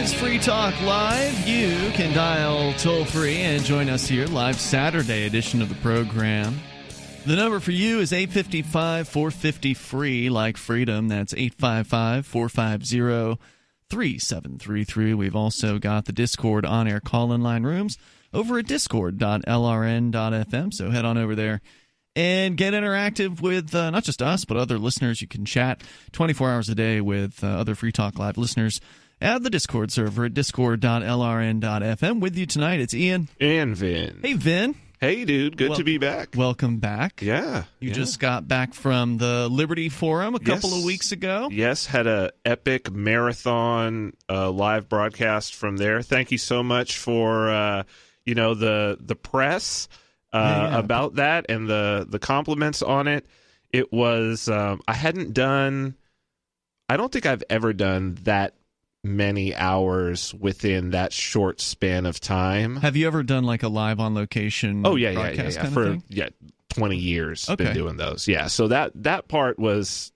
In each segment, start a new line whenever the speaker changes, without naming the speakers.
is Free Talk Live. You can dial toll-free and join us here, live Saturday edition of the program. The number for you is 855-450-FREE, like freedom. That's 855-450-3733. We've also got the Discord on-air call-in line rooms over at discord.lrn.fm, so head on over there and get interactive with not just us, but other listeners. You can chat 24 hours a day with other Free Talk Live listeners at the Discord server at discord.lrn.fm. With you tonight, it's Ian.
And Vin.
Hey, Vin.
Hey, dude. Good to be back.
Welcome back.
Yeah.
You just got back from the Liberty Forum a couple of weeks ago.
Yes, had a epic marathon live broadcast from there. Thank you so much for, the press about that and the compliments on it. It was, I don't think I've ever done that many hours within that short span of time.
Have you ever done like a live on location broadcast kind of thing?
20 years been doing those. Yeah, so that part was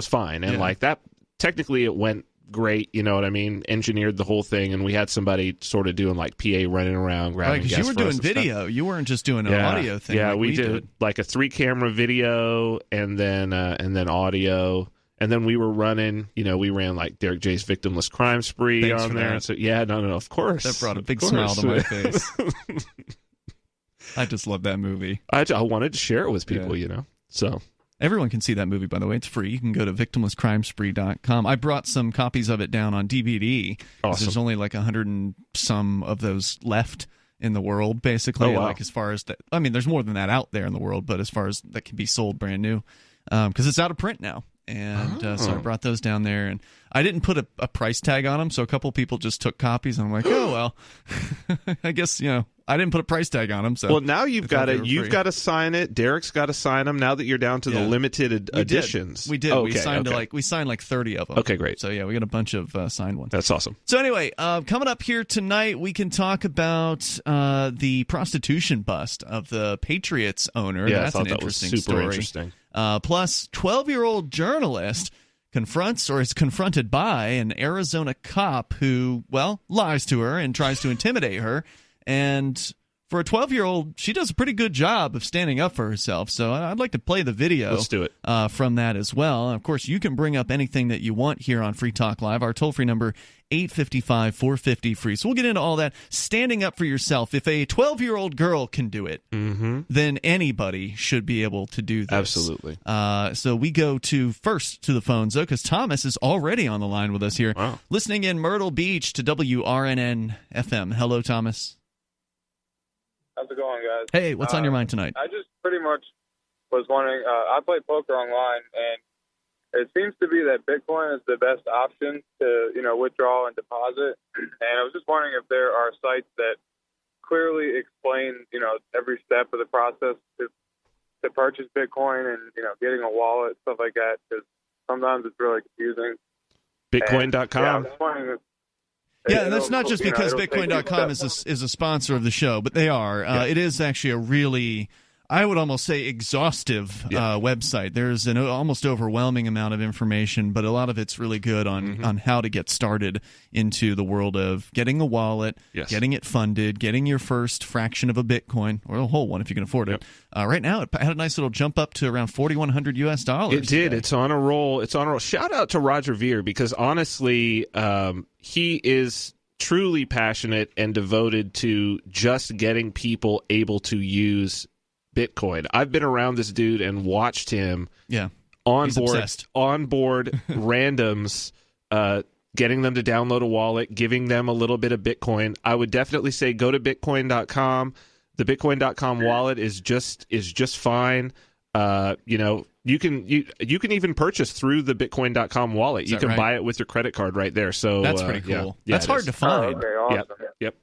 fine, and like that technically it went great, you know what I mean? Engineered the whole thing, and we had somebody sort of doing like PA running around grabbing guests.
Because you were doing video. You weren't just doing an audio thing.
Yeah,
like
we did like a 3-camera video and then audio. And then we were running, we ran like Derek J's Victimless Crime Spree on there.
That.
So no, of course.
That brought a big smile to my face. I just love that movie.
I wanted to share it with people, so.
Everyone can see that movie, by the way. It's free. You can go to victimlesscrimespree.com. I brought some copies of it down on DVD.
Awesome.
There's only like 100 and some of those left in the world, basically.
Oh, wow.
Like as far as that, I mean, there's more than that out there in the world, but as far as that can be sold brand new, because it's out of print now. And so I brought those down there, and I didn't put a price tag on them, so a couple people just took copies, and I'm like, oh, well, I guess, I didn't put a price tag on them. So
well, now you've got to sign it. Derek's got to sign them now that you're down to the limited editions.
We did. We signed like 30 of them.
Okay, great.
So, we got a bunch of signed ones.
That's awesome.
So, anyway, coming up here tonight, we can talk about the prostitution bust of the Patriots owner.
Yeah,
That's
I thought
an
that was
interesting
super
story.
Interesting.
Plus, 12-year-old journalist confronts or is confronted by an Arizona cop who, lies to her and tries to intimidate her. And for a 12-year-old, she does a pretty good job of standing up for herself. So I'd like to play the video.
Let's do it.
From that as well. And of course, you can bring up anything that you want here on Free Talk Live. Our toll-free number, 855-450-FREE. So we'll get into all that. Standing up for yourself. If a 12-year-old girl can do it, then anybody should be able to do this.
Absolutely.
So we go first to the phones, though, because Thomas is already on the line with us here.
Wow.
Listening in Myrtle Beach to WRNN-FM. Hello, Thomas.
How's it going, guys?
Hey, what's on your mind tonight?
I just pretty much was wondering, I play poker online, and it seems to be that Bitcoin is the best option to, withdraw and deposit. And I was just wondering if there are sites that clearly explain, every step of the process to purchase Bitcoin and, getting a wallet, stuff like that, because sometimes it's really confusing.
Bitcoin.com.
Yeah, and that's not just because Bitcoin.com is a sponsor of the show, but they are. It is actually a really, I would almost say, exhaustive website. There's an almost overwhelming amount of information, but a lot of it's really good on how to get started into the world of getting a wallet, getting it funded, getting your first fraction of a Bitcoin, or a whole one if you can afford it. Right now, it had a nice little jump up to around $4,100 US.
It did. It's on a roll. Shout out to Roger Ver, because honestly, he is truly passionate and devoted to just getting people able to use Bitcoin. I've been around this dude and watched him on board randoms, getting them to download a wallet, giving them a little bit of Bitcoin. I would definitely say go to bitcoin.com. The bitcoin.com wallet is just fine. You can even purchase through the bitcoin.com wallet. You can buy it with your credit card right there. So
that's pretty cool. That's hard to find.
Okay, awesome.
Yep.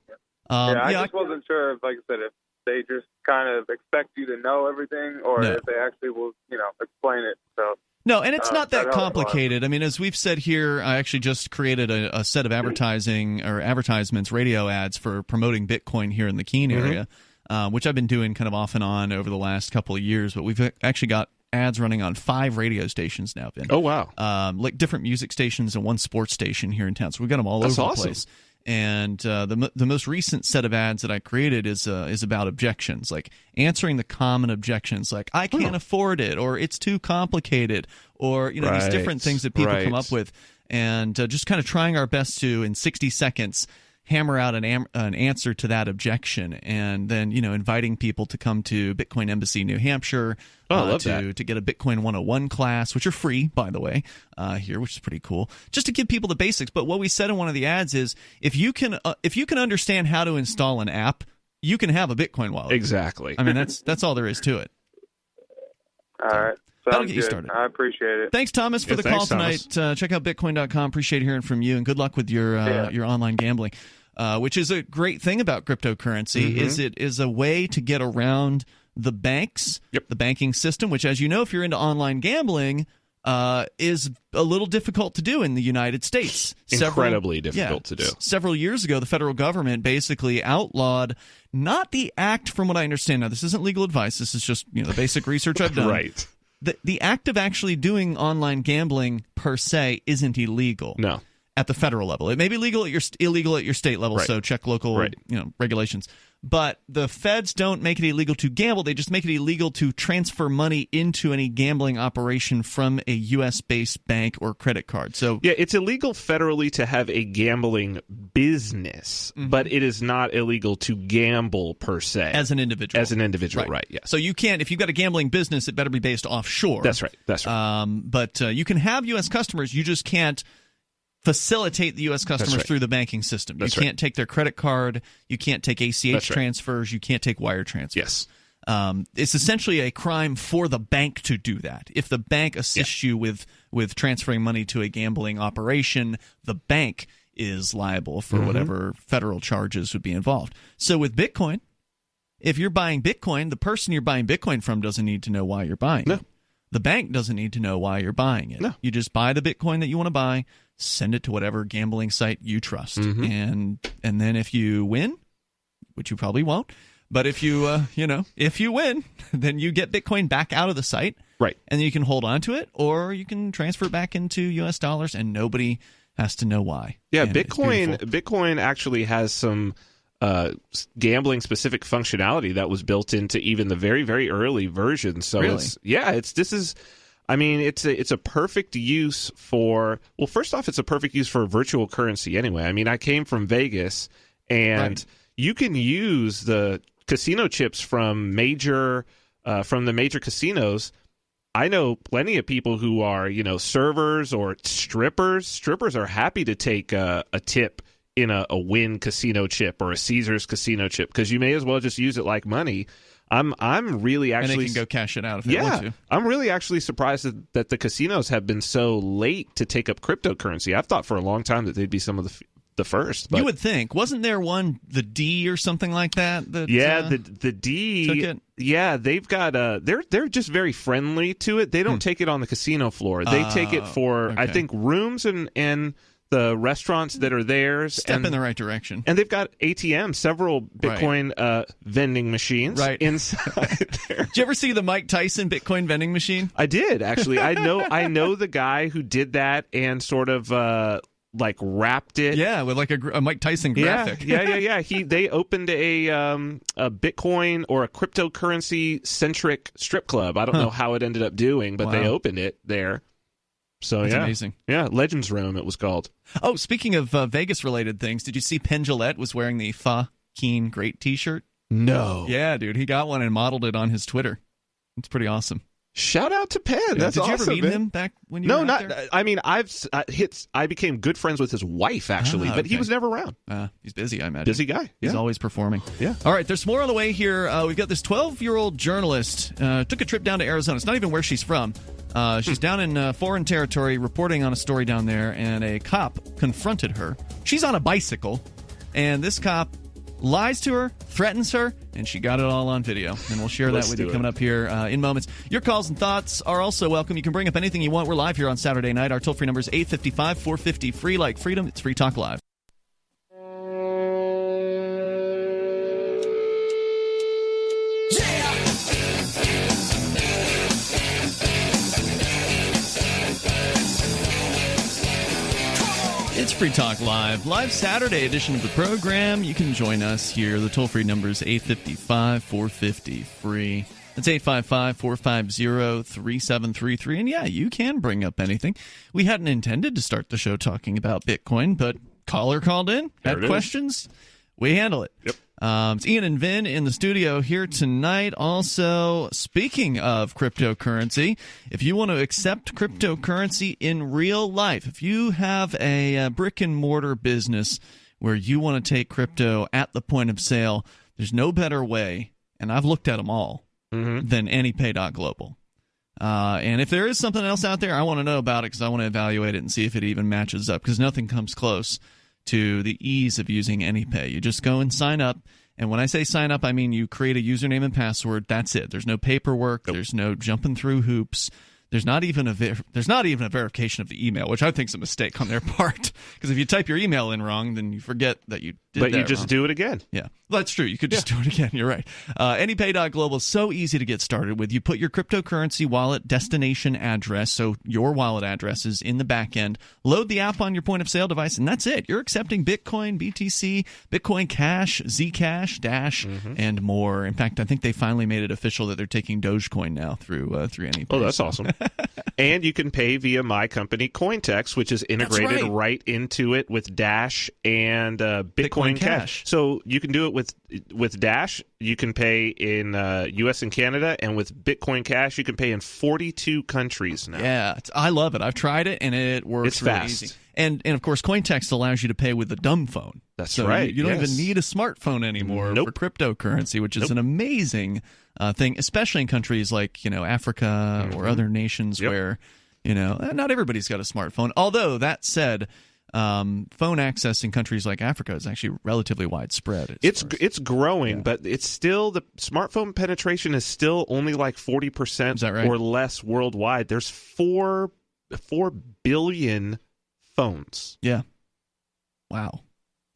I just wasn't sure if, like I said, if they just kind of expect you to know everything, or if they actually will, explain it. So
no, and it's not that complicated. I mean, as we've said here, I actually just created a set of advertisements, radio ads for promoting Bitcoin here in the Keene area, which I've been doing kind of off and on over the last couple of years. But we've actually got ads running on 5 radio stations now, Vin.
Oh, wow.
Like different music stations and one sports station here in town. So we've got them all over the place. And the most recent set of ads that I created is about objections, like answering the common objections, like I can't afford it, or it's too complicated, or these different things that people come up with, and just kind of trying our best to, in 60 seconds, hammer out an answer to that objection, and then inviting people to come to Bitcoin Embassy, New Hampshire, to get a Bitcoin 101 class, which are free, by the way, here, which is pretty cool, just to give people the basics. But what we said in one of the ads is, if you can understand how to install an app, you can have a Bitcoin wallet.
Exactly.
I mean, that's all there is to it.
All right.
That'll get you started.
I appreciate it.
Thanks, Thomas, for the call tonight. Check out Bitcoin.com. Appreciate hearing from you, and good luck with your online gambling, which is a great thing about cryptocurrency. Is it is a way to get around the banks, the banking system, which, as you know, if you're into online gambling, is a little difficult to do in the United States.
Incredibly difficult to do.
Several years ago, the federal government basically outlawed, not the act from what I understand. Now, this isn't legal advice. This is just the basic research I've done.
Right.
The act of actually doing online gambling per se isn't illegal.
No.
At the federal level. It may be illegal at your state level, so check local regulations. But the feds don't make it illegal to gamble. They just make it illegal to transfer money into any gambling operation from a U.S.-based bank or credit card. So
it's illegal federally to have a gambling business, but it is not illegal to gamble per se.
As an individual.
Right, yeah.
So you can't, if you've got a gambling business, it better be based offshore.
That's right.
But you can have U.S. customers. You just can't facilitate the U.S. customers through the banking system. You can't take their credit card. You can't take ACH transfers. You can't take wire transfers.
Yes.
It's essentially a crime for the bank to do that. If the bank assists you with transferring money to a gambling operation, the bank is liable for whatever federal charges would be involved. So with Bitcoin, if you're buying Bitcoin, the person you're buying Bitcoin from doesn't need to know why you're buying it. The bank doesn't need to know why you're buying it. You just buy the Bitcoin that you want to buy, send it to whatever gambling site you trust, and then if you win, which you probably won't, but if you if you win, then you get Bitcoin back out of the site,
right? And
you can hold on to it, or you can transfer it back into U.S. dollars, and nobody has to know why.
Yeah, and Bitcoin actually has some gambling specific functionality that was built into even the very, very early version. So it's a perfect use for, well, first off, it's a perfect use for virtual currency anyway. I mean, I came from Vegas, and you can use the casino chips from the major casinos. I know plenty of people who are, servers or strippers. Strippers are happy to take a tip in a Wynn casino chip or a Caesars casino chip, because you may as well just use it like money. I'm really actually,
and they can go cash it out if they want to.
I'm really actually surprised that the casinos have been so late to take up cryptocurrency. I've thought for a long time that they'd be some of the first. But
you would think, wasn't there one, the D or something like that?
The D.
Took it?
Yeah, they've got they're just very friendly to it. They don't take it on the casino floor. They take it for I think rooms and the restaurants that are theirs.
Step in the right direction.
And they've got ATMs, several Bitcoin vending machines inside there.
Did you ever see the Mike Tyson Bitcoin vending machine?
I did, actually. I know the guy who did that and sort of wrapped it.
Yeah, with like a Mike Tyson graphic.
Yeah. They opened a Bitcoin or a cryptocurrency centric strip club. I don't know how it ended up doing, but they opened it there. So
that's amazing.
Yeah, Legends Room it was called.
Oh, speaking of Vegas-related things, did you see Penn Jillette was wearing the Fa Keen Great T-shirt?
No.
Yeah, dude, he got one and modeled it on his Twitter. It's pretty awesome.
Shout out to Penn.
Yeah,
That's awesome.
Did you ever meet him back when you were out there?
I mean, I became good friends with his wife, actually, but he was never around.
He's busy, I imagine.
Busy guy.
He's always performing.
Yeah.
All right, there's more on the way here. We've got this 12-year-old journalist took a trip down to Arizona. It's not even where she's from. She's down in foreign territory reporting on a story down there, and a cop confronted her. She's on a bicycle, and this cop lies to her, threatens her, and she got it all on video. And we'll share that with you coming up here in moments. Your calls and thoughts are also welcome. You can bring up anything you want. We're live here on Saturday night. Our toll-free number is 855-450-FREE, like freedom. It's Free Talk Live. It's Free Talk Live Saturday edition of the program. You can join us here. The toll-free number is 855-450-FREE. That's 855-450-3733. And yeah, you can bring up anything. We hadn't intended to start the show talking about Bitcoin, but caller called in, had questions. We handle it.
Yep.
It's Ian and Vin in the studio here tonight. Also, speaking of cryptocurrency, if you want to accept cryptocurrency in real life, if you have a brick-and-mortar business where you want to take crypto at the point of sale, there's no better way, and I've looked at them all, than AnyPay.global. And if there is something else out there, I want to know about it because I want to evaluate it and see if it even matches up, because nothing comes close to the ease of using AnyPay. You just go and sign up. And when I say sign up, I mean you create a username and password. That's it. There's no paperwork. Nope. There's no jumping through hoops. There's not even a verification of the email, which I think is a mistake on their part. Because if you type your email in wrong, then you forget that you did that.
But you just do it again.
Yeah, well, that's true. You could just do it again. You're right. AnyPay.global is so easy to get started with. You put your cryptocurrency wallet destination address, so your wallet address is in the back end. Load the app on your point of sale device, and that's it. You're accepting Bitcoin, BTC, Bitcoin Cash, Zcash, Dash, and more. In fact, I think they finally made it official that they're taking Dogecoin now through AnyPay.
Oh, that's awesome. And you can pay via my company, Cointex, which is integrated right into it with Dash and Bitcoin Cash. So you can do it with Dash. You can pay in U.S. and Canada, and with Bitcoin Cash, you can pay in 42 countries now.
Yeah, I love it. I've tried it, and it works
it's
really
fast.
easy. And of course, Cointext allows you to pay with a dumb phone.
That's right.
You don't even need a smartphone anymore for cryptocurrency, which is an amazing thing, especially in countries like Africa or other nations where not everybody's got a smartphone. Although that said, phone access in countries like Africa is actually relatively widespread.
It's growing, but it's still the smartphone penetration is still only like 40% or less worldwide. There's 4 billion phones.
Yeah. Wow.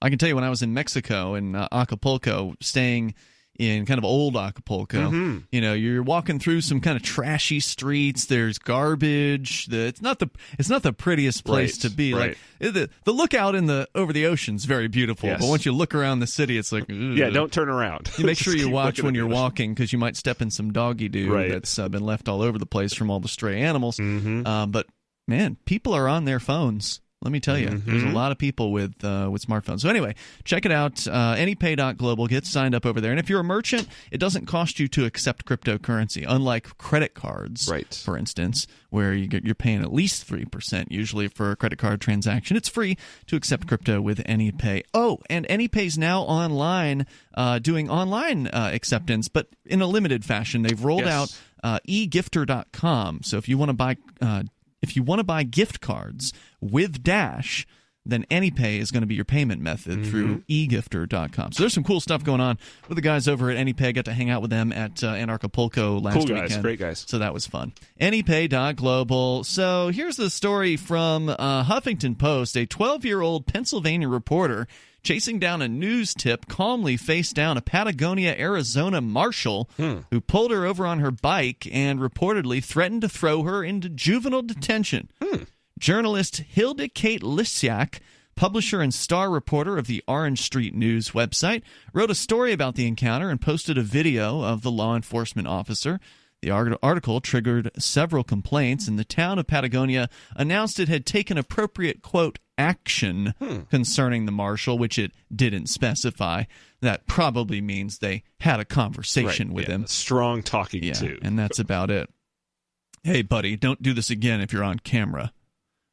I can tell you when I was in Mexico, in Acapulco, staying in kind of old Acapulco, you're walking through some kind of trashy streets. There's garbage. It's not the prettiest place to be.
Right.
Like the lookout over the ocean's very beautiful, but once you look around the city, it's like, ugh.
Yeah, don't turn around.
You make sure you watch when you're walking, because you might step in some doggy doo that's been left all over the place from all the stray animals. But man, people are on their phones. Let me tell you, there's a lot of people with smartphones. So anyway, check it out, AnyPay.global. Get signed up over there. And if you're a merchant, it doesn't cost you to accept cryptocurrency, unlike credit cards, for instance, where you're paying at least 3% usually for a credit card transaction. It's free to accept crypto with AnyPay. Oh, and AnyPay's now online, doing online acceptance, but in a limited fashion. They've rolled out egifter.com. So if you want to buy gift cards with Dash, then AnyPay is going to be your payment method through egifter.com. So there's some cool stuff going on with the guys over at AnyPay. I got to hang out with them at Anarchapulco last weekend.
Great guys.
So that was fun. AnyPay.global. So here's the story from Huffington Post. A 12-year-old Pennsylvania reporter chasing down a news tip calmly faced down a Patagonia, Arizona marshal who pulled her over on her bike and reportedly threatened to throw her into juvenile detention. Journalist Hilda Lysiak, publisher and star reporter of the Orange Street News website, wrote a story about the encounter and posted a video of the law enforcement officer. The article triggered several complaints, and the town of Patagonia announced it had taken appropriate, quote, action concerning the marshal, which it didn't specify. That probably means they had a conversation with him.
Strong talking to.
And that's about it. Hey, buddy, don't do this again if you're on camera.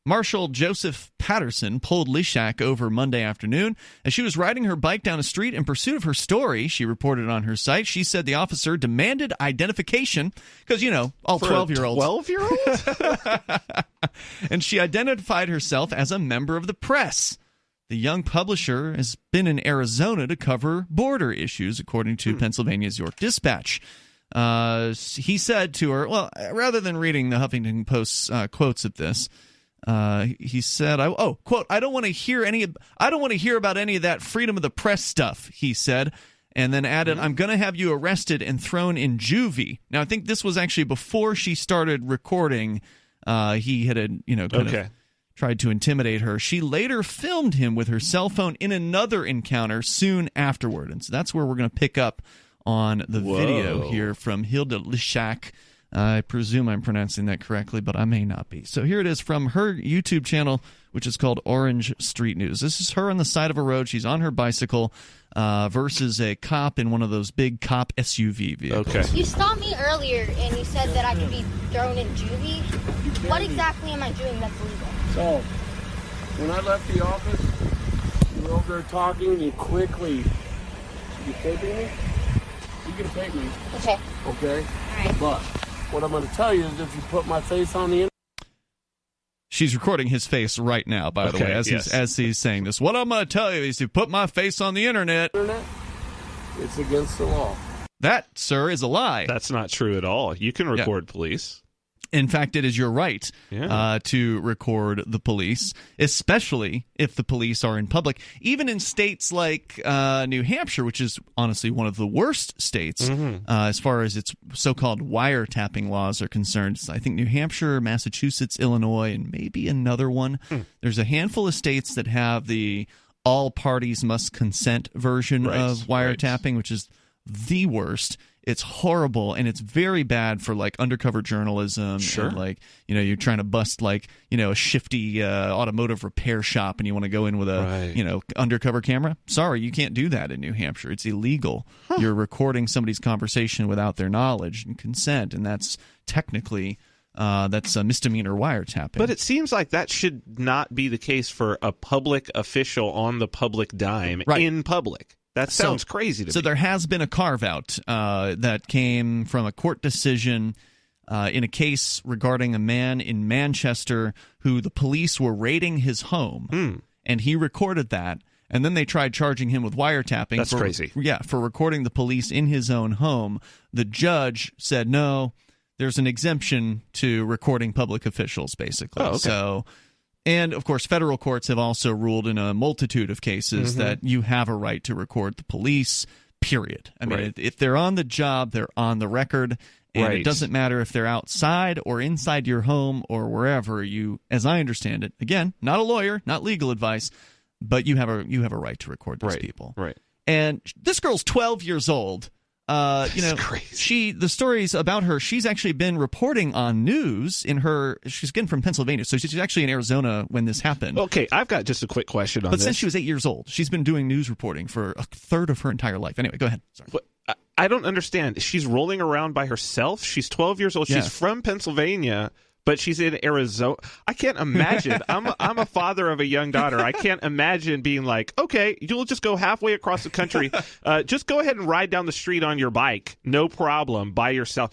Marshal Joseph Patterson pulled Lysiak over Monday afternoon as she was riding her bike down a street in pursuit of her story, she reported on her site. She said the officer demanded identification because, all 12-year-olds.
12-year-old?
And she identified herself as a member of the press. The young publisher has been in Arizona to cover border issues, according to Pennsylvania's York Dispatch. He said to her, well, rather than reading the Huffington Post's quotes of this, he said, quote, I don't want to hear about any of that freedom of the press stuff, he said, and then added, I'm going to have you arrested and thrown in juvie. Now, I think this was actually before she started recording. He had, kind of tried to intimidate her. She later filmed him with her cell phone in another encounter soon afterward. And so that's where we're going to pick up on the video here from Hilda Lee Shaq. I presume I'm pronouncing that correctly, but I may not be. So here it is from her YouTube channel, which is called Orange Street News. This is her on the side of a road. She's on her bicycle versus a cop in one of those big cop SUV vehicles. Okay.
You stopped me earlier, and you said that I could be thrown in juvie. What exactly am I doing that's legal?
So, when I left the office, you were over there talking, and you quickly... You taping me? You can tape me.
Okay.
Okay?
All right.
But what I'm going to tell you is if you put my face on the internet...
She's recording his face right now, by the way, as he's saying this. What I'm going to tell you is to put my face on the internet.
It's against the law.
That, sir, is a lie.
That's not true at all. You can record police.
In fact, it is your right to record the police, especially if the police are in public. Even in states like New Hampshire, which is honestly one of the worst states as far as its so-called wiretapping laws are concerned. I think New Hampshire, Massachusetts, Illinois, and maybe another one. There's a handful of states that have the all parties must consent version of wiretapping, which is the worst. It's horrible, and it's very bad for, like, undercover journalism.
Sure.
And, like, you know, you're trying to bust, like, you know, a shifty automotive repair shop, and you want to go in with a, you know, undercover camera. Sorry, you can't do that in New Hampshire. It's illegal. You're recording somebody's conversation without their knowledge and consent, and that's technically... that's a misdemeanor wiretapping.
But it seems like that should not be the case for a public official on the public dime in public. That sounds crazy to me.
So there has been a carve-out that came from a court decision in a case regarding a man in Manchester who the police were raiding his home, and he recorded that, and then they tried charging him with wiretapping.
That's crazy.
Yeah, for recording the police in his own home. The judge said, no, there's an exemption to recording public officials, basically.
Oh, okay.
So... And, of course, federal courts have also ruled in a multitude of cases that you have a right to record the police, period. I mean, if they're on the job, they're on the record, and it doesn't matter if they're outside or inside your home or wherever you, as I understand it, again, not a lawyer, not legal advice, but you have a right to record these people.
Right.
And this girl's 12 years old. You know,
crazy.
The stories about her, she's actually been reporting on news she's again from Pennsylvania, so she's actually in Arizona when this happened.
Okay, I've got just a quick question on this.
But since she was 8 years old, she's been doing news reporting for a third of her entire life. Anyway, go ahead. Sorry.
I don't understand. She's rolling around by herself? She's 12 years old. She's from Pennsylvania, but she's in Arizona. I can't imagine. I'm a father of a young daughter. I can't imagine being like, okay, you'll just go halfway across the country. Just go ahead and ride down the street on your bike. No problem. By yourself.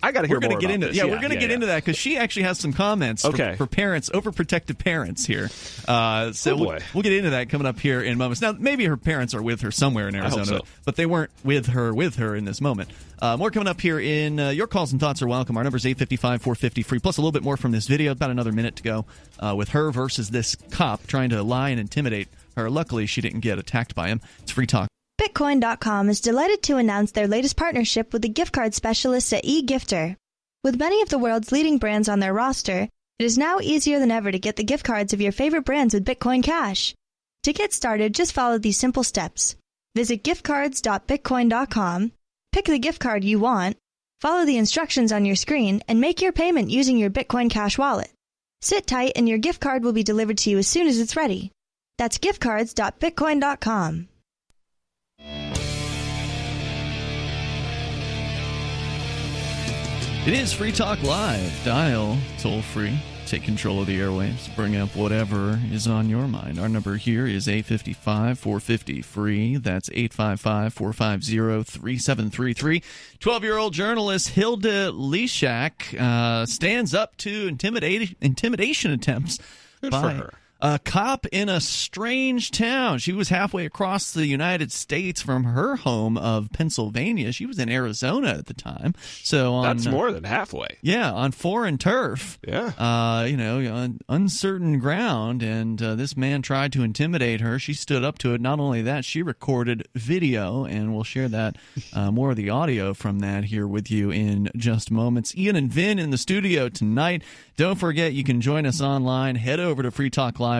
I got to hear more about this.
We're going to get into that because she actually has some comments for parents, overprotective parents here. We'll get into that coming up here in moments. Now, maybe her parents are with her somewhere in Arizona, but they weren't with her in this moment. More coming up here in your calls and thoughts are welcome. Our number is 855-450-FREE, plus a little bit more from this video. About another minute to go with her versus this cop trying to lie and intimidate her. Luckily, she didn't get attacked by him. It's Free Talk.
Bitcoin.com is delighted to announce their latest partnership with the gift card specialists at eGifter. With many of the world's leading brands on their roster, it is now easier than ever to get the gift cards of your favorite brands with Bitcoin Cash. To get started, just follow these simple steps. Visit giftcards.bitcoin.com, pick the gift card you want, follow the instructions on your screen, and make your payment using your Bitcoin Cash wallet. Sit tight and your gift card will be delivered to you as soon as it's ready. That's giftcards.bitcoin.com.
It is Free Talk Live. Dial toll free. Take control of the airwaves. Bring up whatever is on your mind. Our number here is 855-450-FREE. That's 855-450-3733. 12-year-old journalist Hilda Lee Shaq stands up to intimidation attempts by A cop in a strange town. She was halfway across the United States from her home of Pennsylvania. She was in Arizona at the time. So
that's more than halfway.
Yeah, on foreign turf.
Yeah.
On uncertain ground. And this man tried to intimidate her. She stood up to it. Not only that, she recorded video, and we'll share that more of the audio from that here with you in just moments. Ian and Vin in the studio tonight. Don't forget, you can join us online. Head over to freetalklive.com.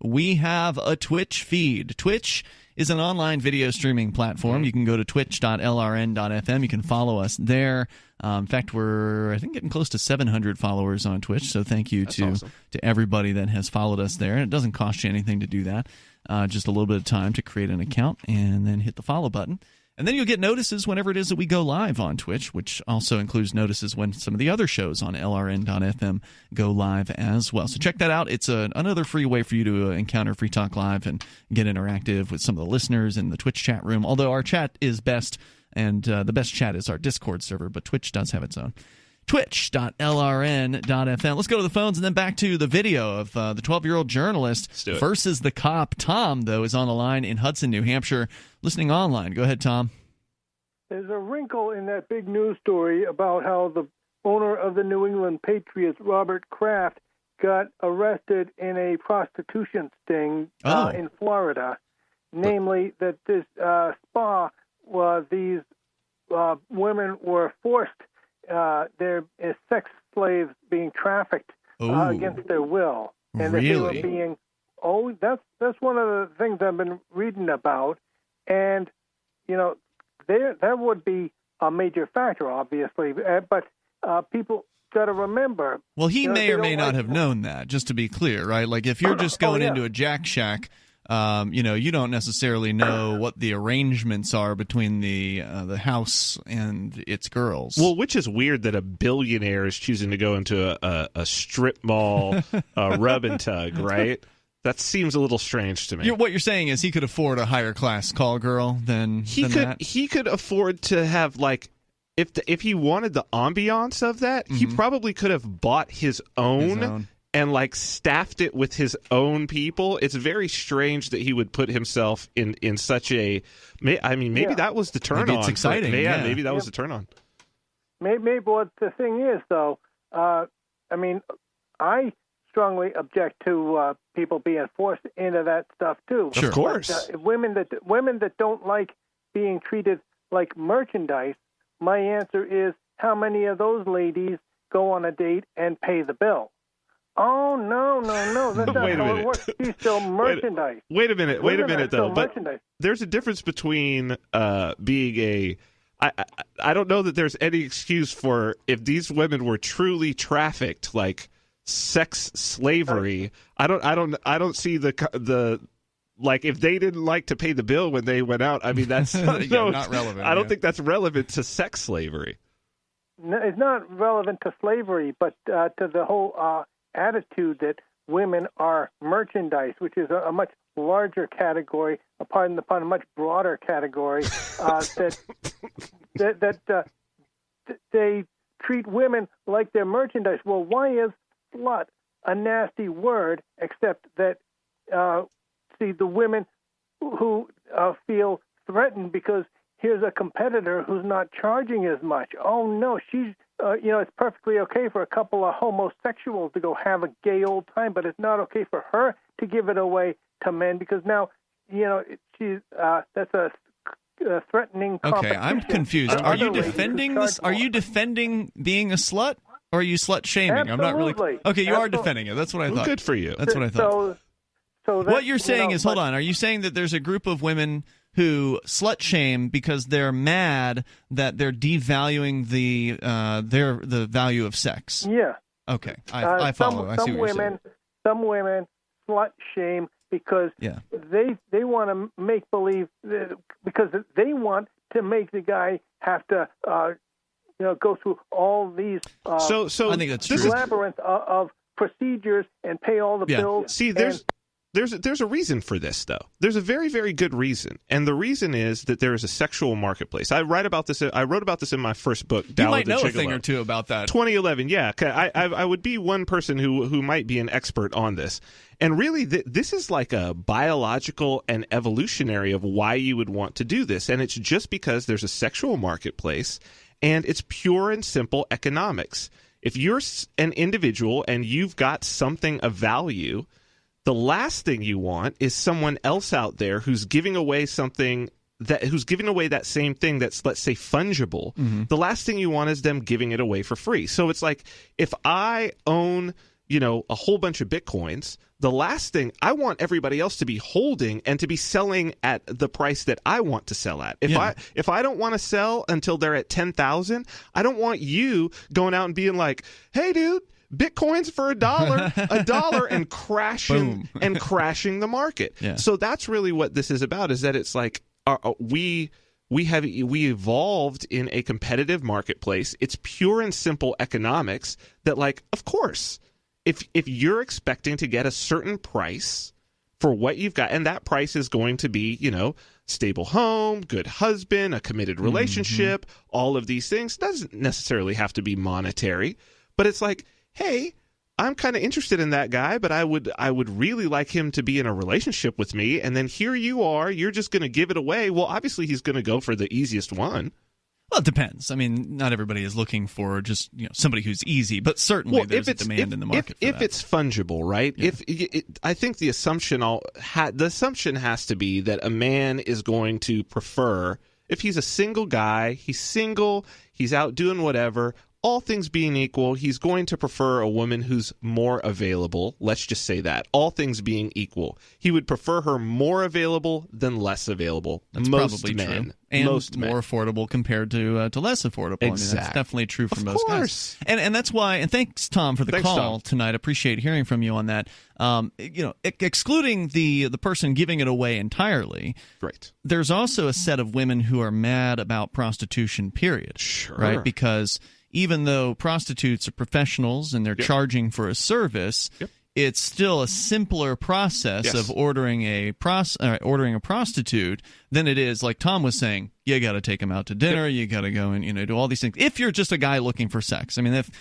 We have a Twitch feed. Twitch is an online video streaming platform. You can go to twitch.lrn.fm. You can follow us there. In fact, we're, I think, getting close to 700 followers on Twitch, so thank you to everybody that has followed us there. And it doesn't cost you anything to do that. Just a little bit of time to create an account and then hit the follow button. And then you'll get notices whenever it is that we go live on Twitch, which also includes notices when some of the other shows on LRN.FM go live as well. So check that out. It's another free way for you to encounter Free Talk Live and get interactive with some of the listeners in the Twitch chat room, although our chat is best, and the best chat is our Discord server, but Twitch does have its own. Twitch.lrn.fm. Let's go to the phones and then back to the video of the 12-year-old journalist versus the cop. Tom, though, is on the line in Hudson, New Hampshire, listening online. Go ahead, Tom.
There's a wrinkle in that big news story about how the owner of the New England Patriots, Robert Kraft, got arrested in a prostitution sting in Florida. Namely, that this spa, these women were forced. They're sex slaves being trafficked against their will, and that they were being. That's one of the things I've been reading about, and that would be a major factor, obviously. But people got to remember.
Well, he may or may not have known that. Just to be clear, right? Like if you're just going into a Jack Shack. You don't necessarily know what the arrangements are between the house and its girls.
Well, which is weird that a billionaire is choosing to go into a strip mall rub and tug, right? That seems a little strange to me.
What you're saying is he could afford a higher class call girl than that?
He could afford to have, like, if he wanted the ambiance of that, he probably could have bought his own. And like staffed it with his own people. It's very strange that he would put himself in such a. Maybe that was the turn on.
It's exciting.
Maybe that was the turn on.
Maybe what the thing is, though. I strongly object to people being forced into that stuff too.
Sure. Of course,
but, women that don't like being treated like merchandise. My answer is, how many of those ladies go on a date and pay the bill? Oh, no. That's not how it works. She's still merchandise.
Wait a minute, though. But there's a difference between being a... I don't know that there's any excuse for if these women were truly trafficked, like sex slavery. I don't see the like if they didn't like to pay the bill when they went out. I mean, that's
not relevant.
I don't think that's relevant to sex slavery.
No, it's not relevant to slavery, but to the whole attitude that women are merchandise, which is a much larger category, upon a much broader category, that they treat women like they're merchandise. Well, why is slut a nasty word, except that, the women who feel threatened because here's a competitor who's not charging as much. Oh, no, she's... it's perfectly okay for a couple of homosexuals to go have a gay old time, but it's not okay for her to give it away to men because now, she's that's a threatening competition.
Okay, I'm confused. Are you defending this? Are you defending being a slut, or are you slut shaming?
Absolutely.
I'm not really. Okay, you are defending it. That's what I thought.
Well, good for you.
That's what I thought.
So
what you're saying is, hold on. Are you saying that there's a group of women who slut shame because they're mad that they're devaluing the value of sex?
Yeah.
Okay, I follow. I see what you're saying.
Some women slut shame because they want to make believe because they want to make the guy have to go through all these
so I think that's true.
labyrinth of procedures and pay all the bills.
See, there's There's a reason for this, though. There's a very, very good reason, and the reason is that there is a sexual marketplace. I wrote about this in my first book.
You might know a thing or two about that.
2011, yeah. I would be one person who might be an expert on this. And really, this is like a biological and evolutionary of why you would want to do this, and it's just because there's a sexual marketplace, and it's pure and simple economics. If you're an individual and you've got something of value, the last thing you want is someone else out there who's giving away that same thing that's, let's say, fungible. Mm-hmm. The last thing you want is them giving it away for free. So it's like, if I own, a whole bunch of Bitcoins, the last thing I want everybody else to be holding and to be selling at the price that I want to sell at. If I don't want to sell until they're at 10,000, I don't want you going out and being like, hey, dude, Bitcoins for $1, and crashing the market.
Yeah.
So that's really what this is about, is that it's like we evolved in a competitive marketplace. It's pure and simple economics that, like, of course, if you're expecting to get a certain price for what you've got, and that price is going to be, stable home, good husband, a committed relationship, all of these things, doesn't necessarily have to be monetary, but it's like, hey, I'm kind of interested in that guy, but I would really like him to be in a relationship with me. And then here you are, you're just going to give it away. Well, obviously he's going to go for the easiest one.
Well, it depends. I mean, not everybody is looking for just somebody who's easy, but certainly there's a demand in the market for that. If
it's fungible, right? Yeah. I think the assumption has to be that a man is going to prefer, if he's a single guy, he's out doing whatever, all things being equal, he's going to prefer a woman who's more available. Let's just say that. All things being equal. He would prefer her more available than less available.
That's probably true. And more affordable compared to less affordable.
Exactly.
I mean, that's definitely true for most
guys.
And that's why, and thanks, Tom, for the call tonight. Appreciate hearing from you on that. Excluding the person giving it away entirely,
right?
There's also a set of women who are mad about prostitution, period.
Sure.
Right? Because even though prostitutes are professionals and they're charging for a service, it's still a simpler process of ordering a prostitute than it is, like Tom was saying, you got to take them out to dinner, you got to go and do all these things. If you're just a guy looking for sex, I mean, if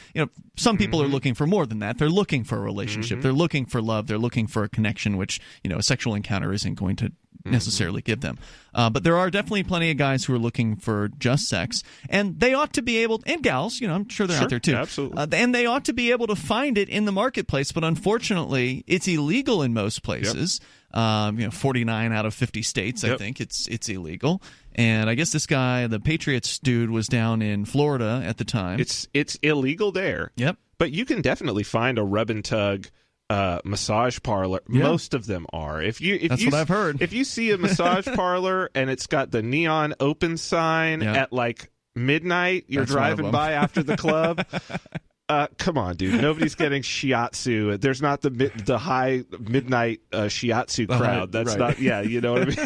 some people are looking for more than that. They're looking for a relationship, they're looking for love, they're looking for a connection, which a sexual encounter isn't going to necessarily give them. But there are definitely plenty of guys who are looking for just sex, and they ought to be able, and gals, I'm sure they're out there too.
Absolutely.
And they ought to be able to find it in the marketplace, but unfortunately, it's illegal in most places. 49 out of 50 states, I think it's illegal. And I guess this guy, the Patriots dude, was down in Florida at the time.
It's illegal there.
Yep.
But you can definitely find a rub and tug massage parlor. Most of them are. That's
what I've heard.
If you see a massage parlor and it's got the neon open sign at like midnight, you're driving by after the club. Come on, dude. Nobody's getting shiatsu. There's not the high midnight shiatsu crowd. That's not. Yeah, you know what I mean.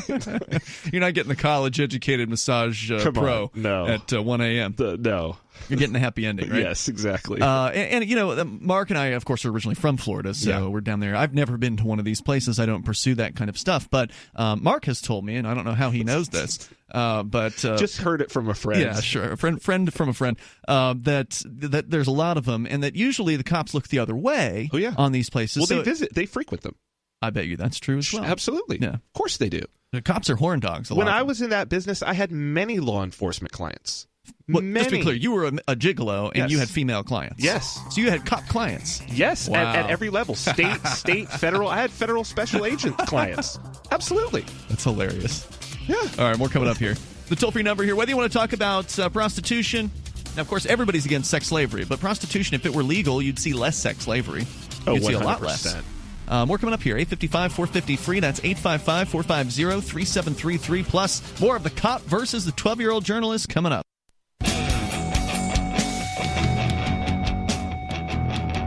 You're not getting the college-educated massage pro at 1 a.m.
No.
You're getting a happy ending, right?
Yes, exactly.
And Mark and I, of course, are originally from Florida, so we're down there. I've never been to one of these places. I don't pursue that kind of stuff. But Mark has told me, and I don't know how he knows this, but
just heard it from a friend.
Yeah, sure, a friend from a friend. That there's a lot of them, and that usually the cops look the other way. On these places.
Well, they frequent them.
I bet you that's true as well.
Absolutely. Yeah, of course they do.
The cops are horn dogs.
When I was in that business, I had many law enforcement clients.
Well, just to be clear, you were a gigolo and you had female clients.
Yes.
So you had cop clients.
Yes,
wow.
at every level. State, federal. I had federal special agent clients. Absolutely.
That's hilarious.
Yeah.
All right, more coming up here. The toll-free number here, whether you want to talk about prostitution. Now, of course, everybody's against sex slavery, but prostitution, if it were legal, you'd see less sex slavery. You'd 100%. See a lot less. More coming up here, 855-450-FREE. That's 855-450-3733. Plus, more of the cop versus the 12-year-old journalist coming up.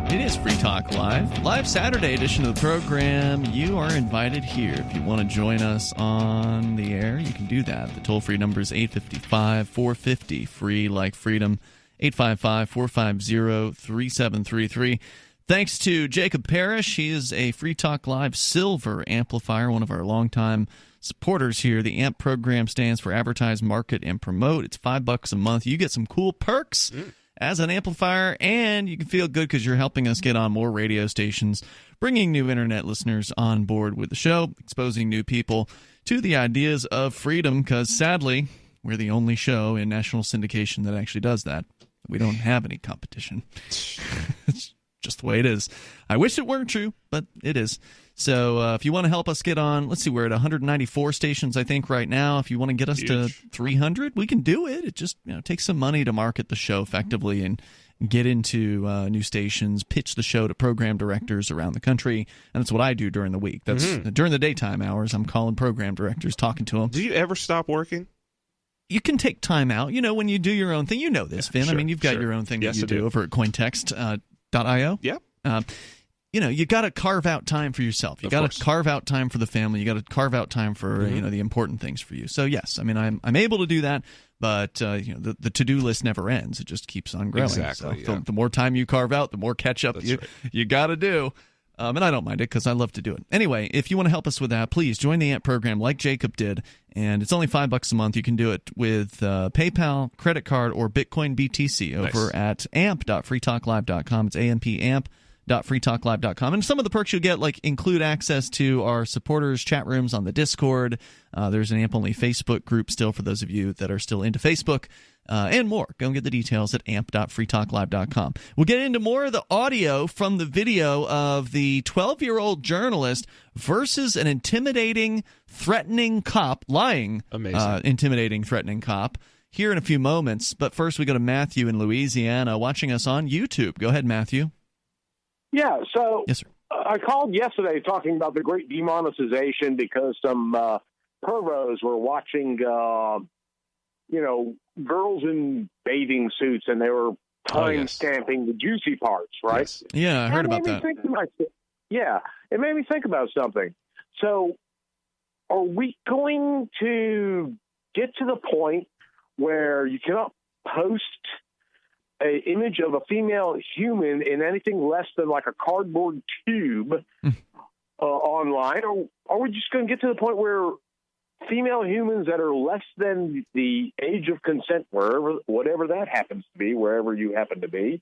It is Free Talk Live Saturday edition of the program. You are invited here. If you want to join us on the air, you can do that. The toll-free number is 855-450-FREE, like freedom, 855-450-3733. Thanks to Jacob Parrish. He is a Free Talk Live Silver amplifier, one of our longtime supporters here. The AMP program stands for Advertise, Market, and Promote. It's $5 a month. You get some cool perks as an amplifier, and you can feel good because you're helping us get on more radio stations, bringing new internet listeners on board with the show, exposing new people to the ideas of freedom, because sadly, we're the only show in national syndication that actually does that. We don't have any competition. It's just the way it is. I wish it weren't true, but it is. So if you want to help us get on, let's see, we're at 194 stations, I think, right now. If you want to get us to 300, we can do it. It just takes some money to market the show effectively and get into new stations, pitch the show to program directors around the country. And that's what I do during the week. That's during the daytime hours. I'm calling program directors, talking to them.
Do you ever stop working?
You can take time out. When you do your own thing, this, Vin. Sure, I mean, you've got your own thing that you do over at Cointext.io.
Yep.
You got to carve out time for yourself. You got to carve out time for the family. You got to carve out time for the important things for you. So yes, I mean I'm able to do that, but the to-do list never ends. It just keeps on growing.
Exactly.
So the more time you carve out, the more catch up you got to do. And I don't mind it because I love to do it. Anyway, if you want to help us with that, please join the AMP program like Jacob did. And it's only $5 a month. You can do it with PayPal, credit card, or Bitcoin BTC over at amp.freetalklive.com. It's amp.freetalklive.com. And some of the perks you'll get include access to our supporters' chat rooms on the Discord. There's an AMP-only Facebook group still for those of you that are still into Facebook. And more. Go and get the details at amp.freetalklive.com. We'll get into more of the audio from the video of the 12-year-old journalist versus an intimidating, threatening cop, intimidating, threatening cop, here in a few moments. But first, we go to Matthew in Louisiana watching us on YouTube. Go ahead, Matthew.
Yeah, so
yes, sir.
I called yesterday talking about the great demonetization because some pervs were watching girls in bathing suits, and they were time-stamping the juicy parts, right?
Yes.
Yeah, I heard about that.
It made me think about something. So are we going to get to the point where you cannot post an image of a female human in anything less than a cardboard tube online? Or are we just going to get to the point where female humans that are less than the age of consent, whatever that happens to be, wherever you happen to be,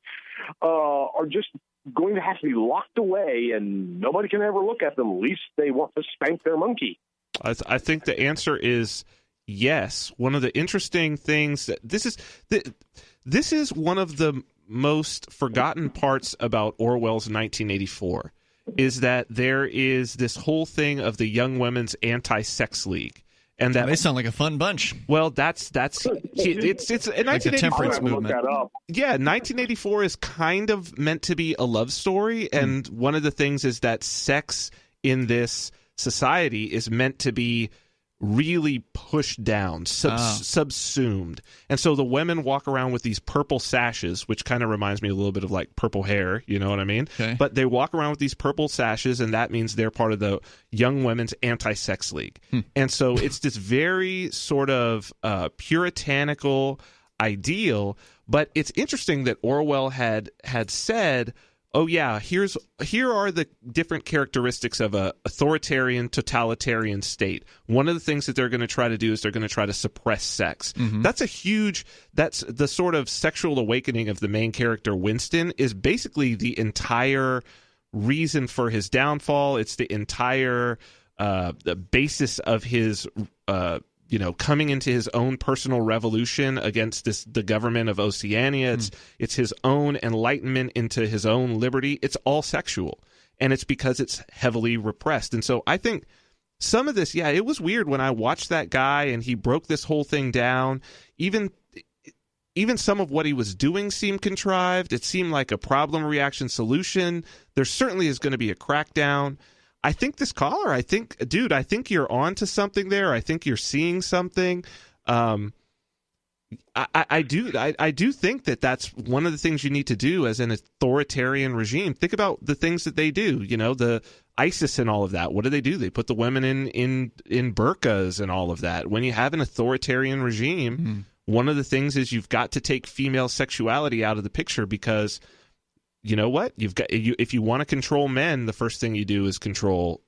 are just going to have to be locked away and nobody can ever look at them, at least they want to spank their monkey?
I think the answer is yes. One of the interesting things that this is one of the most forgotten parts about Orwell's 1984 is that there is this whole thing of the Young Women's Anti-Sex League. And that
they sound like a fun bunch.
Well, it's a
temperance movement.
Yeah, 1984 is kind of meant to be a love story, and one of the things is that sex in this society is meant to be really pushed down, subsumed. And so the women walk around with these purple sashes, which kind of reminds me a little bit of purple hair, you know what I mean?
Okay.
But they walk around with these purple sashes, and that means they're part of the Young Women's Anti-Sex League. And so it's this very sort of puritanical ideal, but it's interesting that Orwell had said, oh yeah, here are the different characteristics of a authoritarian, totalitarian state. One of the things that they're going to try to do is they're going to try to suppress sex. That's the sort of sexual awakening of the main character, Winston, is basically the entire reason for his downfall. It's the entire the basis of his coming into his own personal revolution against the government of Oceania. It's his own enlightenment into his own liberty. It's all sexual, and it's because it's heavily repressed. And so I think some of this, it was weird when I watched that guy and he broke this whole thing down. Even some of what he was doing seemed contrived. It seemed like a problem, reaction, solution. There certainly is going to be a crackdown. I think this caller, I think you're on to something there. I think you're seeing something. I do think that that's one of the things you need to do as an authoritarian regime. Think about the things that they do. The ISIS and all of that. What do? They put the women in burqas and all of that. When you have an authoritarian regime, one of the things is you've got to take female sexuality out of the picture because you know what? If you want to control men, the first thing you do is control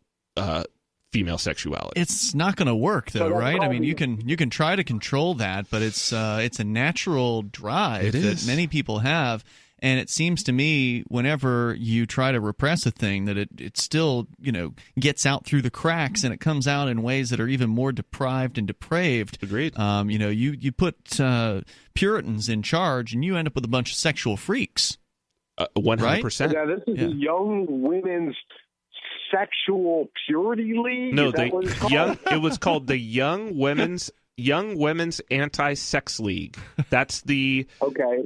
female sexuality.
It's not going to work, though, right? I mean, you can try to control that, but it's a natural drive that many people have. And it seems to me, whenever you try to repress a thing, that it still, gets out through the cracks, and it comes out in ways that are even more deprived and depraved.
Agreed.
You put Puritans in charge, and you end up with a bunch of sexual freaks.
100%.
Yeah, this is the Young Women's Sexual Purity League.
No, it was called the Young Women's AntiSex League. That's the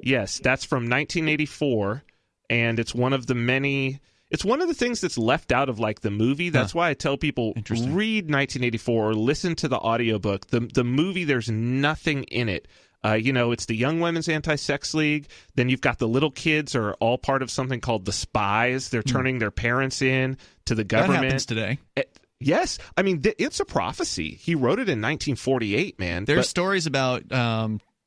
Yes, that's from 1984, and it's one of the many. It's one of the things that's left out of like the movie. That's why I tell people read 1984 or listen to the audiobook. The movie, there's nothing in it. It's the Young Women's Anti-Sex League. Then you've got the little kids are all part of something called the Spies. They're turning their parents in to the government.
That happens today.
Yes. I mean, it's a prophecy. He wrote it in 1948, man.
There's stories about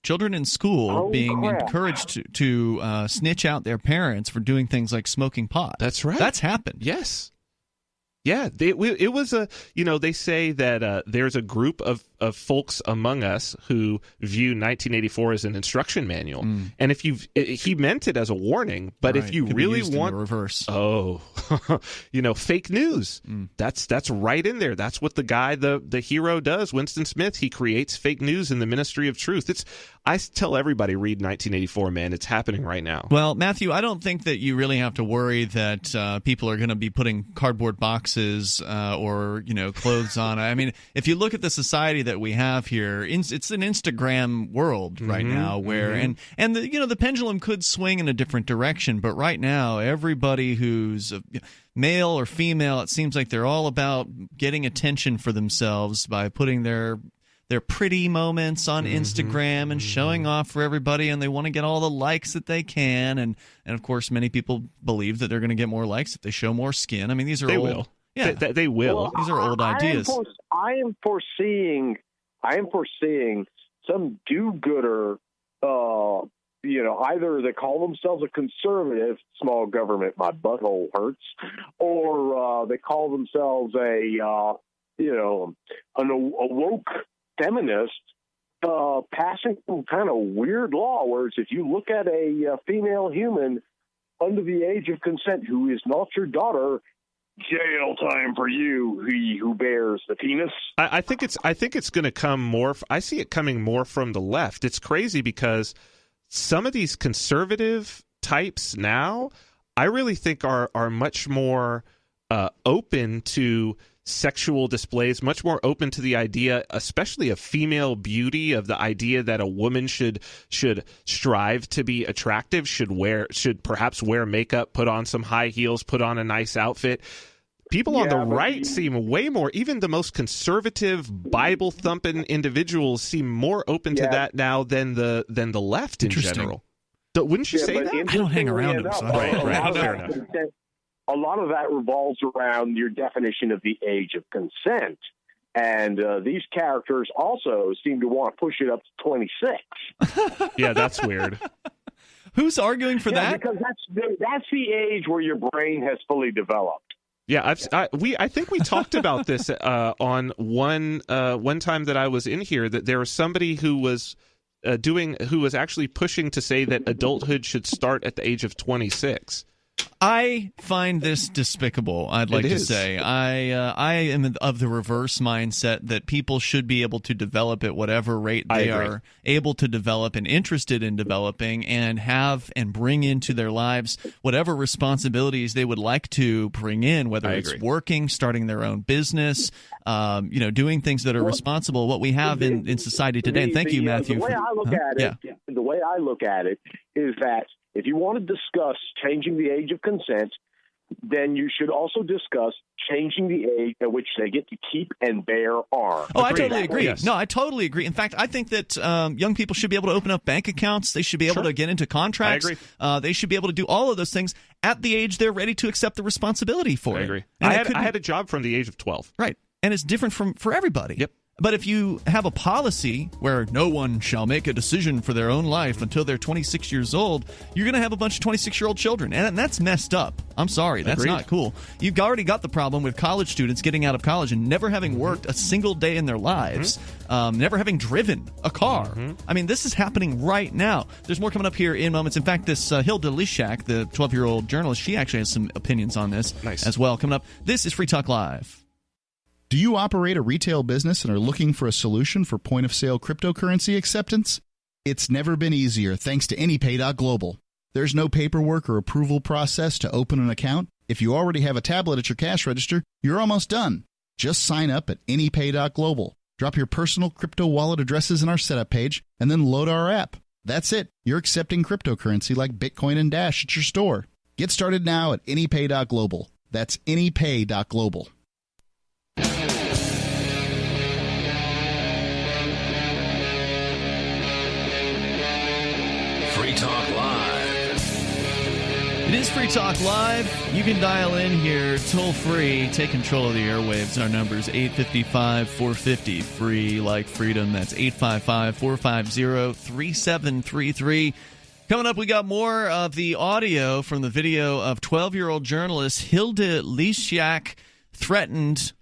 children in school being encouraged to snitch out their parents for doing things like smoking pot.
That's right.
That's happened.
Yes. Yeah, it was they say that there's a group of folks among us who view 1984 as an instruction manual, and if he meant it as a warning, but if you really want
reverse,
fake news, that's right in there. That's what the guy, the hero does. Winston Smith, he creates fake news in the Ministry of Truth. I tell everybody read 1984, man. It's happening right now.
Well, Matthew, I don't think that you really have to worry that people are going to be putting cardboard boxes or clothes on. I mean, if you look at the society that we have here, it's an Instagram world right now, where and the pendulum could swing in a different direction. But right now, everybody who's male or female, it seems like they're all about getting attention for themselves by putting their pretty moments on Instagram and showing off for everybody, and they want to get all the likes that they can. And of course, many people believe that they're going to get more likes if they show more skin. I mean, these are
they
old.
Will.
Yeah,
they will.
Well, these are old ideas.
I am foreseeing some do-gooder. Either they call themselves a conservative, small government, my butthole hurts, or they call themselves a woke feminist, passing some kind of weird law, whereas if you look at a female human under the age of consent who is not your daughter, jail time for you, he who bears the penis.
I think it's going to come more. I see it coming more from the left. It's crazy because some of these conservative types now, I really think are much more open to sexual displays, much more open to the idea, especially of female beauty, of the idea that a woman should strive to be attractive, should perhaps wear makeup, put on some high heels, put on a nice outfit. People on the right seem way more, even the most conservative, Bible-thumping individuals seem more open to that now than the left in general. Wouldn't you say that?
I don't hang around them, so
right. Fair enough.
A lot of that revolves around your definition of the age of consent. And these characters also seem to want to push it up to 26.
Yeah, that's weird.
Who's arguing for that?
Because that's the age where your brain has fully developed.
Yeah, I think we talked about this on one time that I was in here, that there was somebody who was actually pushing to say that adulthood should start at the age of 26.
I find this despicable, I'd like to say. I am of the reverse mindset that people should be able to develop at whatever rate they are able to develop and interested in developing, and have and bring into their lives whatever responsibilities they would like to bring in, whether it's working, starting their own business, doing things that are responsible, what we have in society today. And thank you, Matthew.
The way I look at it is that if you want to discuss changing the age of consent, then you should also discuss changing the age at which they get to keep and bear arms.
Oh, I totally agree. Yes. No, I totally agree. In fact, I think that young people should be able to open up bank accounts. They should be able to get into contracts.
I agree.
They should be able to do all of those things at the age they're ready to accept the responsibility for it.
I agree.
And
I had a job from the age of 12.
Right. And it's different for everybody.
Yep.
But if you have a policy where no one shall make a decision for their own life until they're 26 years old, you're going to have a bunch of 26-year-old children. And that's messed up. I'm sorry. That's not cool. You've already got the problem with college students getting out of college and never having worked a single day in their lives, never having driven a car. I mean, this is happening right now. There's more coming up here in moments. In fact, this Hilda Lee Shaq, the 12-year-old journalist, she actually has some opinions on this as well. Coming up, this is Free Talk Live.
Do you operate a retail business and are looking for a solution for point-of-sale cryptocurrency acceptance? It's never been easier thanks to AnyPay.global. There's no paperwork or approval process to open an account. If you already have a tablet at your cash register, you're almost done. Just sign up at AnyPay.global. Drop your personal crypto wallet addresses in our setup page, and then load our app. That's it. You're accepting cryptocurrency like Bitcoin and Dash at your store. Get started now at AnyPay.global. That's AnyPay.global.
Free Talk Live.
It is Free Talk Live. You can dial in here toll free. Take control of the airwaves. Our number is 855-450. Free like freedom. That's 855-450-3733. Coming up, we got more of the audio from the video of 12-year-old journalist Hilda Lee Shaq threatened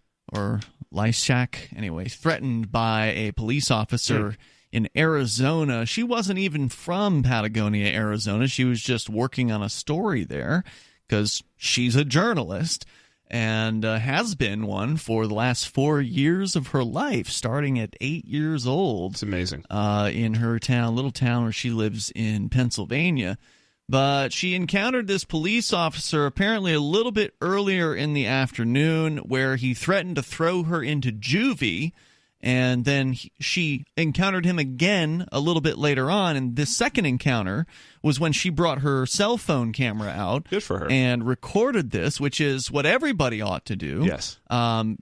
by a police officer in Arizona. She wasn't even from Patagonia, Arizona. She was just working on a story there because she's a journalist and has been one for the last 4 years of her life, starting at 8 years old.
It's amazing.
In her little town where she lives in Pennsylvania. But she encountered this police officer apparently a little bit earlier in the afternoon where he threatened to throw her into juvie. And then she encountered him again a little bit later on. And this second encounter was when she brought her cell phone camera out.
Good for her.
And recorded this, which is what everybody ought to do.
Yes.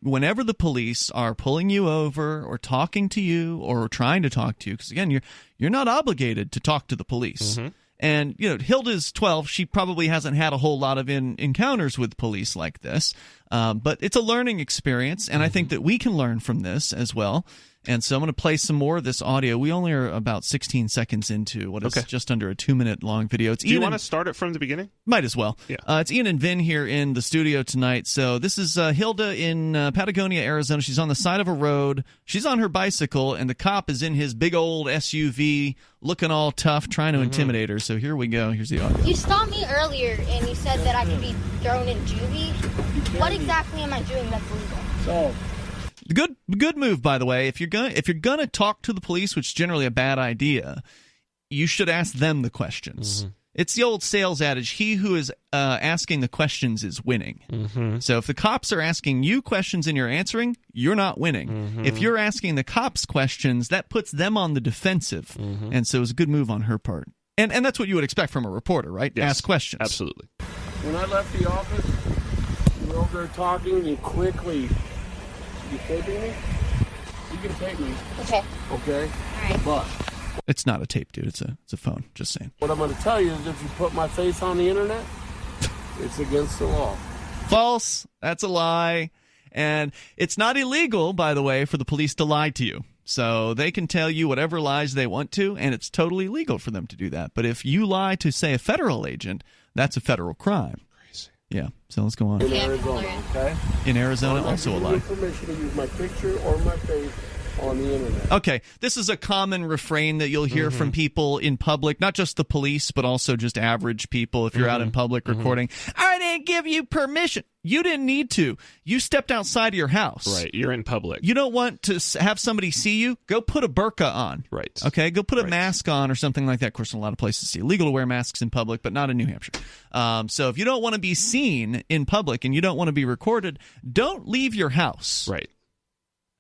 Whenever the police are pulling you over or talking to you or trying to talk to you, because, again, you're not obligated to talk to the police. And, Hilda's 12. She probably hasn't had a whole lot of encounters with police like this. But it's a learning experience, and I think that we can learn from this as well. And so I'm going to play some more of this audio. We only are about 16 seconds into what is just under a 2-minute long video.
Do you want to start it from the beginning?
Might as well.
Yeah.
It's Ian and Vin here in the studio tonight. So this is Hilda in Patagonia, Arizona. She's on the side of a road. She's on her bicycle, and the cop is in his big old SUV looking all tough, trying to intimidate her. So here we go. Here's the audio.
You stopped me earlier, and you said that I could be thrown in juvie. What exactly am I doing that's legal?
So...
Good move, by the way. If you're gonna talk to the police, which is generally a bad idea, you should ask them the questions. It's the old sales adage: he who is asking the questions is winning. So if the cops are asking you questions and you're answering, you're not winning. If you're asking the cops questions, that puts them on the defensive. And so it was a good move on her part. And that's what you would expect from a reporter, right?
Yes,
ask questions.
Absolutely.
When I left the office, you were over there talking, and you quickly... You taping me? You can tape me.
Okay.
Okay?
All right.
But...
It's not a tape, dude. It's a phone. Just saying.
What I'm going to tell you is if you put my face on the internet, it's against the law.
False. That's a lie. And it's not illegal, by the way, for the police to lie to you. So they can tell you whatever lies they want to, and it's totally legal for them to do that. But if you lie to, say, a federal agent, that's a federal crime. Yeah, so let's go on.
In Arizona, okay?
In Arizona, also a lie.
I'm not giving you permission to use my picture or my face on the internet.
Okay, this is a common refrain that you'll hear from people in public, not just the police, but also just average people if you're out in public recording. I didn't give you permission. You didn't need to. You stepped outside of your house.
Right, you're in public.
You don't want to have somebody see you? Go put a burqa on.
Right.
Okay, go put a mask on or something like that. Of course, in a lot of places it's illegal to wear masks in public, but not in New Hampshire. So if you don't want to be seen in public and you don't want to be recorded, don't leave your house.
Right.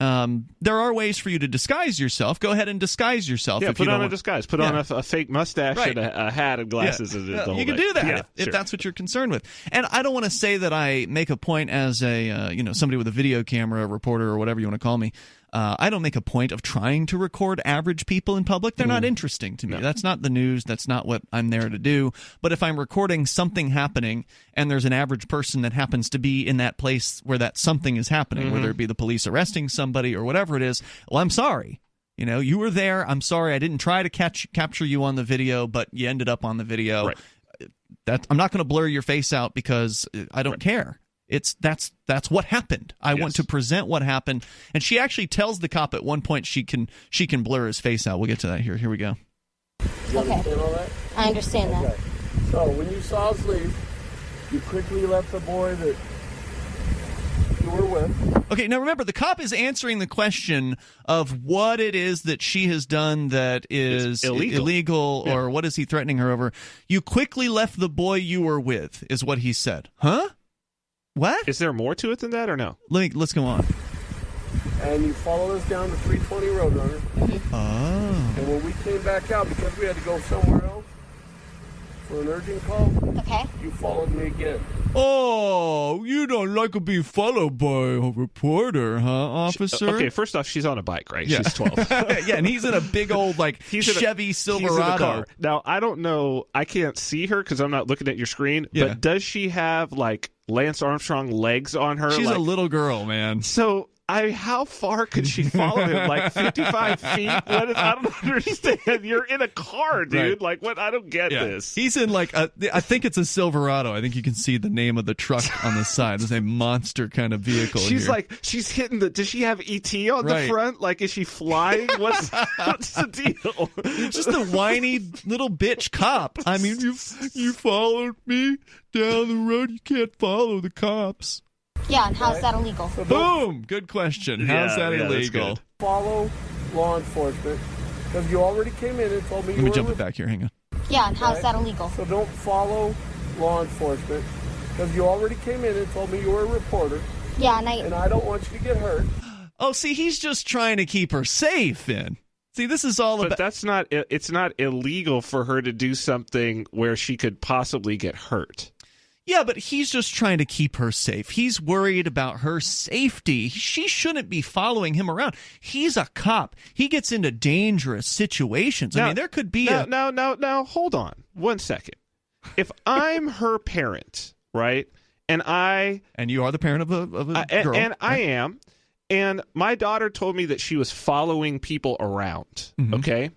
There are ways for you to disguise yourself. Go ahead and disguise yourself.
Yeah, put on a disguise. Put on a fake mustache and a hat and glasses.
You can do that if that's what you're concerned with. And I don't want to say that I make a point as a somebody with a video camera, a reporter, or whatever you want to call me, I don't make a point of trying to record average people in public. They're not interesting to me. No. That's not the news. That's not what I'm there to do. But if I'm recording something happening and there's an average person that happens to be in that place where that something is happening, whether it be the police arresting somebody or whatever it is, well, I'm sorry. You know, you were there. I'm sorry. I didn't try to capture you on the video, but you ended up on the video.
Right.
I'm not going to blur your face out because I don't care. That's what happened. I want to present what happened. And she actually tells the cop at one point she can blur his face out. We'll get to that here. Here we go.
You understand all that?
I understand that.
So when you saw us leave, you quickly left the boy that you were with.
Okay, now remember, the cop is answering the question of what it is that she has done that is illegal or what is he threatening her over. You quickly left the boy you were with, is what he said. Huh? What?
Is there more to it than that or no?
Let's go on.
And you followed us down to 320 Roadrunner.
Oh.
And when we came back out, because we had to go somewhere else for an urgent call, you followed me again.
Oh, you don't like to be followed by a reporter, huh, officer?
Okay, first off, she's on a bike, right? Yeah. She's 12.
Yeah, and he's in a big old, Chevy Silverado.
He's in a car. Now, I don't know. I can't see her because I'm not looking at your screen. Yeah. But does she have, Lance Armstrong legs on her?
She's a little girl, man.
So... how far could she follow him? 55 feet? I don't understand. You're in a car, dude.
Right.
What? I don't get this.
He's in I think it's a Silverado. I think you can see the name of the truck on the side. There's a monster kind of vehicle.
She's she's hitting does she have ET on the front? Is she flying? What's the deal?
You're just a whiny little bitch cop. I mean, you followed me down the road. You can't follow the cops.
Yeah, and how's that illegal?
So boom! Good question. How's that illegal?
Follow law enforcement, because you already came in and told me
Let me jump it back here. Hang on.
Yeah, and how's that illegal?
So don't follow law enforcement, because you already came in and told me you were a reporter.
Yeah, and
I don't want you to get hurt.
Oh, see, he's just trying to keep her safe, Finn. See, this is all about...
But that's not... It's not illegal for her to do something where she could possibly get hurt.
Yeah, but he's just trying to keep her safe. He's worried about her safety. She shouldn't be following him around. He's a cop. He gets into dangerous situations. I mean, there could be
Now, hold on 1 second. If I'm her parent, right, and
you are the parent of a girl.
And I am, and my daughter told me that she was following people around, okay?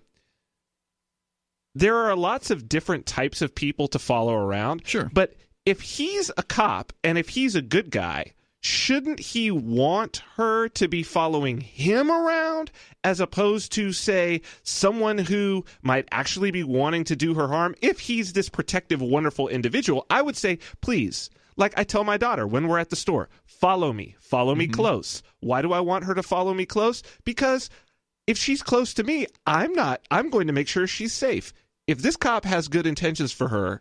There are lots of different types of people to follow around.
Sure.
But... if he's a cop and if he's a good guy, shouldn't he want her to be following him around as opposed to, say, someone who might actually be wanting to do her harm? If he's this protective, wonderful individual, I would say, please, like I tell my daughter when we're at the store, follow me close. Why do I want her to follow me close? Because if she's close to me, I'm going to make sure she's safe. If this cop has good intentions for her,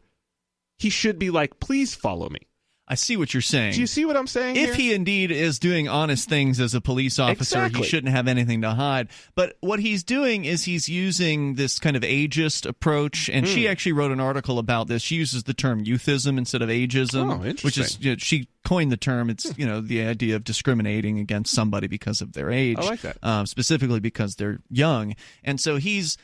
he should be like, please follow me.
I see what you're saying.
Do you see what I'm saying
If he indeed is doing honest things as a police officer, he shouldn't have anything to hide. But what he's doing is he's using this kind of ageist approach, and she actually wrote an article about this. She uses the term youthism instead of ageism, which is, she coined the term. It's, the idea of discriminating against somebody because of their age.
I like that.
Specifically because they're young. And so he's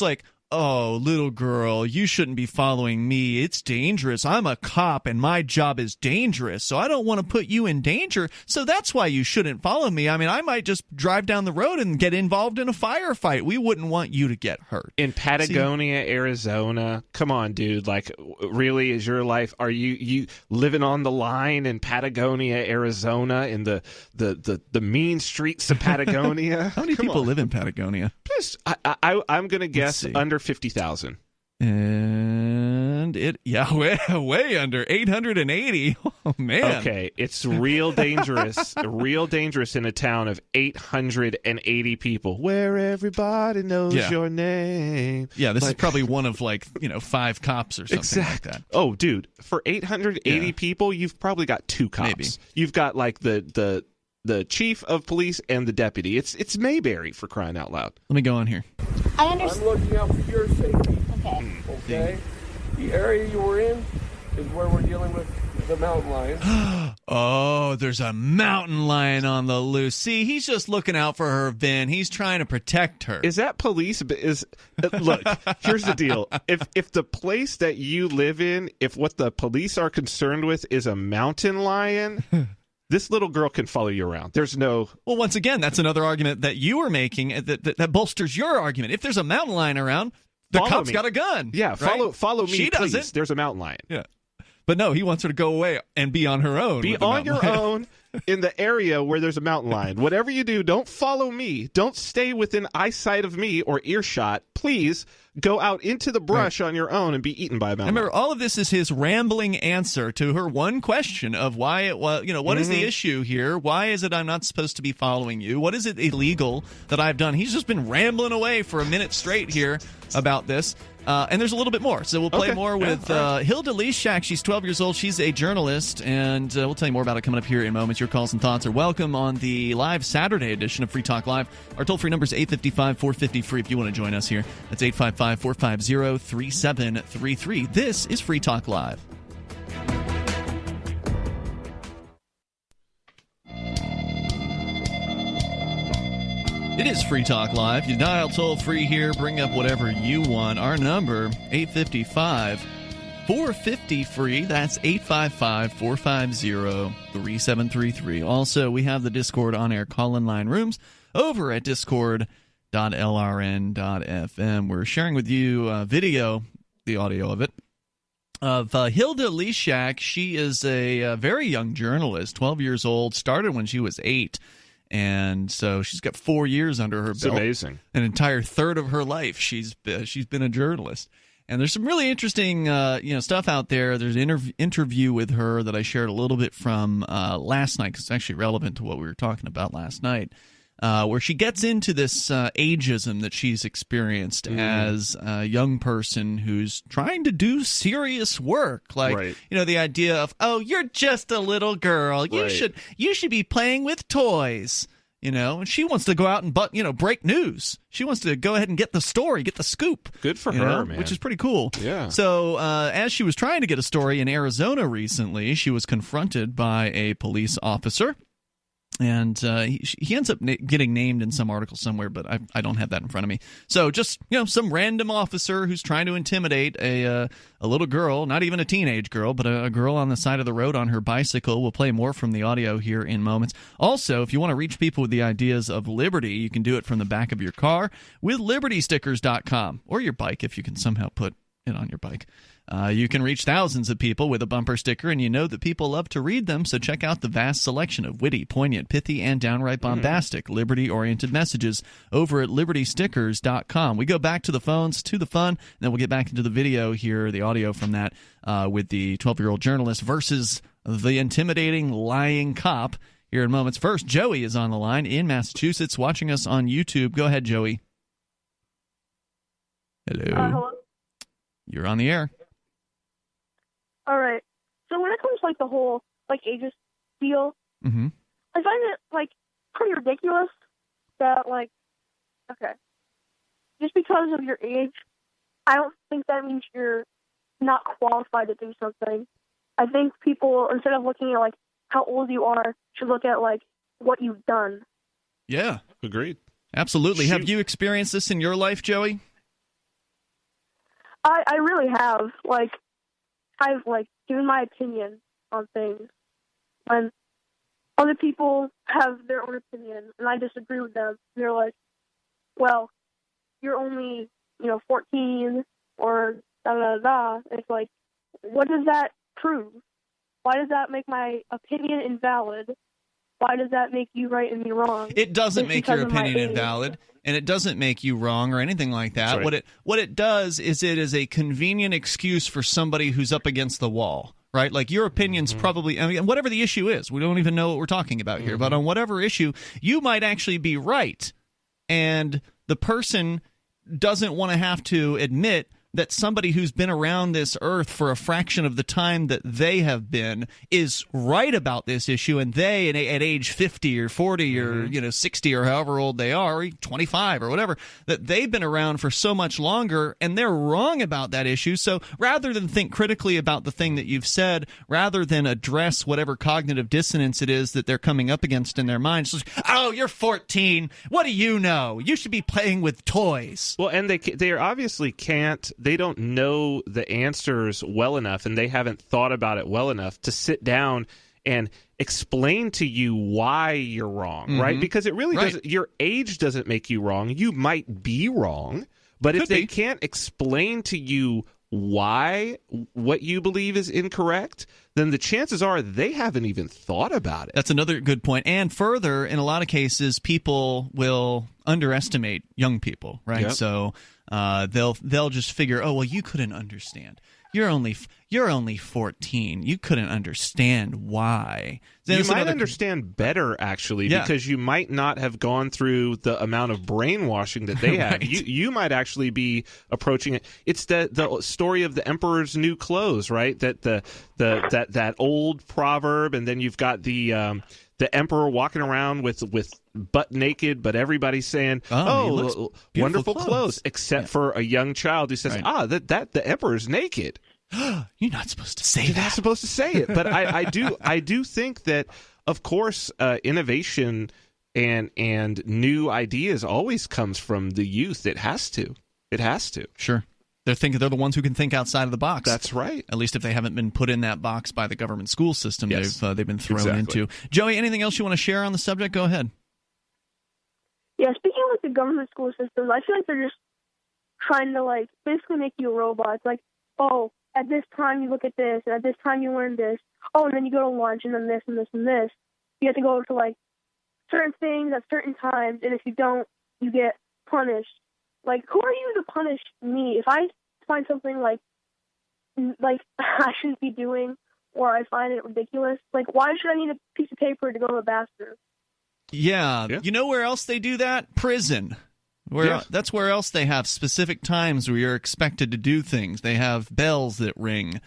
like, oh, little girl, you shouldn't be following me. It's dangerous. I'm a cop, and my job is dangerous, so I don't want to put you in danger, so that's why you shouldn't follow me. I mean, I might just drive down the road and get involved in a firefight. We wouldn't want you to get hurt.
In Patagonia, Arizona, come on, dude. Really, is your life, are you living on the line in Patagonia, Arizona, in the mean streets of Patagonia?
How many people live in Patagonia?
I'm going to guess under 50,000.
And way under 880. Oh, man.
Okay, it's real dangerous in a town of 880 people where everybody knows your name.
Yeah, this is probably one of 5 cops or something like that.
Oh, dude, for 880 people, you've probably got 2 cops.
Maybe.
You've got the chief of police and the deputy. It's Mayberry, for crying out loud.
Let me go on here.
I understand. I'm looking out for your safety.
Okay.
Okay? The area you were in,
is where we're dealing with the mountain lion.
Oh, there's a mountain lion on the loose. See, he's just looking out for her, Vin. He's trying to protect her.
Is that police? Look, here's the deal. If the place that you live in, if what the police are concerned with is a mountain lion, this little girl can follow you around. There's no...
Well, once again, that's another argument that you were making that bolsters your argument. If there's a mountain lion around, the cop's got a gun.
Yeah,
right?
follow me,
she
please.
doesn't.
There's a mountain lion.
Yeah. But no, he wants her to go away and be on her own.
Be on your own in the area where there's a mountain lion. Whatever you do, don't follow me. Don't stay within eyesight of me or earshot. Please go out into the brush on your own and be eaten by a mountain lion.
Remember, all of this is his rambling answer to her one question of why it was, what is the issue here? Why is it I'm not supposed to be following you? What is it illegal that I've done? He's just been rambling away for a minute straight here about this. And there's a little bit more. So we'll play more with Hilda Lee Shaq. She's 12 years old. She's a journalist. And we'll tell you more about it coming up here in moments. Your calls and thoughts are welcome on the live Saturday edition of Free Talk Live. Our toll-free number is 855-450-FREE if you want to join us here. That's 855-450-3733. This is Free Talk Live. It is Free Talk Live. You dial toll-free here. Bring up whatever you want. Our number, 855-450-FREE. That's 855-450-3733. Also, we have the Discord on-air call-in line rooms over at discord.lrn.fm. We're sharing with you video, the audio of it, of Hilda Lee Shaq. She is a very young journalist, 12 years old, started when she was 8. And so she's got 4 years under her belt.
Amazing.
An entire third of her life she's been a journalist. And there's some really interesting stuff out there. There's an interview with her that I shared a little bit from last night, because it's actually relevant to what we were talking about last night, where she gets into this ageism that she's experienced as a young person who's trying to do serious work. Like, the idea of, oh, you're just a little girl. You should be playing with toys. And she wants to go out and break news. She wants to go ahead and get the story, get the scoop.
Good for her, man.
Which is pretty cool.
Yeah.
So as she was trying to get a story in Arizona recently, she was confronted by a police officer. And he ends up getting named in some article somewhere, but I don't have that in front of me. So just, some random officer who's trying to intimidate a little girl, not even a teenage girl, but a girl on the side of the road on her bicycle. We'll play more from the audio here in moments. Also, if you want to reach people with the ideas of liberty, you can do it from the back of your car with libertystickers.com, or your bike if you can somehow put it on your bike. You can reach thousands of people with a bumper sticker, and you know that people love to read them, so check out the vast selection of witty, poignant, pithy, and downright bombastic liberty-oriented messages over at libertystickers.com. We go back to the phones, to the fun, and then we'll get back into the video here, the audio from that, with the 12-year-old journalist versus the intimidating, lying cop here in moments. First, Joey is on the line in Massachusetts, watching us on YouTube. Go ahead, Joey. Hello.
Hello.
You're on the air.
All right. So when it comes to the whole ageist deal, I find it pretty ridiculous that okay, just because of your age, I don't think that means you're not qualified to do something. I think people, instead of looking at how old you are, should look at what you've done.
Yeah,
agreed.
Absolutely. Have you experienced this in your life, Joey?
I really have. I've given my opinion on things. When other people have their own opinion and I disagree with them, they're like, well, you're only, 14 or da-da-da-da. It's what does that prove? Why does that make my opinion invalid? Why does that make you right and me wrong?
It doesn't make your opinion invalid, and it doesn't make you wrong or anything like that. Right. What it does is it is a convenient excuse for somebody who's up against the wall, right? Your opinion's probably, whatever the issue is, we don't even know what we're talking about here, but on whatever issue, you might actually be right, and the person doesn't want to have to admit that somebody who's been around this earth for a fraction of the time that they have been is right about this issue, and they, at age 50 or 40 or 60 or however old they are, or 25 or whatever, that they've been around for so much longer, and they're wrong about that issue. So rather than think critically about the thing that you've said, rather than address whatever cognitive dissonance it is that they're coming up against in their minds, like, oh, you're 14. What do you know? You should be playing with toys.
Well, and they obviously can't. They don't know the answers well enough, and they haven't thought about it well enough to sit down and explain to you why you're wrong, right? Because it really doesn't. Your age doesn't make you wrong. You might be wrong, but if they can't explain to you why what you believe is incorrect, then the chances are they haven't even thought about it.
That's another good point. And further, in a lot of cases, people will underestimate young people, right?
Yep.
So they'll just figure, oh, well, you couldn't understand. You're only 14. You couldn't understand why. Then
you might understand better, actually, because you might not have gone through the amount of brainwashing that they have. You might actually be approaching it. It's the story of the emperor's new clothes, right? That old proverb, and then you've got the emperor walking around with butt naked, but everybody's saying, "Oh, wonderful clothes," except for a young child who says, "that the emperor's naked."
You're not supposed to say that.
You're not supposed to say it. But I do think that, of course, innovation and new ideas always comes from the youth. It has to.
Sure. They're the ones who can think outside of the box.
That's right.
At least if they haven't been put in that box by the government school system they've been thrown into. Joey, anything else you want to share on the subject? Go ahead.
Yeah, speaking of the government school system, I feel like they're just trying to basically make you a robot. It's like, oh, at this time you look at this, and at this time you learn this. Oh, and then you go to lunch, and then this and this and this. You have to go to certain things at certain times, and if you don't, you get punished. Who are you to punish me? If I find something like I shouldn't be doing, or I find it ridiculous, why should I need a piece of paper to go to the bathroom?
Yeah. You know where else they do that? Prison. That's where else they have specific times where you're expected to do things. They have bells that ring.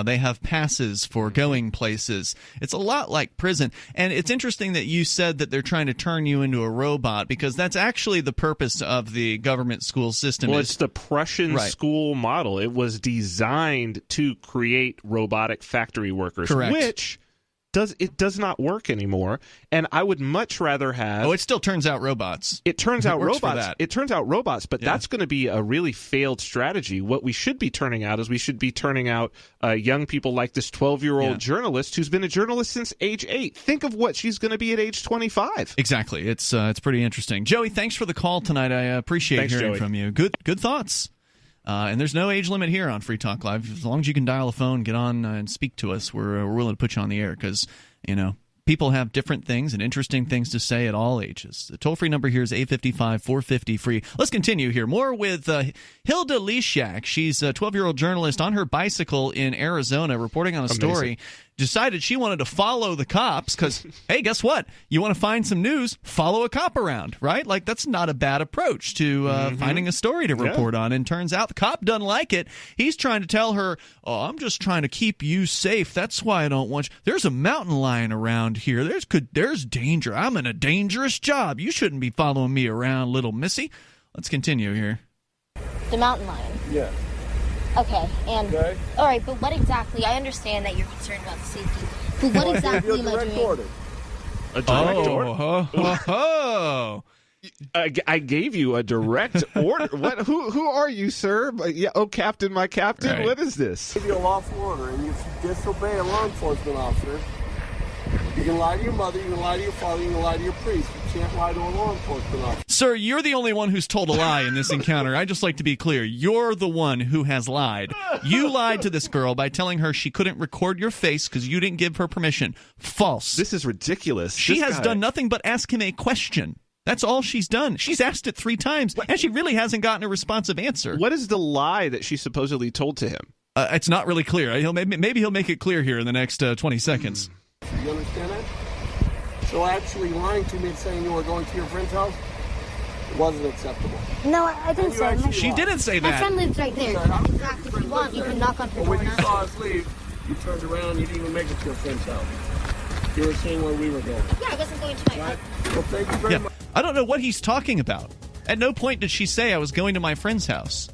They have passes for going places. It's a lot like prison. And it's interesting that you said that they're trying to turn you into a robot, because that's actually the purpose of the government school system.
Well, it's the Prussian school model. It was designed to create robotic factory workers, which does not work anymore, and I would much rather have.
Oh, it still turns out robots.
It turns out robots. It turns out robots, but that's going to be a really failed strategy. What we should be turning out is young people like this 12-year-old journalist who's been a journalist since age 8. Think of what she's going to be at age 25.
Exactly. It's pretty interesting. Joey, thanks for the call tonight. I appreciate hearing from you. Good thoughts. And there's no age limit here on Free Talk Live. As long as you can dial a phone, get on and speak to us, we're willing to put you on the air, because, people have different things and interesting things to say at all ages. The toll-free number here is 855-450-FREE. Let's continue here. More with Hilda Lee Shaq. She's a 12-year-old journalist on her bicycle in Arizona, reporting on a story. Decided she wanted to follow the cops because, hey, guess what? You want to find some news, follow a cop around, right? That's not a bad approach to finding a story to report on. And turns out the cop doesn't like it. He's trying to tell her, oh, I'm just trying to keep you safe. That's why I don't want you. There's a mountain lion around here. There's danger. I'm in a dangerous job. You shouldn't be following me around, little missy. Let's continue here.
The mountain lion.
Yeah.
Okay, and all right, but what exactly? I understand that you're concerned about the safety, but what exactly am I doing?
Order.
A direct order? I gave you a direct order. What? Who are you, sir? Captain, my captain. Right. What is this?
I give you a lawful order, and if you disobey a law enforcement officer, you can lie to your mother, you can lie to your father, you can lie to your priest. You can't lie to a law enforcement officer.
Sir, you're the only one who's told a lie in this encounter. I'd just like to be clear. You're the one who has lied. You lied to this girl by telling her she couldn't record your face because you didn't give her permission. False.
This is ridiculous.
She has done nothing but ask him a question. That's all she's done. She's asked it 3 times, and she really hasn't gotten a responsive answer.
What is the lie that she supposedly told to him?
It's not really clear. Maybe he'll make it clear here in the next 20 seconds.
You understand that? So actually lying to me and saying you were going to your friend's house? wasn't acceptable.
No, I didn't say that.
She didn't say
My
that.
friend lives right there. In fact, if you want, you can knock on her
But
door
when you
now.
saw us leave, you turned around, you didn't even make it to your friend's house. You were seeing where we were going.
Yeah, I wasn't going to my
Right? Well, thank you very much.
I don't know what he's talking about. At no point did she say I was going to my friend's house.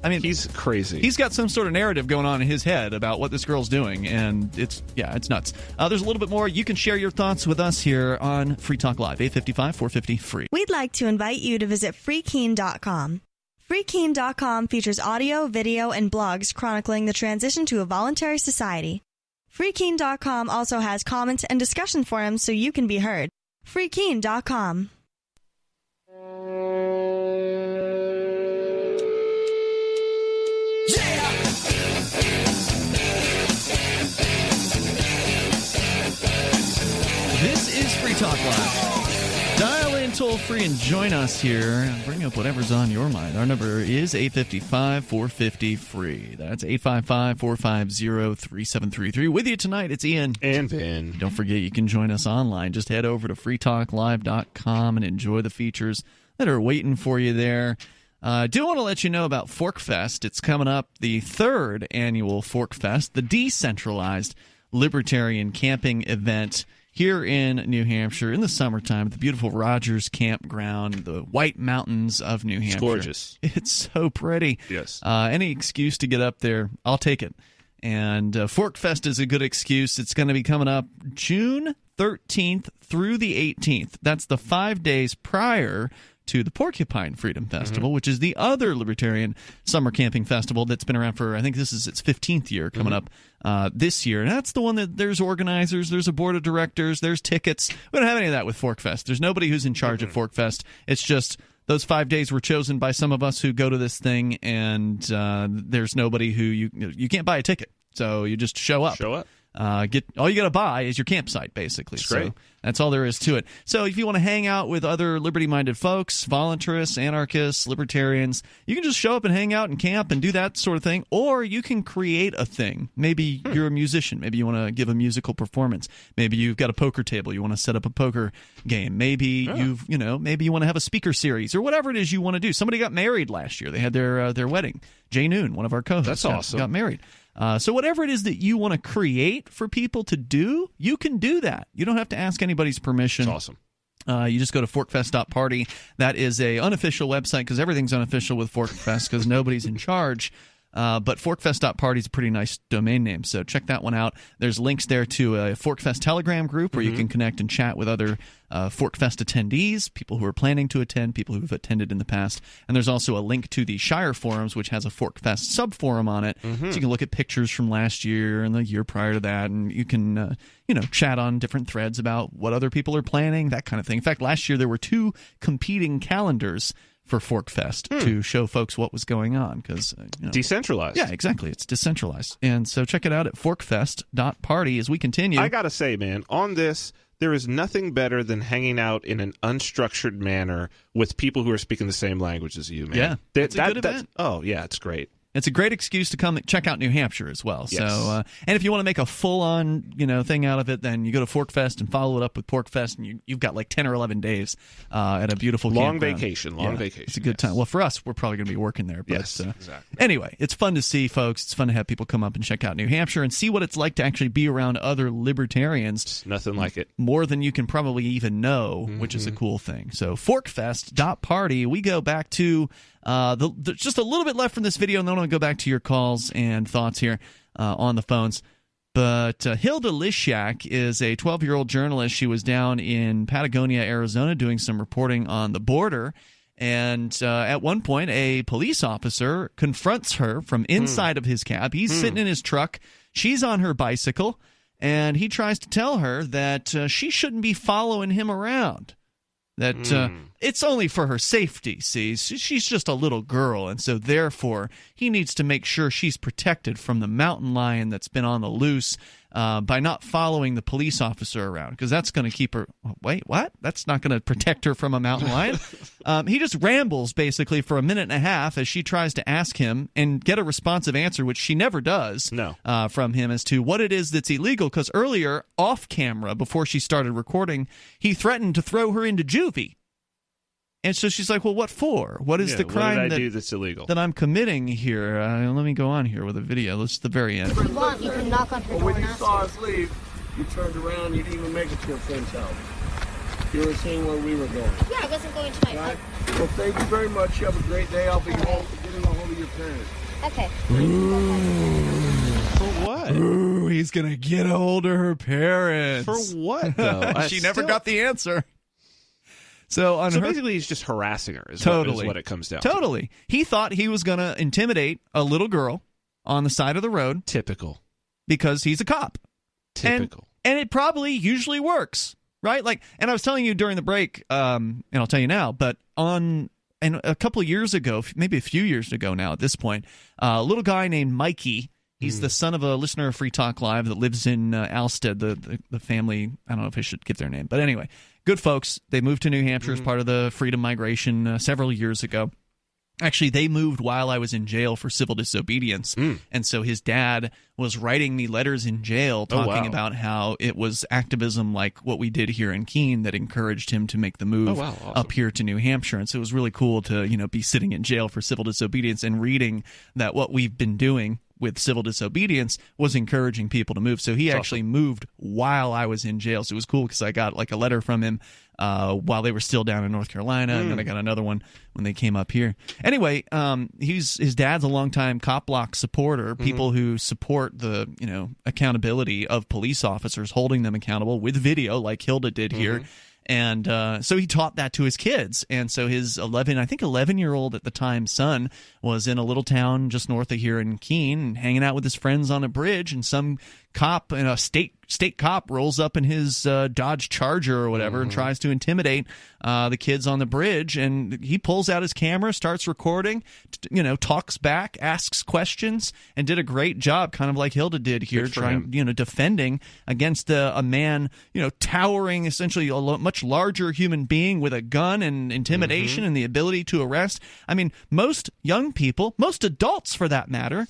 I mean,
he's crazy.
He's got some sort of narrative going on in his head about what this girl's doing, and it's nuts. There's a little bit more. You can share your thoughts with us here on Free Talk Live, 855-450-FREE.
We'd like to invite you to visit freekeen.com. Freekeen.com features audio, video, and blogs chronicling the transition to a voluntary society. Freekeen.com also has comments and discussion forums so you can be heard. Freekeen.com.
This is Free Talk Live. Dial in toll-free and join us here and bring up whatever's on your mind. Our number is 855-450-FREE. That's 855-450-3733. With you tonight, it's Ian.
And Vin.
Don't forget, you can join us online. Just head over to freetalklive.com and enjoy the features that are waiting for you there. I do want to let you know about ForkFest. It's coming up, the third annual ForkFest, the decentralized libertarian camping event here in New Hampshire in the summertime at the beautiful Rogers Campground, the White Mountains of New Hampshire.
It's gorgeous.
It's so pretty.
Yes.
Any excuse to get up there, I'll take it. And ForkFest is a good excuse. It's going to be coming up June 13th through the 18th. That's the 5 days prior to the Porcupine Freedom Festival, which is the other libertarian summer camping festival that's been around for, I think this is its 15th year coming up this year. And that's the one that there's organizers, there's a board of directors, there's tickets. We don't have any of that with ForkFest. There's nobody who's in charge of ForkFest. It's just those 5 days were chosen by some of us who go to this thing, and there's nobody who you can't buy a ticket. So you just show up.
Show up.
All you got to buy is your campsite, basically.
That's great.
So that's all there is to it. So if you want to hang out with other liberty-minded folks, voluntarists, anarchists, libertarians, you can just show up and hang out and camp and do that sort of thing. Or you can create a thing. Maybe you're a musician. Maybe you want to give a musical performance. Maybe you've got a poker table. You want to set up a poker game. Maybe maybe you want to have a speaker series or whatever it is you want to do. Somebody got married last year. They had their wedding. Jay Noon, one of our co-hosts,
That's awesome.
got married. So whatever it is that you want to create for people to do, you can do that. You don't have to ask anybody's permission.
That's awesome.
You just go to forkfest.party. That is a unofficial website because everything's unofficial with ForkFest because nobody's in charge. But forkfest.party is a pretty nice domain name, so check that one out. There's links there to a ForkFest Telegram group where you can connect and chat with other ForkFest attendees, people who are planning to attend, people who have attended in the past. And there's also a link to the Shire Forums, which has a ForkFest subforum on it, so you can look at pictures from last year and the year prior to that, and you can chat on different threads about what other people are planning, that kind of thing. In fact, last year there were 2 competing calendars for ForkFest to show folks what was going on because
decentralized.
Yeah, exactly. It's decentralized, and so check it out at forkfest.party as we continue.
I gotta say, man, on this, there is nothing better than hanging out in an unstructured manner with people who are speaking the same language as you, man.
Yeah, it's a good event.
Oh yeah, it's great.
It's a great excuse to come check out New Hampshire as well.
Yes.
So, and if you want to make a full-on, thing out of it, then you go to ForkFest and follow it up with PorkFest, and you've got like 10 or 11 days at a beautiful
long
campground.
vacation.
It's a good time. Well, for us, we're probably going to be working there. But,
yes, exactly.
Anyway, it's fun to see, folks. It's fun to have people come up and check out New Hampshire and see what it's like to actually be around other libertarians.
It's nothing like it.
More than you can probably even know, which is a cool thing. So, forkfest.party. We go back to just a little bit left from this video, and then I want to go back to your calls and thoughts here on the phones. But Hilda Lee Shaq is a 12-year-old journalist. She was down in Patagonia, Arizona, doing some reporting on the border. And at one point, a police officer confronts her from inside of his cab. He's sitting in his truck. She's on her bicycle. And he tries to tell her that she shouldn't be following him around. That it's only for her safety, see? She's just a little girl, and so therefore he needs to make sure she's protected from the mountain lion that's been on the loose by not following the police officer around, because that's going to keep her... Wait, what? That's not going to protect her from a mountain lion? He just rambles, basically, for a minute and a half as she tries to ask him and get a responsive answer, which she never does, from him as to what it is that's illegal, because earlier, off camera, before she started recording, he threatened to throw her into juvie. And so she's like, well, what for? What is the crime
what did I do that's illegal?
that I'm committing here? Let me go on here with a video. This is the very end.
If you want, you can knock on her door
When
and
you
ask
saw
her.
us leave, you turned around, you didn't even make it to your friend's house. You were seeing where we were going.
Yeah, I wasn't going to my
Right? Well, thank you very much. You have a great day. I'll be home getting a hold of your parents.
Okay.
For what?
Ooh, he's going to get a hold of her parents.
For what, though?
She never got the answer. So
basically, he's just harassing her. Is what it comes down to.
Totally. He thought he was going to intimidate a little girl on the side of the road.
Typical.
Because he's a cop.
Typical.
And it probably usually works, right? Like, and I was telling you during the break, and I'll tell you now, but and a couple of years ago, maybe a few years ago now at this point, a little guy named Mikey. He's the son of a listener of Free Talk Live that lives in Alstead, the family. I don't know if I should give their name. But anyway, good folks. They moved to New Hampshire as part of the freedom migration several years ago. Actually, they moved while I was in jail for civil disobedience. And so his dad was writing me letters in jail talking about how it was activism like what we did here in Keene that encouraged him to make the move up here to New Hampshire. And so it was really cool to, be sitting in jail for civil disobedience and reading that what we've been doing with civil disobedience was encouraging people to move. So he actually moved while I was in jail. So it was cool because I got like a letter from him while they were still down in North Carolina, and then I got another one when they came up here. Anyway, his dad's a longtime Cop Block supporter, people who support the accountability of police officers, holding them accountable with video like Hilda did here. And so he taught that to his kids. And so his 11-year-old at the time son was in a little town just north of here in Keene, hanging out with his friends on a bridge, and some cop, a state cop, rolls up in his Dodge Charger or whatever and tries to intimidate the kids on the bridge. And he pulls out his camera, starts recording, talks back, asks questions, and did a great job, kind of like Hilda did here, trying, defending against a man, towering, essentially a much larger human being with a gun and intimidation and the ability to arrest. I mean, most young people, most adults for that matter,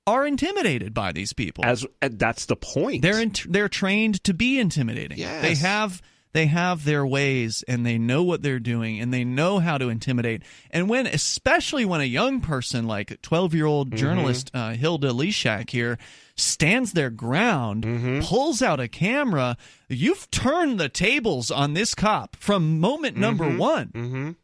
are intimidated by these people.
That's the point.
They're trained to be intimidating.
Yes.
They have their ways, and they know what they're doing, and they know how to intimidate. And especially when a young person like 12-year-old journalist Hilda Lee Shaq here stands their ground, pulls out a camera, you've turned the tables on this cop from moment number one.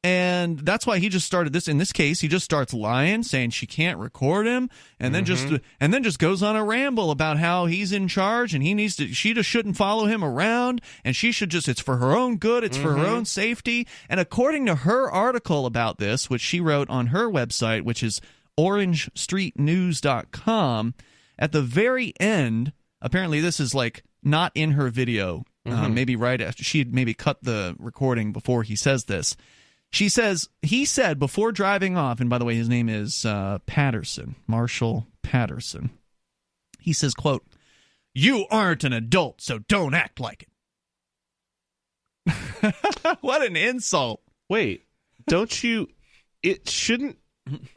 And that's why he just started this. In this case, he just starts lying, saying she can't record him, and then just goes on a ramble about how he's in charge and she just shouldn't follow him around, and she should just, it's for her own good, it's for her own safety. And according to her article about this, which she wrote on her website, which is orangestreetnews.com, at the very end, apparently this is like not in her video, maybe right after she'd maybe cut the recording before he says this. He said before driving off, and by the way, his name is Patterson, Marshall Patterson. He says, quote, "You aren't an adult, so don't act like it." What an insult.
Wait, don't you, it shouldn't,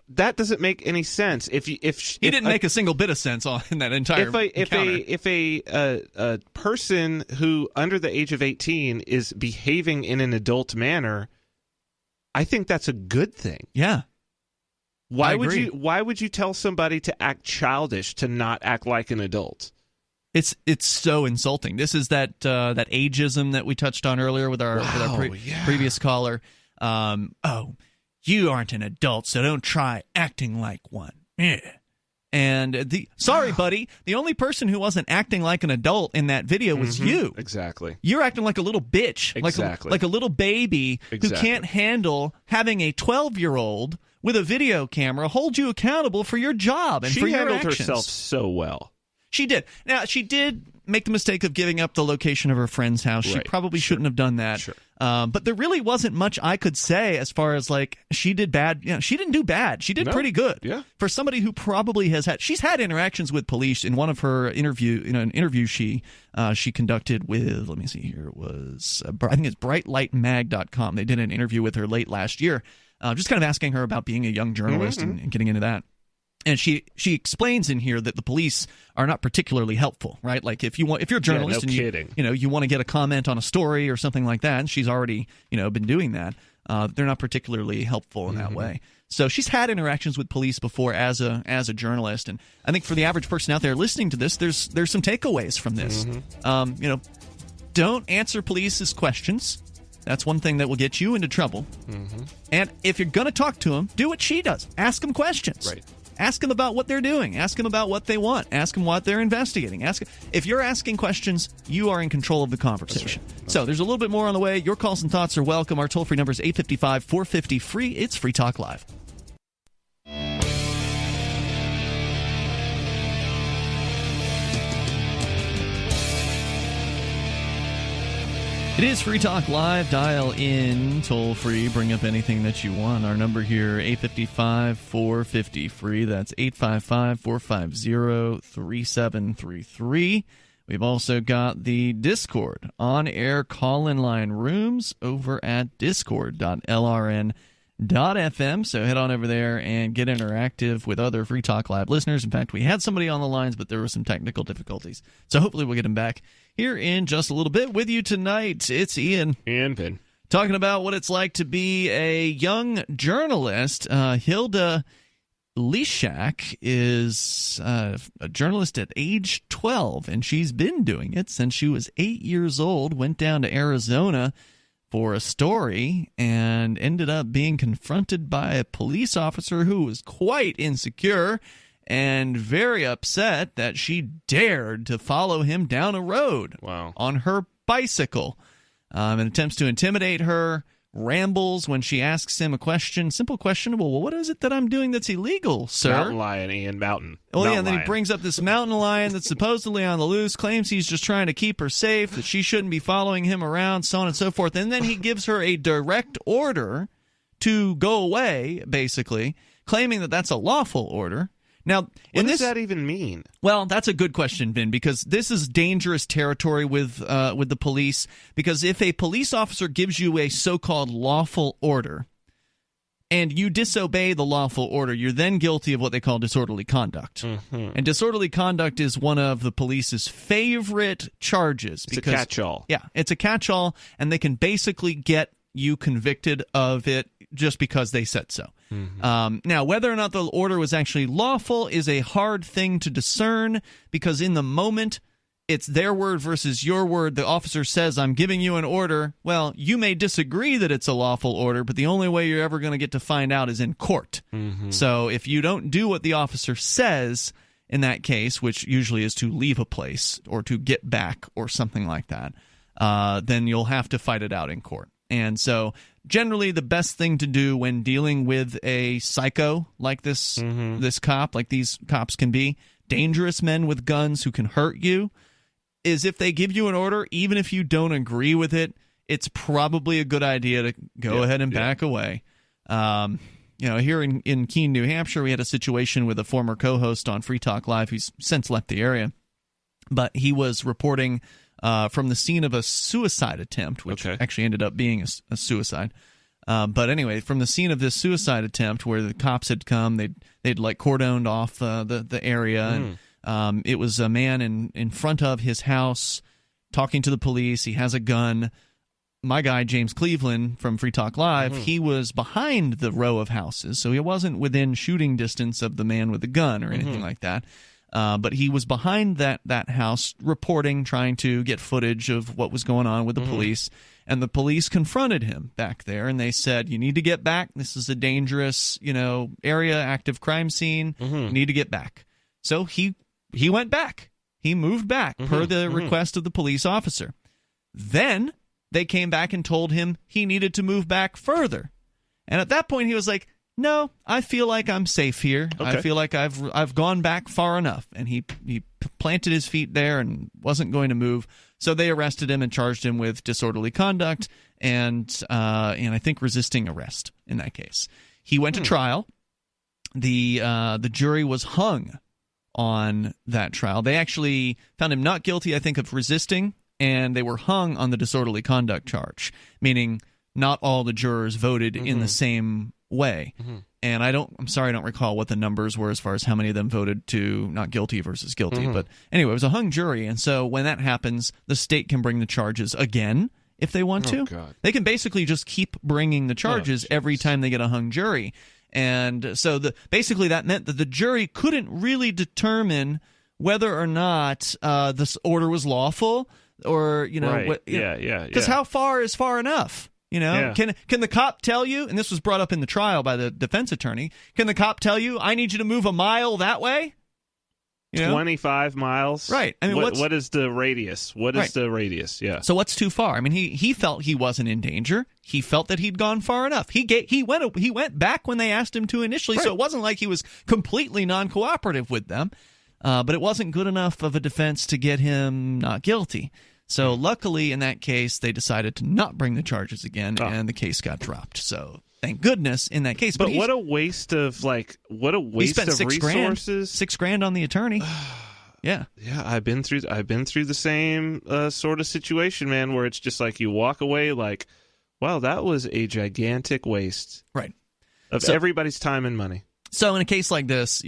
that doesn't make any sense. He
didn't make a single bit of sense in that entire encounter.
If a person who under the age of 18 is behaving in an adult manner, I think that's a good thing.
Yeah.
Why would you tell somebody to act childish, to not act like an adult?
It's so insulting. This is that ageism that we touched on earlier with our previous caller. You aren't an adult, so don't try acting like one. Yeah. And sorry, buddy, the only person who wasn't acting like an adult in that video was you.
Exactly.
You're acting like a little bitch, like a little baby who can't handle having a 12-year-old with a video camera hold you accountable for your job and for your actions.
She handled herself so well.
She did. Now, she did make the mistake of giving up the location of her friend's house. She probably shouldn't have done that. But there really wasn't much I could say as far as like she did bad. She didn't do bad. She did pretty good. Yeah. For somebody who probably she's had interactions with police. In one of her an interview she conducted with, let me see here, it was I think it's brightlightmag.com. They did an interview with her late last year, just kind of asking her about being a young journalist and getting into that. And she explains in here that the police are not particularly helpful, right? Like if you're a journalist and you want to get a comment on a story or something like that, and she's already been doing that. They're not particularly helpful in that way. So she's had interactions with police before as a journalist, and I think for the average person out there listening to this, there's some takeaways from this. Don't answer police's questions. That's one thing that will get you into trouble. And if you're going to talk to them, do what she does. Ask them questions.
Right.
Ask them about what they're doing. Ask them about what they want. Ask them what they're investigating. If you're asking questions, you are in control of the conversation. Right. So there's a little bit more on the way. Your calls and thoughts are welcome. Our toll-free number is 855-450-FREE. It's Free Talk Live. It is Free Talk Live. Dial in, toll free, bring up anything that you want. Our number here, 855-450-FREE. That's 855-450-3733. We've also got the Discord on-air call-in line rooms over at discord.lrn.fm. So head on over there and get interactive with other Free Talk Live listeners. In fact, we had somebody on the lines, but there were some technical difficulties. So hopefully we'll get him back here in just a little bit. With you tonight, it's Ian.
And Ben.
Talking about what it's like to be a young journalist. Hilda Lee Shaq is a journalist at age 12, and she's been doing it since she was 8 years old. Went down to Arizona for a story and ended up being confronted by a police officer who was quite insecure and very upset that she dared to follow him down a road on her bicycle, and attempts to intimidate her, rambles when she asks him a question, simple question, well, what is it that I'm doing that's illegal, sir?
Mountain lion, Ian, mountain.
Oh,
mountain
yeah, and then
lion.
he brings up this mountain lion that's supposedly on the loose, claims he's just trying to keep her safe, that she shouldn't be following him around, so on and so forth. And then he gives her a direct order to go away, basically, claiming that that's a lawful order. Now,
what does that even mean?
Well, that's a good question, Vin, because this is dangerous territory with the police. Because if a police officer gives you a so-called lawful order, and you disobey the lawful order, you're then guilty of what they call disorderly conduct. And disorderly conduct is one of the police's favorite charges.
It's a catch-all.
Yeah, it's a catch-all, and they can basically get you convicted of it just because they said so. Now, whether or not the order was actually lawful is a hard thing to discern, because in the moment, it's their word versus your word. The officer says, I'm giving you an order. Well, you may disagree that it's a lawful order, but the only way you're ever going to get to find out is in court. So if you don't do what the officer says in that case, which usually is to leave a place or to get back or something like that, then you'll have to fight it out in court. And so generally the best thing to do when dealing with a psycho like this cop, like these cops can be, dangerous men with guns who can hurt you, is if they give you an order, even if you don't agree with it, it's probably a good idea to go ahead and back away. Here in Keene, New Hampshire, we had a situation with a former co-host on Free Talk Live who's since left the area, but he was reporting from the scene of a suicide attempt, which actually ended up being a suicide. But anyway, from the scene of this suicide attempt where the cops had come, they'd like cordoned off the area, and it was a man in front of his house talking to the police. He has a gun. My guy, James Cleveland from Free Talk Live, he was behind the row of houses, so he wasn't within shooting distance of the man with the gun or anything like that. But he was behind that house reporting, trying to get footage of what was going on with the police. And the police confronted him back there, and they said, you need to get back. This is a dangerous, area, active crime scene. You need to get back. So he went back. He moved back per the request of the police officer. Then they came back and told him he needed to move back further. And at that point, he was like, no, I feel like I'm safe here. I feel like I've gone back far enough. And he planted his feet there and wasn't going to move. So they arrested him and charged him with disorderly conduct and I think resisting arrest in that case. He went to trial. The jury was hung on that trial. They actually found him not guilty, I think, of resisting, and they were hung on the disorderly conduct charge, meaning not all the jurors voted in the same way. And I'm sorry, I don't recall what the numbers were as far as how many of them voted to not guilty versus guilty. But anyway, it was a hung jury. And so when that happens, the state can bring the charges again if they want to.
God.
They can basically just keep bringing the charges every time they get a hung jury. And so basically that meant that the jury couldn't really determine whether or not this order was lawful, or because how far is far enough? Can the cop tell you? And this was brought up in the trial by the defense attorney. Can the cop tell you, I need you to move a mile that way?
25 miles,
right? I mean,
what is the radius? What is the radius? Yeah.
So what's too far? I mean, he felt he wasn't in danger. He felt that he'd gone far enough. He went back when they asked him to initially. Right. So it wasn't like he was completely non-cooperative with them, but it wasn't good enough of a defense to get him not guilty. So luckily, in that case, they decided to not bring the charges again, and the case got dropped. So thank goodness in that case.
But what a waste of
he spent
of resources.
$6,000 on the attorney. Yeah.
I've been through the same sort of situation, man, where it's just like you walk away like, wow, that was a gigantic waste,
right,
of everybody's time and money.
So in a case like this,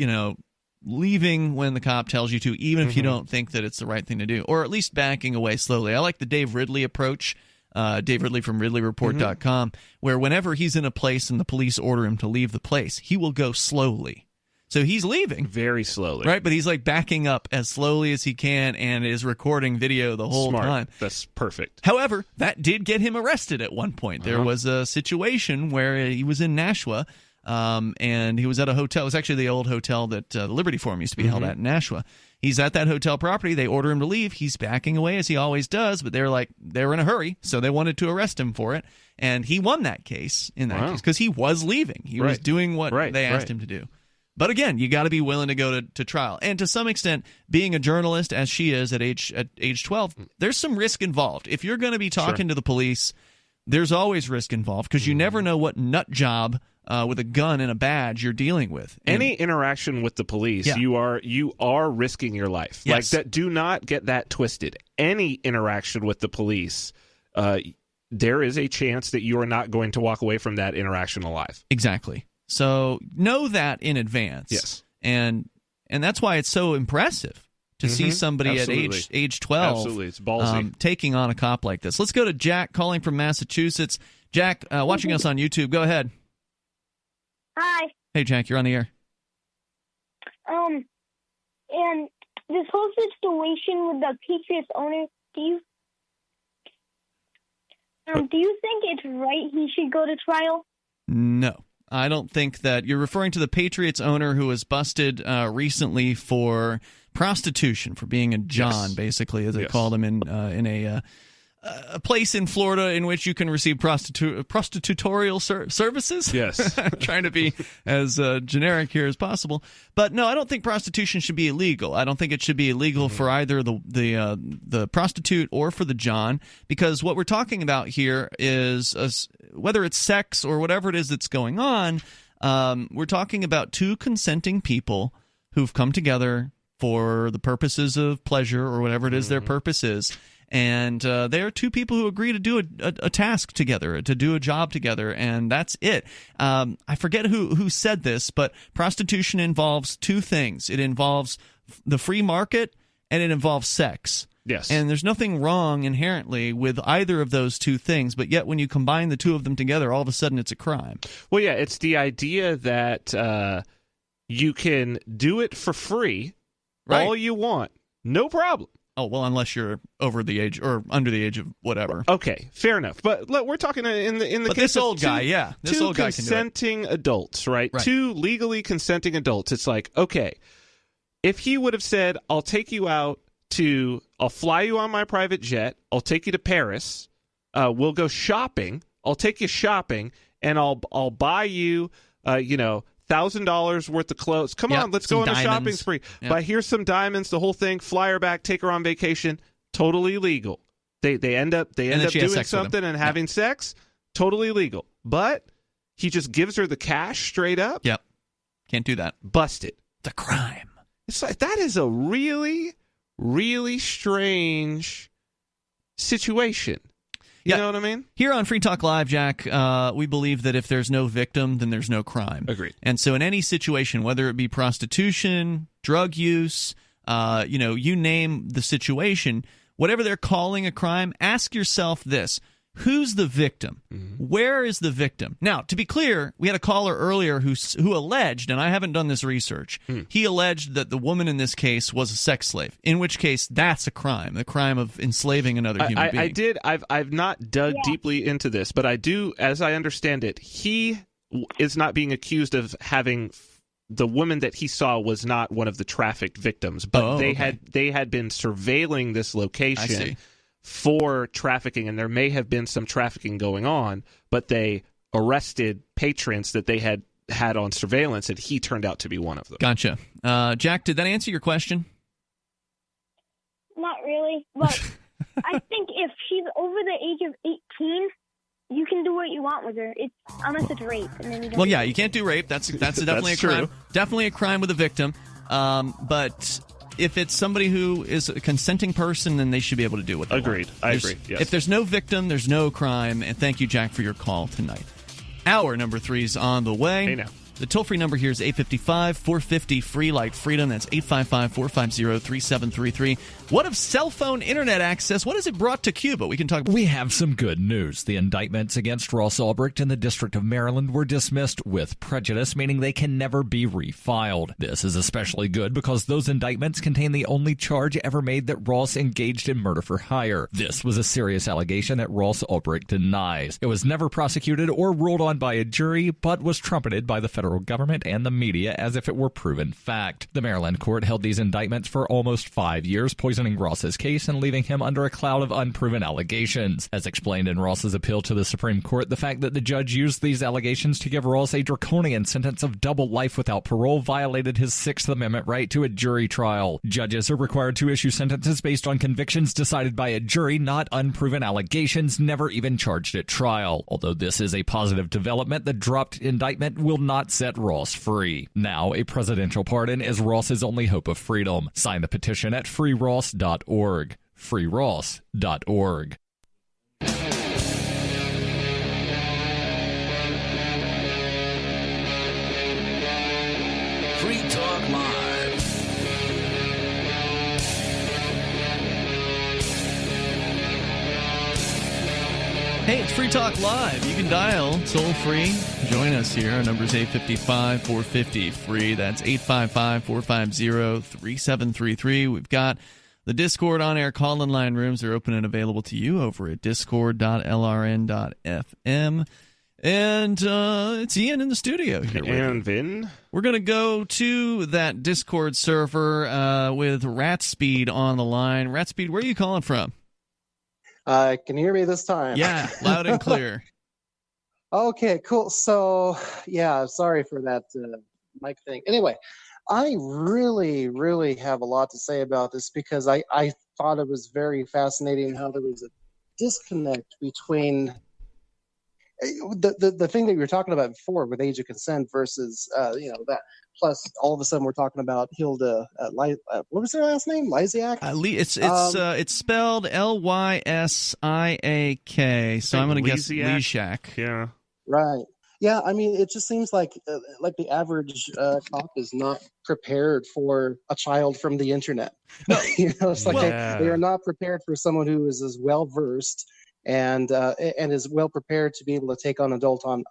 leaving when the cop tells you to, even if you don't think that it's the right thing to do, or at least backing away slowly. I like the Dave Ridley approach, Dave Ridley from RidleyReport.com, where whenever he's in a place and the police order him to leave the place, he will go slowly. So he's leaving.
Very slowly.
Right, but he's like backing up as slowly as he can and is recording video the whole time.
That's perfect.
However, that did get him arrested at one point. There was a situation where he was in Nashua, and he was at a hotel. It was actually the old hotel that the Liberty Forum used to be held at in Nashua. He's at that hotel property. They order him to leave. He's backing away as he always does, but they were in a hurry, so they wanted to arrest him for it. And he won that case in that case because he was leaving. He was doing what they asked him to do. But again, you got to be willing to go to trial. And to some extent, being a journalist, as she is at age 12, there's some risk involved. If you're going to be talking to the police, there's always risk involved because you never know what nut job with a gun and a badge you're dealing with. And
any interaction with the police, you are risking your life. Yes. Like that. Do not get that twisted. Any interaction with the police, there is a chance that you are not going to walk away from that interaction alive.
Exactly. So know that in advance.
Yes.
And that's why it's so impressive to see somebody at age 12
Absolutely. It's ballsy.
Taking on a cop like this. Let's go to Jack calling from Massachusetts. Jack, watching us on YouTube. Go ahead.
Hi.
Hey, Jack, you're on the air.
And this whole situation with the Patriots owner, do you think it's right he should go to trial?
No. I don't think that you're referring to the Patriots owner who was busted recently for prostitution, for being a John, basically, as they called him in a place in Florida in which you can receive prostitutorial services.
Yes.
Trying to be as generic here as possible. But no, I don't think prostitution should be illegal. I don't think it should be illegal for either the prostitute or for the John, because what we're talking about here is whether it's sex or whatever it is that's going on, we're talking about two consenting people who've come together for the purposes of pleasure or whatever it is their purpose is. And they are two people who agree to do a task together, to do a job together, and that's it. I forget who said this, but prostitution involves two things. It involves the free market, and it involves sex.
Yes.
And there's nothing wrong inherently with either of those two things, but yet when you combine the two of them together, all of a sudden it's a crime.
Well, yeah, it's the idea that you can do it for free all you want. No problem.
Oh, well, unless you're over the age or under the age of whatever.
Okay, fair enough. But look, we're talking in the
but
case
this old guy, this
two
old guy
consenting adults, right? Two legally consenting adults. It's like, okay, if he would have said, I'll take you out I'll fly you on my private jet, I'll take you to Paris, we'll go shopping, I'll take you shopping, and I'll buy you, $1,000 worth of clothes. Come on, let's go on a shopping spree.
Yep.
But here's some diamonds, the whole thing, fly her back, take her on vacation, totally legal. They end up doing something and having sex, totally legal. But he just gives her the cash straight up.
Yep. Can't do that.
Busted.
The crime.
It's like that is a really, really strange situation. You know what I mean?
Here on Free Talk Live, Jack, we believe that if there's no victim, then there's no crime.
Agreed.
And so in any situation, whether it be prostitution, drug use, you name the situation, whatever they're calling a crime, ask yourself this. Who's the victim? Where is the victim? Now, to be clear, we had a caller earlier who alleged, and I haven't done this research, he alleged that the woman in this case was a sex slave, in which case that's a crime, the crime of enslaving another human being.
I've not dug deeply into this, but I do, as I understand it, he is not being accused of having... The woman that he saw was not one of the trafficked victims, but they had been surveilling this location for trafficking, and there may have been some trafficking going on, but they arrested patrons that they had on surveillance, and he turned out to be one of them.
Gotcha. Jack, did that answer your question?
Not really, but I think if she's over the age of 18, you can do what you want with her, unless it's rape. And then
you can't do rape. That's definitely a crime. Definitely a crime with a victim. But if it's somebody who is a consenting person, then they should be able to do what they want.
I agree. Yes.
If there's no victim, there's no crime. And thank you, Jack, for your call tonight. Hour number 3 is on the way.
Hey now.
The toll-free number here is 855-450-FREE like freedom. That's 855-450-3733. What of cell phone internet access? What has it brought to Cuba? We can talk.
We have some good news. The indictments against Ross Ulbricht in the District of Maryland were dismissed with prejudice, meaning they can never be refiled. This is especially good because those indictments contain the only charge ever made that Ross engaged in murder for hire. This was a serious allegation that Ross Ulbricht denies. It was never prosecuted or ruled on by a jury, but was trumpeted by the federal government and the media as if it were proven fact. The Maryland court held these indictments for almost 5 years, poisoning Ross's case and leaving him under a cloud of unproven allegations. As explained in Ross's appeal to the Supreme Court, the fact that the judge used these allegations to give Ross a draconian sentence of double life without parole violated his Sixth Amendment right to a jury trial. Judges are required to issue sentences based on convictions decided by a jury, not unproven allegations never even charged at trial. Although this is a positive development, the dropped indictment will not set Ross free. Now, a presidential pardon is Ross's only hope of freedom. Sign the petition at freeross.org. freeross.org.
Free Talk Live.
Hey, it's Free Talk Live. You can dial toll-free. Join us here. Our number is 855-450-FREE. That's 855-450-3733. We've got the Discord on-air call-in line rooms. They're open and available to you over at discord.lrn.fm. And it's Ian in the studio here.
And Vin.
We're going to go to that Discord server with Ratspeed on the line. Ratspeed, where are you calling from?
Can you hear me this time?
Yeah, loud and clear.
Okay, cool. So, yeah, sorry for that mic thing. Anyway, I really, really have a lot to say about this because I thought it was very fascinating how there was a disconnect between the thing that you were talking about before with age of consent versus, that. Plus, all of a sudden, we're talking about Hilda. What was her last name? Lysiak.
It's spelled Lysiak. So I'm going to guess Lysiak.
Yeah.
Right. Yeah. I mean, it just seems like the average cop is not prepared for a child from the internet. It's like they are not prepared for someone who is as well versed and is well prepared to be able to take on adult on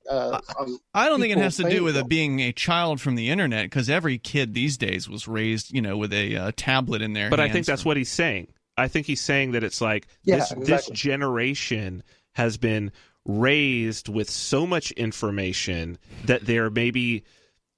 I don't think it has to do with it being a child from the internet, because every kid these days was raised, with a tablet in their hands.
I think that's what he's saying. I think he's saying that it's like this generation has been raised with so much information that they're maybe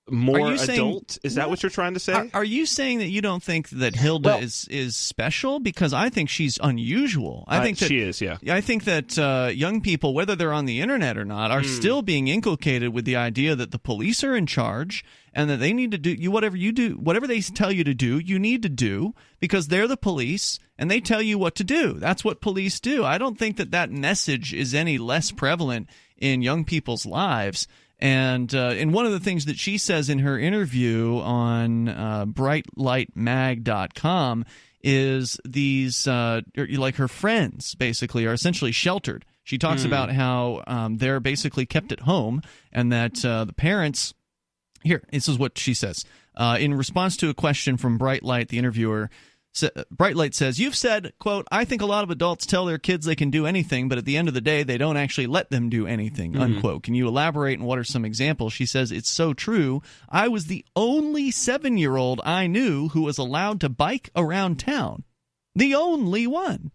more adult. Is that what you're trying to say?
Are you saying that you don't think that Hilda is special? Because I think she's unusual. I think that
she is, yeah.
I think that young people, whether they're on the internet or not, are still being inculcated with the idea that the police are in charge and that they need to do whatever they tell you to do, you need to do, because they're the police and they tell you what to do. That's what police do. I don't think that message is any less prevalent in young people's lives. And one of the things that she says in her interview on brightlightmag.com is these, like her friends, basically, are essentially sheltered. She talks about how they're basically kept at home and that the parents... Here, this is what she says. In response to a question from Bright Light, the interviewer Bright Light says, you've said, quote, I think a lot of adults tell their kids they can do anything, but at the end of the day, they don't actually let them do anything, unquote. Can you elaborate, and what are some examples? She says, it's so true. I was the only 7-year-old I knew who was allowed to bike around town. The only one.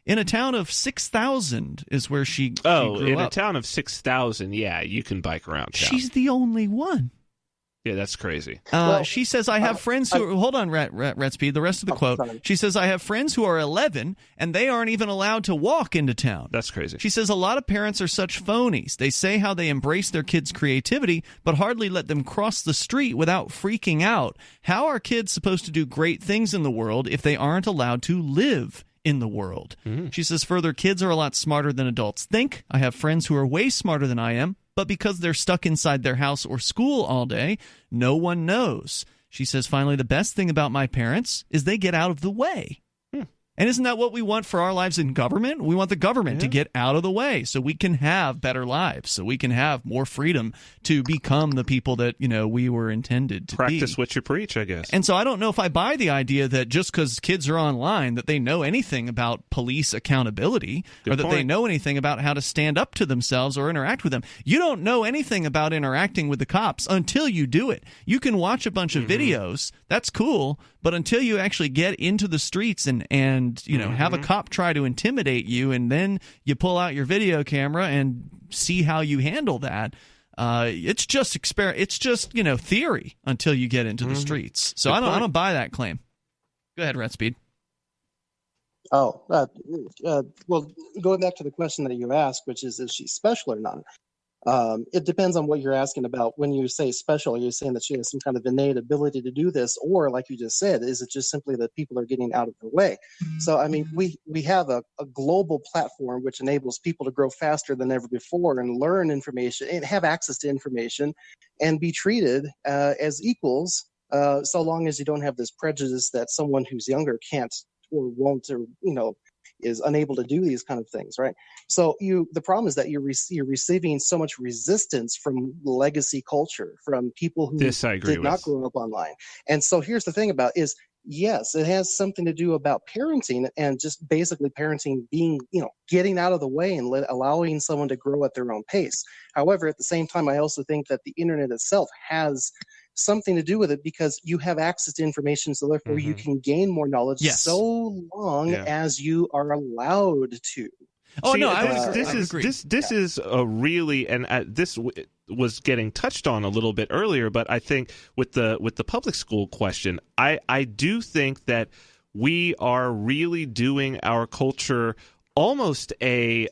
In a town of 6,000 is where she grew up.
A town of 6,000, yeah, you can bike around town.
She's the only one.
Yeah, that's crazy.
She says, I have friends who are... Hold on, Rat Speed, the rest of the quote.
Sorry.
She says, I have friends who are 11, and they aren't even allowed to walk into town.
That's crazy.
She says, a lot of parents are such phonies. They say how they embrace their kids' creativity, but hardly let them cross the street without freaking out. How are kids supposed to do great things in the world if they aren't allowed to live in the world? She says, further, kids are a lot smarter than adults think. I have friends who are way smarter than I am, but because they're stuck inside their house or school all day, no one knows. She says, finally, the best thing about my parents is they get out of the way. And isn't that what we want for our lives in government? We want the government to get out of the way so we can have better lives, so we can have more freedom to become the people that, we were intended to
Practice what you preach, I guess.
And so I don't know if I buy the idea that just because kids are online that they know anything about police accountability or that they know anything about how to stand up to themselves or interact with them. You don't know anything about interacting with the cops until you do it. You can watch a bunch of videos. That's cool. But until you actually get into the streets and have a cop try to intimidate you, and then you pull out your video camera and see how you handle that, it's just theory until you get into the streets. So I don't buy that claim. Go ahead, Rat Speed.
Well, going back to the question that you asked, which is she special or not? It depends on what you're asking about. When you say special, you're saying that she has some kind of innate ability to do this, or like you just said, is it just simply that people are getting out of the way? So, I mean, we have a global platform which enables people to grow faster than ever before and learn information and have access to information and be treated as equals, so long as you don't have this prejudice that someone who's younger can't or won't or, is unable to do these kind of things, right? So the problem is that you're receiving so much resistance from legacy culture, from people who did not grow up online. And so here's the thing about is, yes, it has something to do about parenting and just basically parenting being, getting out of the way and allowing someone to grow at their own pace. However, at the same time, I also think that the internet itself has something to do with it because you have access to information, so therefore you can gain more knowledge so long as you are allowed to.
This is a really, and this was getting touched on a little bit earlier, but I think with the public school question, I do think that we are really doing our culture almost a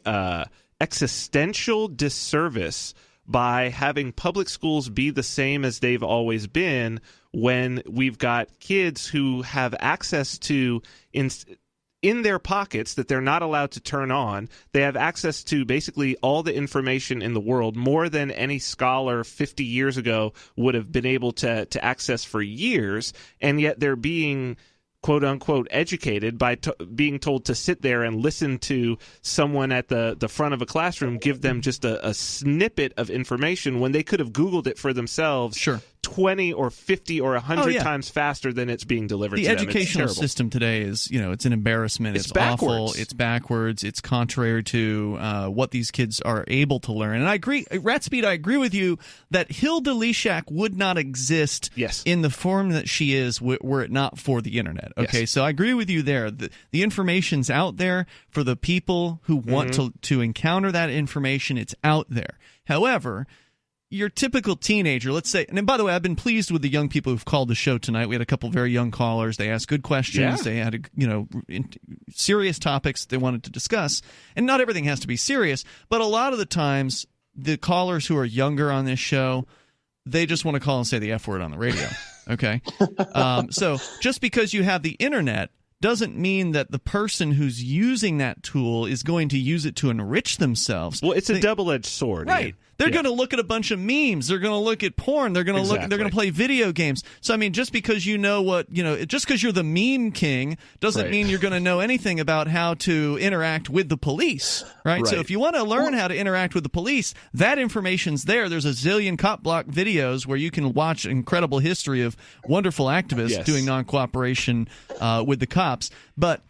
existential disservice by having public schools be the same as they've always been when we've got kids who have access to in their pockets that they're not allowed to turn on. They have access to basically all the information in the world, more than any scholar 50 years ago would have been able to access for years, and yet they're being quote-unquote educated by being told to sit there and listen to someone at the front of a classroom give them just a snippet of information when they could have Googled it for themselves 20 or 50 or 100 times faster than it's being delivered to them.
The educational system today is, it's an embarrassment. It's awful. It's backwards. It's contrary to what these kids are able to learn. And I agree, Rat Speed, I agree with you that Hilda Lee Shaq would not exist in the form that she is were it not for the internet. Okay, so I agree with you there. The information's out there for the people who want to encounter that information. It's out there. However, your typical teenager, let's say, and by the way, I've been pleased with the young people who've called the show tonight. We had a couple very young callers. They asked good questions. They had, serious topics they wanted to discuss. And not everything has to be serious, but a lot of the times, the callers who are younger on this show, they just want to call and say the F word on the radio. Okay? So just because you have the internet doesn't mean that the person who's using that tool is going to use it to enrich themselves.
Well, it's a double-edged sword.
Right. They're going to look at a bunch of memes. They're going to look at porn. They're going to look. They're going to play video games. So I mean, just because you know what just because you're the meme king doesn't mean you're going to know anything about how to interact with the police, right? So if you want to learn how to interact with the police, that information's there. There's a zillion cop block videos where you can watch incredible history of wonderful activists doing non-cooperation with the cops, but.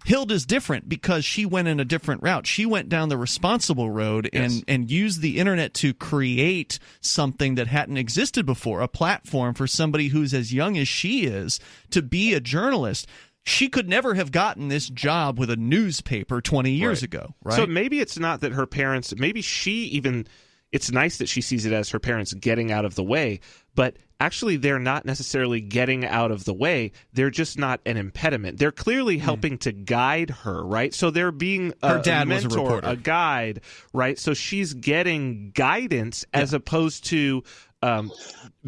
Hilda's different because she went in a different route. She went down the responsible road and used the internet to create something that hadn't existed before, a platform for somebody who's as young as she is to be a journalist. She could never have gotten this job with a newspaper 20 years ago, right?
So maybe it's not that her parents, maybe she even, it's nice that she sees it as her parents getting out of the way, but actually they're not necessarily getting out of the way. They're just not an impediment. They're clearly helping to guide her, right? So they're being
her dad
mentor,
was a reporter,
a guide, right? So she's getting guidance as opposed to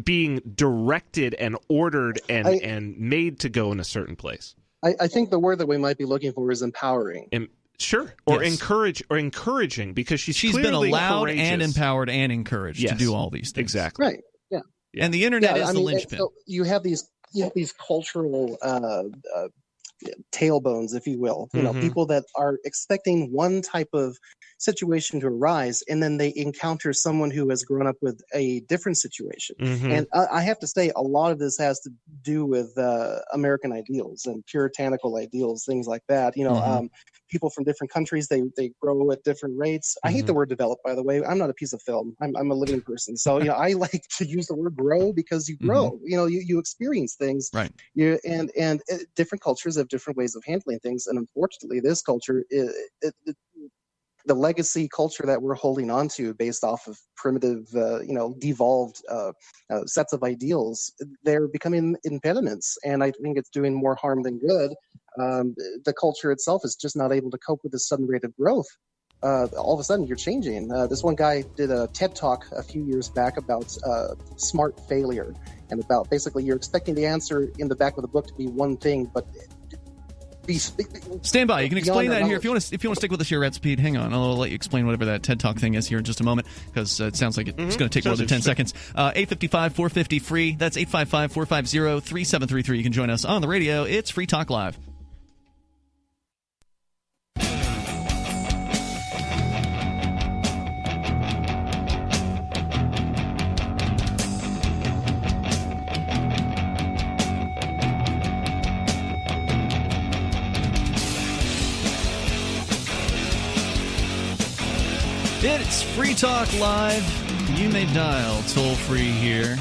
being directed and ordered and made to go in a certain place.
I think the word that we might be looking for is empowering.
Sure, or encouraging, because she's
been allowed
courageous.
and empowered and encouraged to do all these things.
Exactly.
Right. Yeah.
And the internet is the linchpin.
So you have these cultural tailbones, if you will. People that are expecting one type of situation to arise, and then they encounter someone who has grown up with a different situation. And I have to say, a lot of this has to do with American ideals and puritanical ideals, things like that. People from different countries, they grow at different rates. I hate the word develop, by the way. I'm not a piece of film. I'm a living person. So, I like to use the word grow because you grow. You experience things.
Right.
And different cultures have different ways of handling things. And unfortunately, this culture, the legacy culture that we're holding on to based off of primitive, devolved sets of ideals, they're becoming impediments. And I think it's doing more harm than good. The culture itself is just not able to cope with this sudden rate of growth. All of a sudden, you're changing. This one guy did a TED Talk a few years back about smart failure, and about basically you're expecting the answer in the back of the book to be one thing, but
stand by. You can explain that here if you want to stick with us here at Speed. Hang on, I'll let you explain whatever that TED Talk thing is here in just a moment, because it sounds like it's going to take more than 10 seconds. 855-450-FREE. That's 855-450-3733. You can join us on the radio. It's Free Talk Live. It's Free Talk Live. You may dial toll-free here.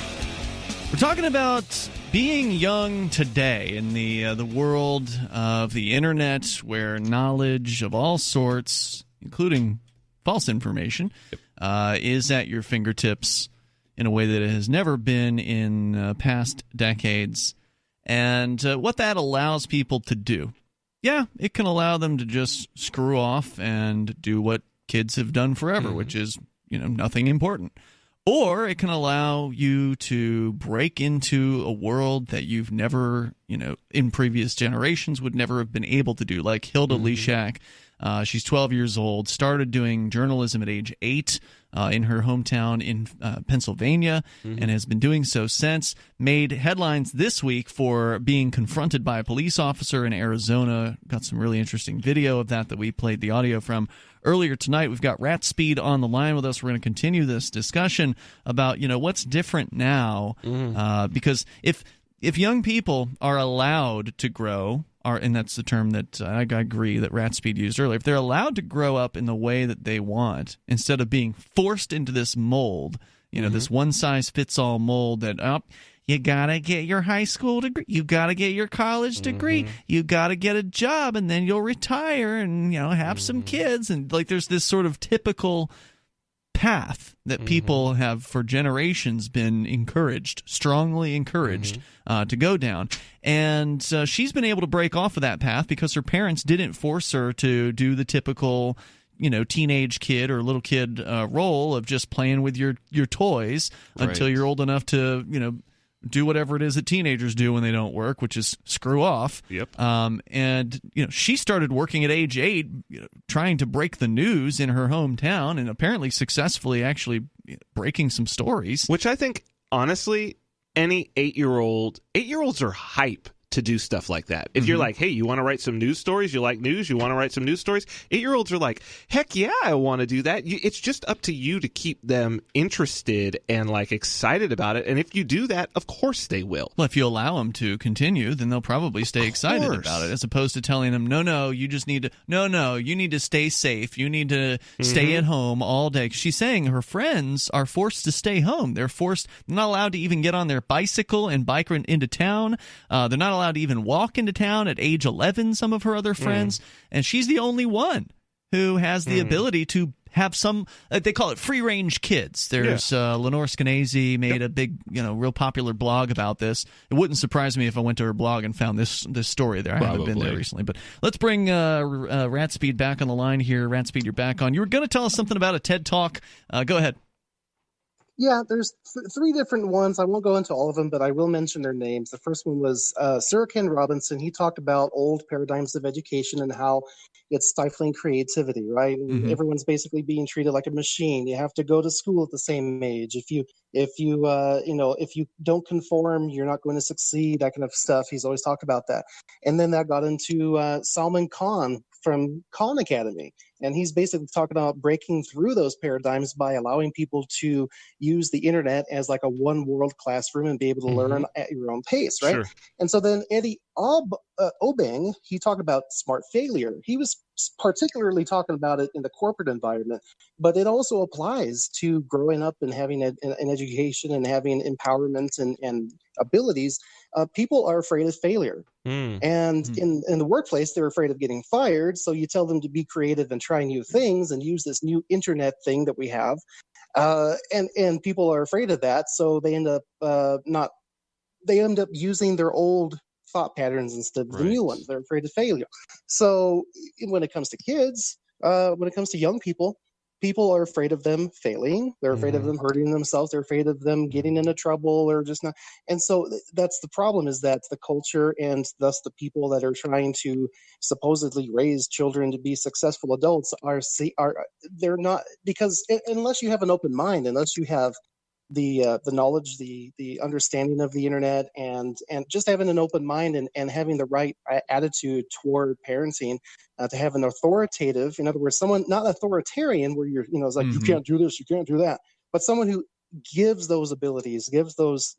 We're talking about being young today in the world of the internet, where knowledge of all sorts, including false information, is at your fingertips in a way that it has never been in past decades. And what that allows people to do. Yeah, it can allow them to just screw off and do what kids have done forever, which is, nothing important. Or it can allow you to break into a world that you've never, in previous generations would never have been able to do, like Hilda Lee Shaq. She's 12 years old, started doing journalism at age 8 in her hometown in Pennsylvania, and has been doing so since. Made headlines this week for being confronted by a police officer in Arizona. Got some really interesting video of that we played the audio from earlier tonight. We've got Rat Speed on the line with us. We're going to continue this discussion about, what's different now, because if young people are allowed to grow, and that's the term that I agree that Rat Speed used earlier, if they're allowed to grow up in the way that they want, instead of being forced into this mold, this one-size-fits-all mold that, you got to get your high school degree, you got to get your college degree, you got to get a job, and then you'll retire and, have some kids. And, there's this sort of typical path that people have for generations been strongly encouraged to go down. And she's been able to break off of that path because her parents didn't force her to do the typical, teenage kid or little kid role of just playing with your toys until you're old enough to, do whatever it is that teenagers do when they don't work, which is screw off.
Yep.
And she started working at age 8, trying to break the news in her hometown, and apparently successfully actually breaking some stories.
Which I think, honestly, any 8-year-olds are hype to do stuff like that. If you're like, hey, you want to write some news stories? You like news? You want to write some news stories? 8-year-olds are like, heck yeah, I want to do that. It's just up to you to keep them interested and like excited about it. And if you do that, of course they will.
Well, if you allow them to continue, then they'll probably stay excited about it, as opposed to telling them, no, you just need to, you need to stay safe. You need to stay at home all day. She's saying her friends are forced to stay home. They're not allowed to even get on their bicycle and bike into town. They're not allowed to even walk into town at age 11, some of her other friends, and she's the only one who has the ability to have some, they call it free-range kids. There's Lenore Skenazy made a big, real popular blog about this. It wouldn't surprise me if I went to her blog and found this story there. I haven't been there recently. But let's bring Ratspeed back on the line here. Ratspeed, you're back on. You were going to tell us something about a TED Talk. Go ahead.
Yeah, there's 3 different ones. I won't go into all of them, but I will mention their names. The first one was Sir Ken Robinson. He talked about old paradigms of education and how it's stifling creativity, right? Everyone's basically being treated like a machine. You have to go to school at the same age. If you don't conform, you're not going to succeed, that kind of stuff. He's always talked about that. And then that got into Salman Khan from Khan Academy. And he's basically talking about breaking through those paradigms by allowing people to use the internet as like a one world classroom and be able to learn at your own pace, right? Sure. And so then Eddie Obeng, he talked about smart failure. He was particularly talking about it in the corporate environment, but it also applies to growing up and having an education and having empowerment and abilities. People are afraid of failure. And in the workplace, they're afraid of getting fired. So you tell them to be creative and try new things and use this new internet thing that we have. And people are afraid of that. So they end up using their old thought patterns instead of the new ones. They're afraid of failure. So when it comes to kids, when it comes to young people, people are afraid of them failing. They're afraid of them hurting themselves. They're afraid of them getting into trouble or just not. And so that's the problem, is that the culture and thus the people that are trying to supposedly raise children to be successful adults they're not, because unless you have an open mind, unless you have the knowledge, the understanding of the internet, and just having an open mind and having the right attitude toward parenting, to have an authoritative, in other words, someone not authoritarian where you're, it's like, you can't do this, you can't do that, but someone who gives those abilities, gives those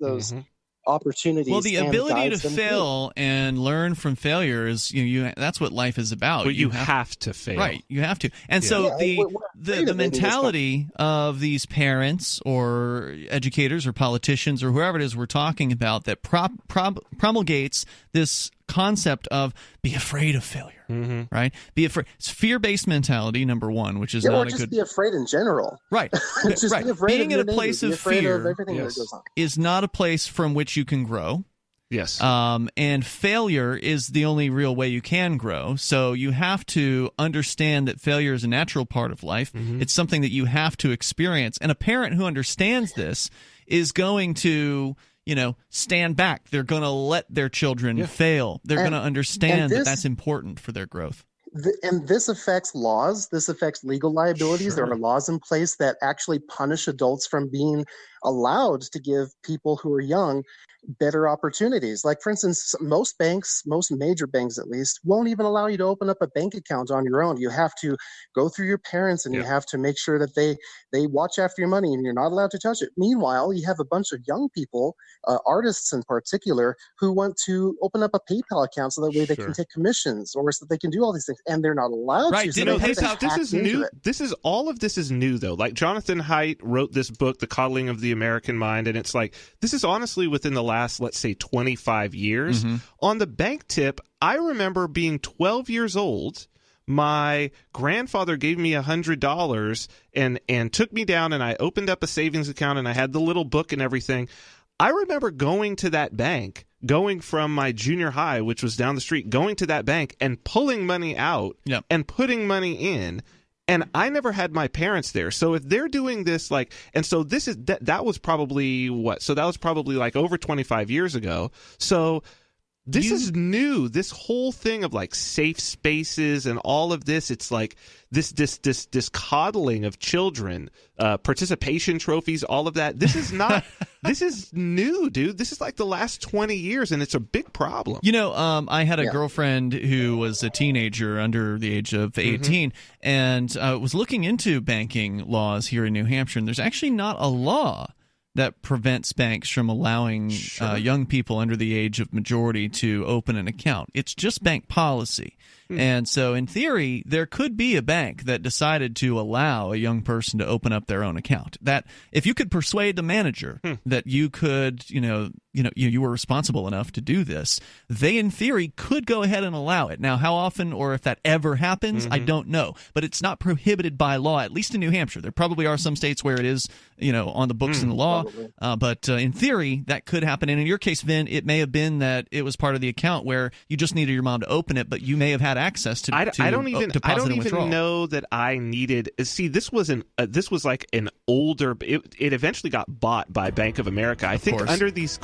opportunities.
Well, the ability to fail and learn from failure is that's what life is about.
Well, you have to fail,
right? You have to, and so the mentality of these parents or educators or politicians or whoever it is we're talking about that promulgates this concept of be afraid of failure, right? Be afraid. It's fear-based mentality, number one, which is not a good.
Be afraid in general,
right?
Just be afraid
being in a place of fear
that goes on
is not a place from which you can grow.
Yes.
And failure is the only real way you can grow. So you have to understand that failure is a natural part of life. It's something that you have to experience. And a parent who understands this is going to stand back. They're going to let their children fail. They're going to understand that that's important for their growth.
And this affects laws. This affects legal liabilities. There are laws in place that actually punish adults from being allowed to give people who are young better opportunities. Like, for instance, most banks, most major banks at least, won't even allow you to open up a bank account on your own. You have to go through your parents, and you have to make sure that they watch after your money, and you're not allowed to touch it. Meanwhile, you have a bunch of young people, artists in particular, who want to open up a PayPal account so that way they can take commissions, or so that they can do all these things, and they're not allowed to. So
this is new. All of this is new, though. Like, Jonathan Haidt wrote this book, The Coddling of the American Mind, and it's like, this is honestly within the last, let's say, 25 years. On the bank tip, I remember being 12 years old. My grandfather gave me $100 and took me down, and I opened up a savings account, and I had the little book and everything. I remember going to that bank, going from my junior high, which was down the street, going to that bank and pulling money out and putting money in. And I never had my parents there. So if they're doing this, like, and so this is, that was probably what? So that was probably like over 25 years ago. So this is new. This whole thing of like safe spaces and all of this, it's like this coddling of children, participation trophies, all of that. This is not, this is new, dude. This is like the last 20 years, and it's a big problem.
You know, I had a girlfriend who was a teenager under the age of 18 and was looking into banking laws here in New Hampshire, and there's actually not a law that prevents banks from allowing young people under the age of majority to open an account. It's just bank policy. And so in theory, there could be a bank that decided to allow a young person to open up their own account. That if you could persuade the manager that you could, you were responsible enough to do this, they in theory could go ahead and allow it. Now, how often or if that ever happens, I don't know. But it's not prohibited by law, at least in New Hampshire. There probably are some states where it is, on the books in the law. But in theory, that could happen. And in your case, Vin, it may have been that it was part of the account where you just needed your mom to open it, but you may have had access to
I don't even
withdrawal.
know that I needed. See, this was like an older. It eventually got bought by Bank of America. I think under these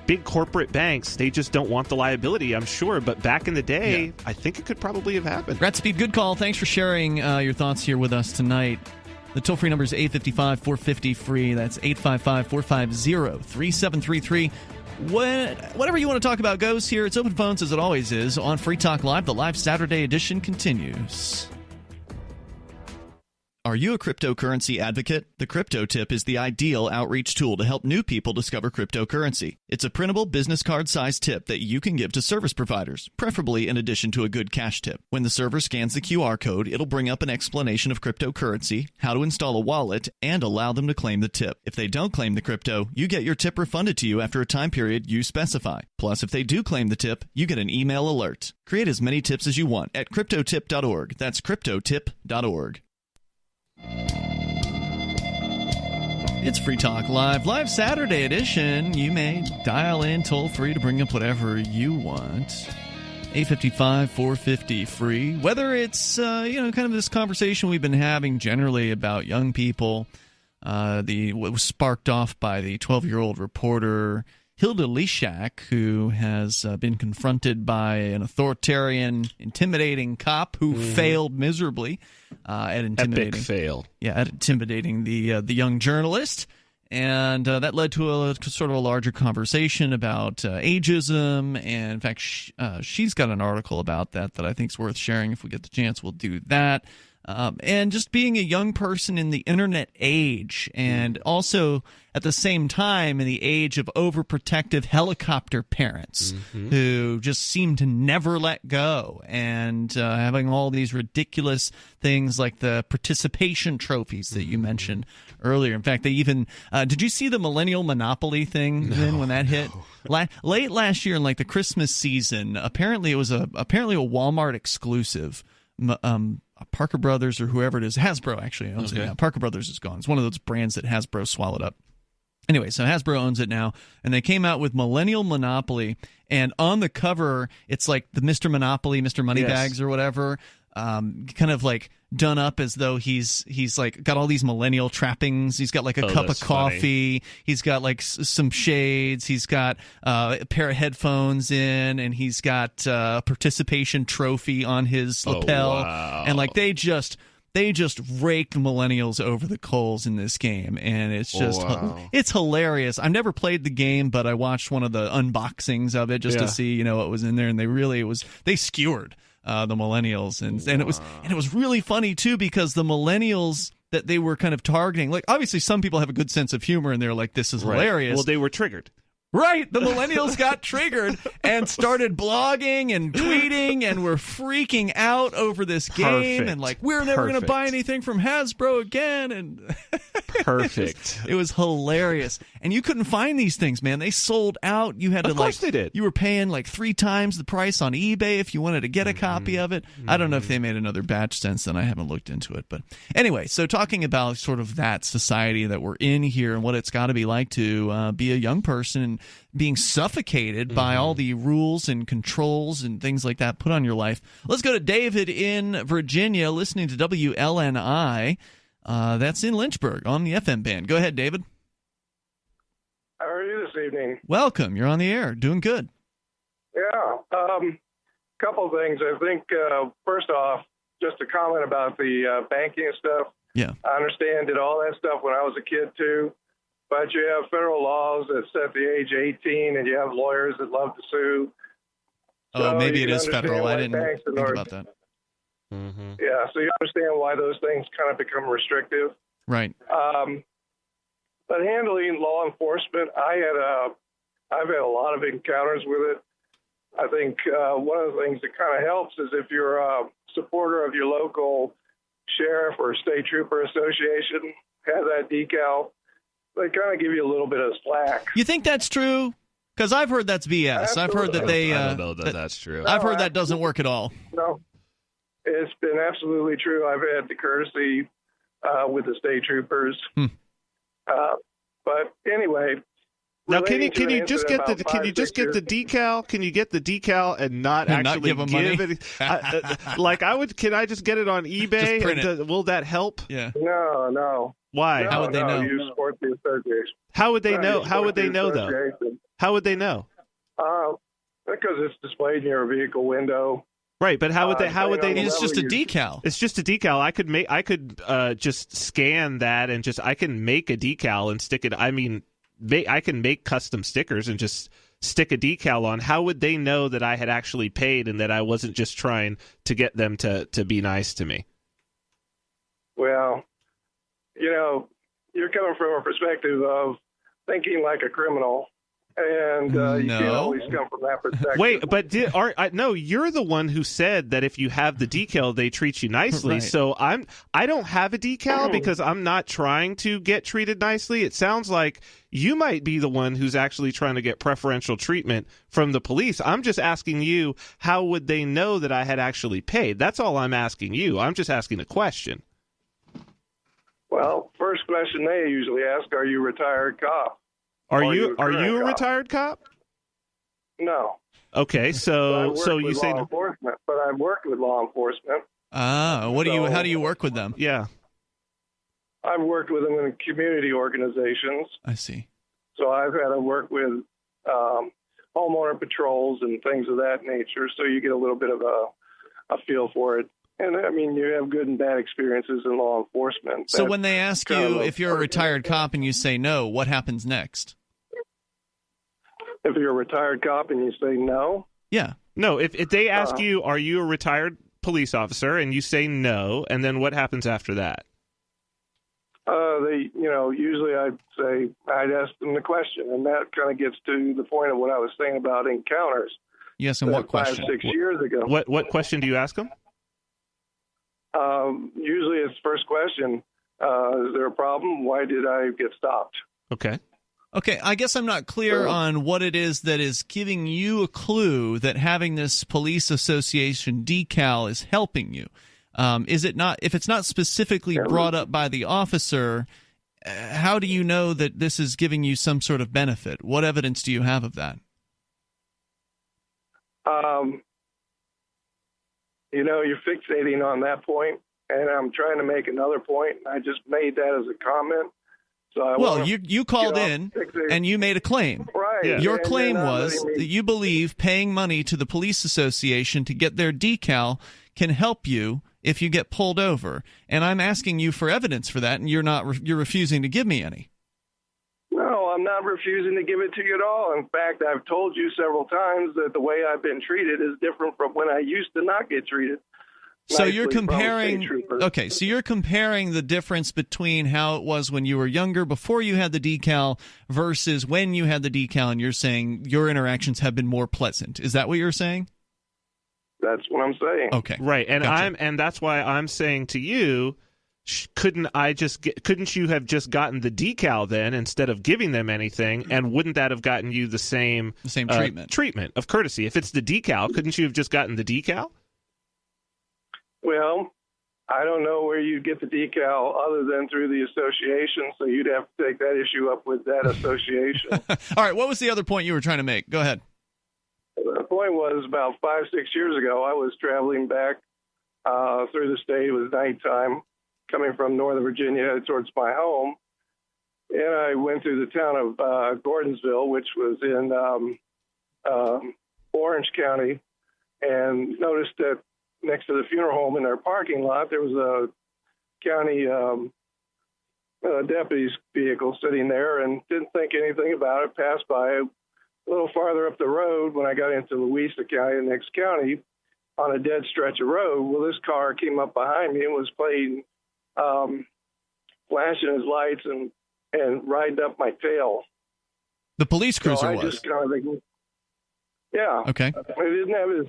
big corporate banks, they just don't want the liability, I'm sure. But back in the day, I think it could probably have happened.
Rat Speed, good call. Thanks for sharing your thoughts here with us tonight. The toll-free number is 855-450-FREE. That's 855-450-3733. Whatever you want to talk about goes here. It's open phones as it always is on Free Talk Live. The live Saturday edition continues. Are you a cryptocurrency advocate? The Crypto Tip is the ideal outreach tool to help new people discover cryptocurrency. It's a printable business card-sized tip that you can give to service providers, preferably in addition to a good cash tip. When the server scans the QR code, it'll bring up an explanation of cryptocurrency, how to install a wallet, and allow them to claim the tip. If they don't claim the crypto, you get your tip refunded to you after a time period you specify. Plus, if they do claim the tip, you get an email alert. Create as many tips as you want at cryptotip.org. That's cryptotip.org. It's Free Talk Live Saturday edition. You may dial in toll free to bring up whatever you want. 855-450-FREE. Whether it's kind of this conversation we've been having generally about young people, what was sparked off by the 12-year-old reporter Hilda Lee Shaq, who has been confronted by an authoritarian, intimidating cop who failed miserably at intimidating.
Epic fail.
Yeah, at intimidating the young journalist. And that led to a sort of a larger conversation about ageism. And in fact, she's got an article about that I think is worth sharing. If we get the chance, we'll do that. And just being a young person in the internet age, and also at the same time in the age of overprotective helicopter parents who just seem to never let go, and having all these ridiculous things like the participation trophies that you mentioned earlier. In fact, they even did you see the Millennial Monopoly thing when that hit? Late last year in like the Christmas season, apparently it was a Walmart exclusive. Parker Brothers or whoever it is, Hasbro actually owns it now. Parker Brothers is gone. It's one of those brands that Hasbro swallowed up. Anyway, so Hasbro owns it now, and they came out with Millennial Monopoly, and on the cover, it's like the Mr. Monopoly, Mr. Moneybags or whatever, kind of like done up as though he's like got all these millennial trappings. He's got like a cup of coffee. Funny. He's got like some shades. He's got a pair of headphones in, and he's got a participation trophy on his lapel.
Wow.
And like they just rake millennials over the coals in this game, and it's just it's hilarious. I've never played the game, but I watched one of the unboxings of it just to see what was in there, and they skewered the millennials, and it was really funny too, because the millennials that they were kind of targeting, like obviously some people have a good sense of humor and they're like, this is hilarious.
Well, they were triggered.
Right, the millennials got triggered and started blogging and tweeting and were freaking out over this game and like, we're never going to buy anything from Hasbro again. And
Perfect.
It was hilarious. And you couldn't find these things, man. They sold out. You had to,
of course they did.
You were paying like 3 times the price on eBay if you wanted to get a copy of it. I don't know if they made another batch since then. I haven't looked into it. But anyway, so talking about sort of that society that we're in here and what it's got to be like to be a young person and being suffocated by all the rules and controls and things like that put on your life. Let's go to David in Virginia, listening to WLNI. That's in Lynchburg on the FM band. Go ahead, David.
How are you this evening?
Welcome. You're on the air. Doing good.
Yeah. Couple of things. I think, first off, just a comment about the banking and stuff.
Yeah.
I understand did all that stuff when I was a kid, too. But you have federal laws that set the age 18, and you have lawyers that love to sue.
So maybe it is federal. I didn't think about that.
Mm-hmm.
Yeah, so you understand why those things kind of become restrictive.
Right.
But handling law enforcement, I've had a lot of encounters with it. I think one of the things that kind of helps is if you're a supporter of your local sheriff or state trooper association, have that decal, they kind of give you a little bit of slack.
You think that's true? Because I've heard that's BS.
Absolutely.
I've heard that they.
I don't know that that's true.
I've heard that doesn't work at all.
No, it's been absolutely true. I've had the courtesy with the state troopers. But anyway.
Now, can you just get the decal? Can you get the decal and not actually
give them money?
It? Can I just get it on eBay? Will that help?
Yeah.
No.
Why?
How would they know?
You support the association.
How would they know? How would they know though? How would they know?
Because it's displayed in your vehicle window.
Right, but how would they? How would they?
It's just a decal.
It's just a decal. I could just scan that and I can make a decal and stick it. I mean. I can make custom stickers and just stick a decal on. How would they know that I had actually paid and that I wasn't just trying to get them to be nice to me?
Well, you're coming from a perspective of thinking like a criminal, and you can't always come from that perspective.
Wait, but no, you're the one who said that if you have the decal, they treat you nicely.
Right.
So I don't have a decal because I'm not trying to get treated nicely. It sounds like you might be the one who's actually trying to get preferential treatment from the police. I'm just asking you, how would they know that I had actually paid? That's all I'm asking you. I'm just asking a question.
Well, first question they usually ask, are you a retired cop?
Are you a retired cop?
No.
Okay, so you say
law enforcement, but I've worked with law enforcement.
How do you work with them?
Yeah.
I've worked with them in community organizations.
I see.
So I've had to work with homeowner patrols and things of that nature, so you get a little bit of a feel for it. And, I mean, you have good and bad experiences in law enforcement.
So when they ask you if you're a retired cop and you say no, what happens next?
If you're a retired cop and you say no?
Yeah.
No, if they ask you, are you a retired police officer, and you say no, and then what happens after that?
Usually I'd ask them the question, and that kind of gets to the point of what I was saying about encounters.
Yes, and what question?
5-6 years ago.
What question do you ask them?
Usually it's first question, is there a problem? Why did I get stopped?
Okay,
I guess I'm not clear on what it is that is giving you a clue that having this police association decal is helping you. Is it not? If it's not specifically brought up by the officer, how do you know that this is giving you some sort of benefit? What evidence do you have of that?
You're fixating on that point, and I'm trying to make another point. I just made that as a comment. So
you called in and you made a claim.
Right.
Yeah. Your claim was that you believe paying money to the police association to get their decal can help you if you get pulled over. And I'm asking you for evidence for that, and you're refusing to give me any.
No, I'm not refusing to give it to you at all. In fact, I've told you several times that the way I've been treated is different from when I used to not get treated.
So you're comparing the difference between how it was when you were younger, before you had the decal, versus when you had the decal, and you're saying your interactions have been more pleasant. Is that what you're saying?
That's what I'm saying.
Okay.
Right. And
gotcha.
and that's why I'm saying to you, couldn't you have just gotten the decal then instead of giving them anything, and wouldn't that have gotten you the same treatment of courtesy? If it's the decal, couldn't you have just gotten the decal?
Well, I don't know where you get the decal other than through the association, so you'd have to take that issue up with that association.
All right, what was the other point you were trying to make? Go ahead.
The point was about 5-6 years ago, I was traveling back through the state. It was nighttime, coming from Northern Virginia towards my home. And I went through the town of Gordonsville, which was in Orange County, and noticed that next to the funeral home in their parking lot, there was a county deputy's vehicle sitting there, and didn't think anything about it. Passed by a little farther up the road when I got into Lysiak County, the next county, on a dead stretch of road. Well, this car came up behind me and was playing, flashing his lights and riding up my tail.
The police cruiser
so I
was.
Just kind of think, yeah.
Okay.
He didn't have his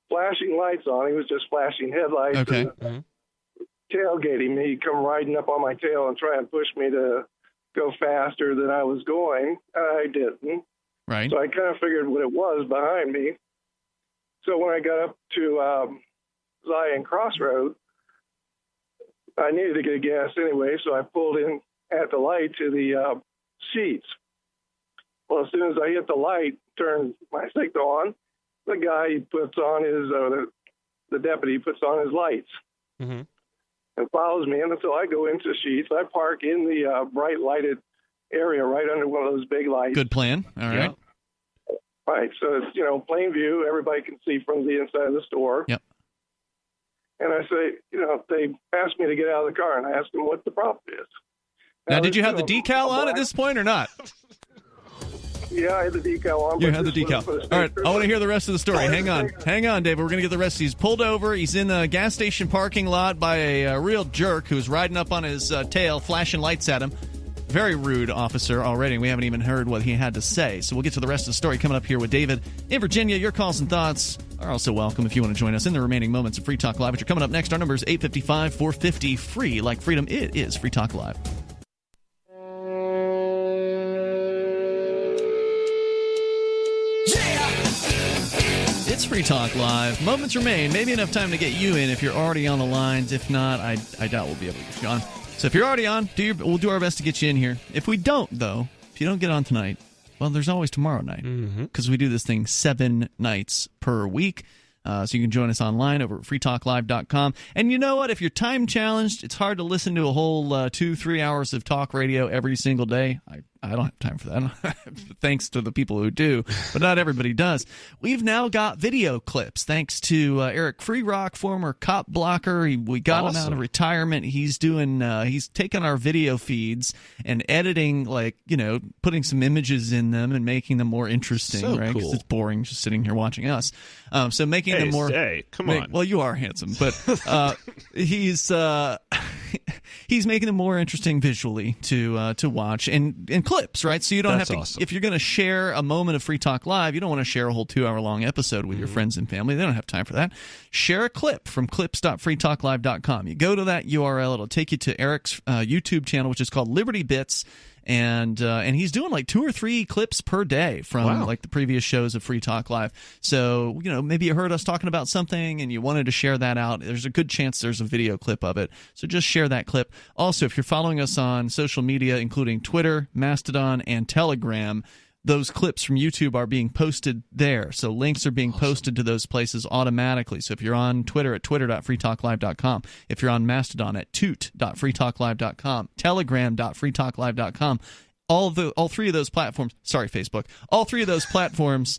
flashing lights on. He was just flashing headlights.
Okay.
And tailgating me. He'd come riding up on my tail and try and push me to go faster than I was going. I didn't.
Right.
So I kind of figured what it was behind me. So when I got up to Zion Crossroad, I needed to get gas anyway, so I pulled in at the light to the sheets. Well, as soon as I hit the light, turned my signal on, the guy puts on his, the deputy puts on his lights and follows me. And so I go into sheets. I park in the bright lighted area right under one of those big lights.
Good plan. All right.
Right. So it's, plain view. Everybody can see from the inside of the store.
Yep.
And I say, they asked me to get out of the car, and I asked them what the problem is.
Now, did you have the decal on at this point or not?
Yeah, I had the decal on.
You had the decal. All right, I want to hear the rest of the story. Hang on, David. We're going to get the rest. He's pulled over. He's in a gas station parking lot by a real jerk who's riding up on his tail, flashing lights at him. Very rude officer already. We haven't even heard what he had to say. So we'll get to the rest of the story coming up here with David in Virginia. Your calls and thoughts are also welcome if you want to join us in the remaining moments of Free Talk Live. Which are coming up next. Our number is 855-450-FREE. Like freedom, it is Free Talk Live. It's Free Talk Live. Moments remain. Maybe enough time to get you in if you're already on the lines. If not, I doubt we'll be able to get you on. So if you're already on, we'll do our best to get you in here. If we don't, though, if you don't get on tonight, well, there's always tomorrow night because we do this thing 7 nights per week. So you can join us online over at freetalklive.com. And you know what? If you're time challenged, it's hard to listen to a whole 2-3 hours of talk radio every single day. I don't have time for that. Thanks to the people who do, but not everybody does. We've now got video clips thanks to Eric Freerock, former cop blocker. We got him out of retirement. He's doing he's taking our video feeds and editing, putting some images in them and making them more interesting,
so
right? Because it's boring just sitting here watching us. So making them more.
Hey, come on.
Well, you are handsome, but he's making them more interesting visually to watch and clips, right? So you don't have to.
Awesome.
If you're going to share a moment of Free Talk Live, you don't want to share a whole 2-hour-long episode with your friends and family. They don't have time for that. Share a clip from clips.freetalklive.com. You go to that URL; it'll take you to Eric's YouTube channel, which is called Liberty Bits. And he's doing like 2 or 3 clips per day from like the previous shows of Free Talk Live. So, maybe you heard us talking about something and you wanted to share that out. There's a good chance there's a video clip of it. So just share that clip. Also, if you're following us on social media, including Twitter, Mastodon, and Telegram, those clips from YouTube are being posted there. So links are being posted to those places automatically. So if you're on Twitter at twitter.freetalklive.com, if you're on Mastodon at toot.freetalklive.com, telegram.freetalklive.com, all 3 of those platforms, Facebook, all 3 of those platforms,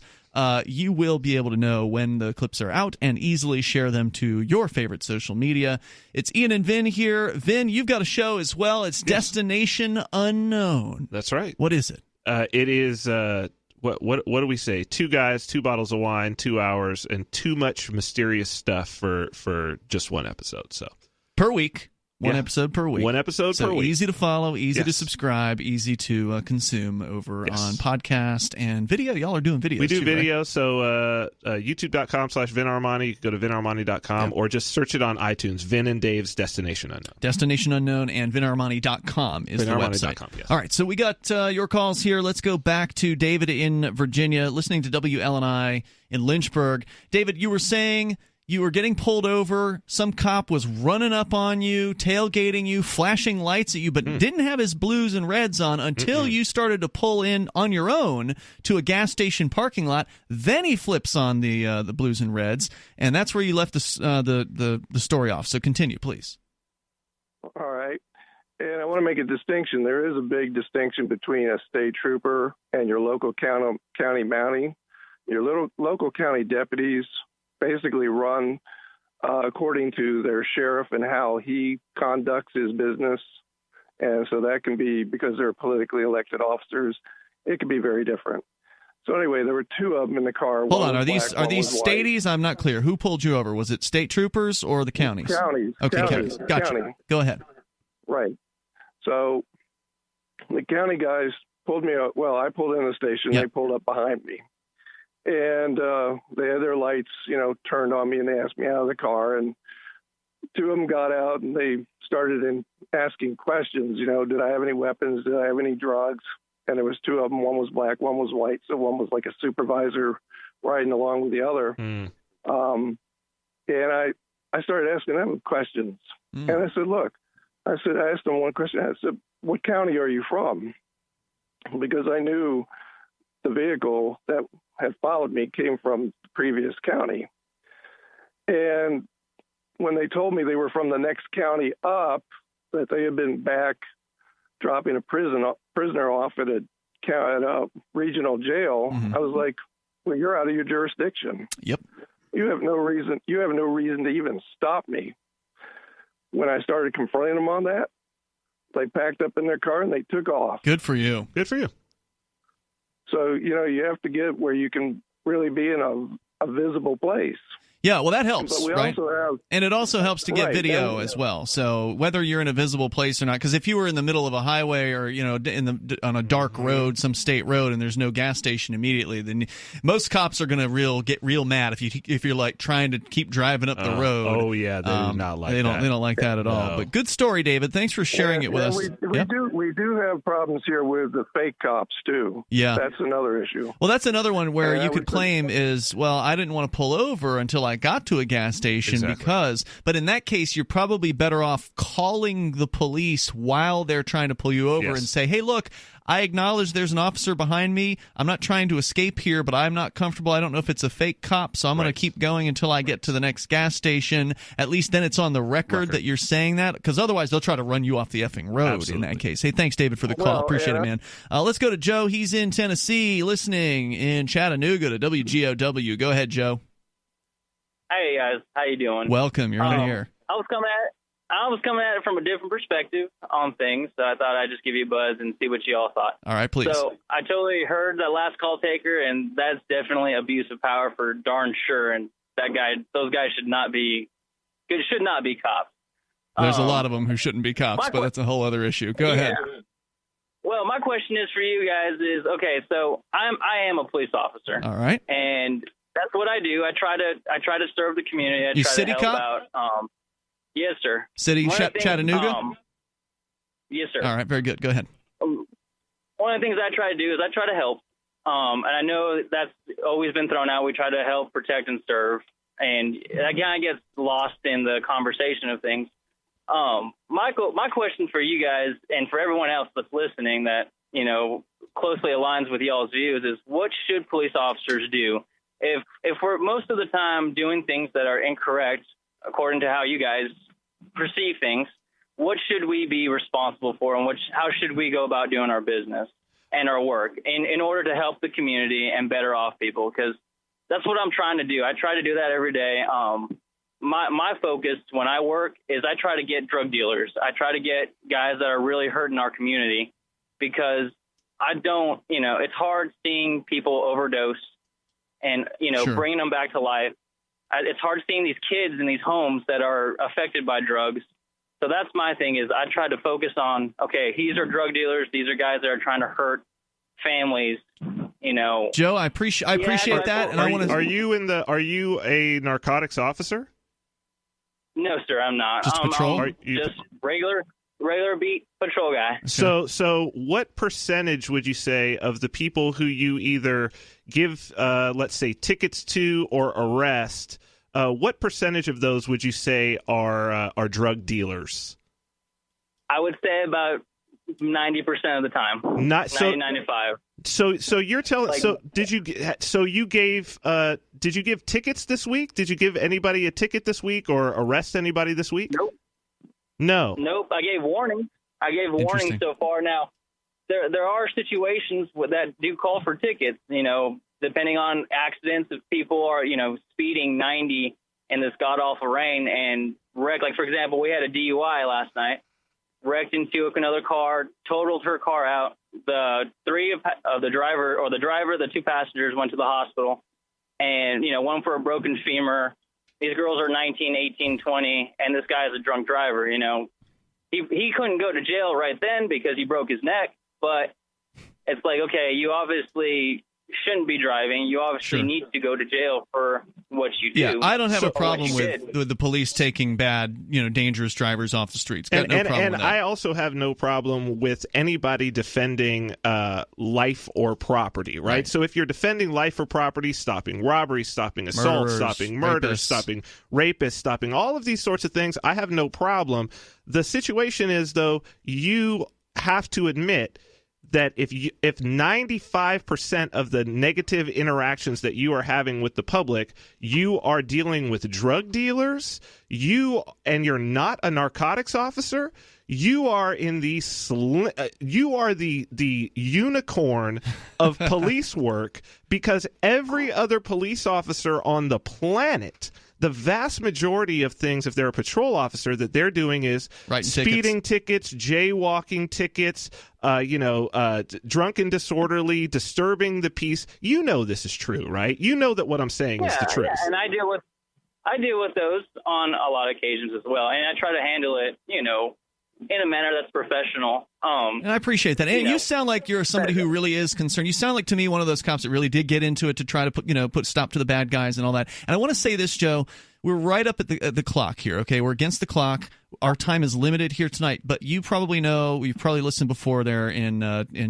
you will be able to know when the clips are out and easily share them to your favorite social media. It's Ian and Vin here. Vin, you've got a show as well. It's Destination Unknown.
That's right.
What is it?
It is what do we say? 2 guys, 2 bottles of wine, 2 hours, and too much mysterious stuff for just 1 episode. So
per week. One episode per week.
One episode per week.
Easy to follow, easy to subscribe, easy to consume over on podcast and video. Y'all are doing videos.
We do
too,
video,
right?
So youtube.com/Vin Armani. You can go to vinarmani.com or just search it on iTunes. Vin and Dave's Destination Unknown.
Destination Unknown and vinarmani.com is the website.
Yes.
All right, so we got your calls here. Let's go back to David in Virginia, listening to WLNI in Lynchburg. David, you were saying you were getting pulled over, some cop was running up on you, tailgating you, flashing lights at you, but didn't have his blues and reds on until you started to pull in on your own to a gas station parking lot. Then he flips on the blues and reds, and that's where you left the story off. So continue, please.
All right. And I want to make a distinction. There is a big distinction between a state trooper and your local county mountie. Your local county deputies basically run according to their sheriff and how he conducts his business. And so that can be, because they're politically elected officers, it can be very different. So anyway, there were two of them in the car.
Hold on, are these stateies? I'm not clear. Who pulled you over? Was it state troopers or the counties?
Counties.
Okay, counties. Gotcha.
County.
Go ahead.
Right. So the county guys pulled me out. Well, I pulled in the station. Yep. They pulled up behind me. And they had their lights, turned on me, and they asked me out of the car. And two of them got out, and they started asking questions. Did I have any weapons? Did I have any drugs? And there was two of them. One was black, one was white. So one was like a supervisor riding along with the other. And I started asking them questions. And I said, look, I asked them one question. I said, what county are you from? Because I knew the vehicle that had followed me came from the previous county. And when they told me they were from the next county up, that they had been back dropping a prisoner off at a regional jail, I was like, well, you're out of your jurisdiction.
Yep.
You have no reason to even stop me. When I started confronting them on that, they packed up in their car and they took off.
Good for you.
Good for you.
So, you have to get where you can really be in a visible place.
Yeah, well, that helps, right? And it also helps to get video as well. So whether you're in a visible place or not, because if you were in the middle of a highway or on a dark road, some state road, and there's no gas station immediately, then most cops are going to get real mad if you're like trying to keep driving up the road.
Oh yeah, they do not like that.
They don't like that at all. But good story, David. Thanks for sharing it with us.
We do have problems here with the fake cops too.
Yeah,
that's another issue.
Well, that's another one where you could claim is, well, I didn't want to pull over until I got to a gas station but in that case, you're probably better off calling the police while they're trying to pull you over and say, hey, look, I acknowledge there's an officer behind me. I'm not trying to escape here, but I'm not comfortable. I don't know if it's a fake cop, so I'm going to keep going until I get to the next gas station. At least then it's on the record that you're saying that, because otherwise they'll try to run you off the effing road in that case. Hey, thanks, David, for the call. Appreciate it, man. Let's go to Joe. He's in Tennessee, listening in Chattanooga to WGOW. Go ahead, Joe.
Hey guys, how you doing?
Welcome. You're on the air.
I was coming at it from a different perspective on things, so I thought I'd just give you a buzz and see what you all thought.
All right, please.
So I totally heard that last call taker, and that's definitely abuse of power for darn sure. And those guys should not be cops.
There's a lot of them who shouldn't be cops, but that's a whole other issue. Go ahead.
Well, my question is for you guys is, okay, so I am a police officer.
All right.
And that's what I do. I try to serve the community. I try
city
to help
cop?
out. Yes, sir.
City Chattanooga?
Yes, sir.
All right, very good. Go ahead.
One of the things I try to do is I try to help. And I know that's always been thrown out. We try to help, protect, and serve. And again, I get lost in the conversation of things. My question for you guys and for everyone else that's listening that, closely aligns with y'all's views is, what should police officers do? If we're most of the time doing things that are incorrect, according to how you guys perceive things, what should we be responsible for, and how should we go about doing our business and our work in order to help the community and better off people? Because that's what I'm trying to do. I try to do that every day. My focus when I work is I try to get drug dealers. I try to get guys that are really hurting our community, because it's hard seeing people overdose and,
Sure.
bringing them back to life. It's hard seeing these kids in these homes that are affected by drugs. So that's my thing is I try to focus on, okay, these are drug dealers. These are guys that are trying to hurt families,
Joe, I appreciate that. And
are you a narcotics officer?
No, sir, I'm not.
Just patrol?
Just regular beat patrol guy.
So what percentage would you say of the people who you either give, let's say, tickets to or arrest what percentage of those would you say are drug dealers?
I would say about 90% of the time. 95.
So you're telling did you give tickets this week? Did you give anybody a ticket this week or arrest anybody this week?
Nope.
No.
Nope. I gave warnings. So far. Now there are situations that do call for tickets, depending on accidents. If people are, speeding 90 in this god-awful rain and wreck, like, for example, we had a DUI last night, wrecked into another car, totaled her car out. The driver, the two passengers went to the hospital, and, one for a broken femur. These girls are 19, 18, 20, and this guy is a drunk driver, He couldn't go to jail right then because he broke his neck, but it's like, okay, you obviously shouldn't be driving. You obviously need to go to jail for what you do.
Yeah, I don't have a problem with the police taking bad, dangerous drivers off the streets. Got no problem with that.
I also have no problem with anybody defending life or property, right? So if you're defending life or property, stopping robbery, stopping assault, stopping murder, stopping rapists, stopping all of these sorts of things, I have no problem. The situation is, though, you have to admit that if 95% of the negative interactions that you are having with the public, you are dealing with drug dealers, and you're not a narcotics officer, you are in the unicorn of police work, because every other police officer on the planet, the vast majority of things, if they're a patrol officer, that they're doing is speeding tickets, jaywalking tickets, drunk and disorderly, disturbing the peace. This is true, right? You know that what I'm saying is the truth.
Yeah, and I deal with those on a lot of occasions as well, and I try to handle it, in a manner that's professional.
And I appreciate that. And you sound like you're somebody who really is concerned. You sound like, to me, one of those cops that really did get into it to try to put stop to the bad guys and all that. And I want to say this, Joe. We're right up at the clock here, okay? We're against the clock. Our time is limited here tonight, but you probably know, you've probably listened before there in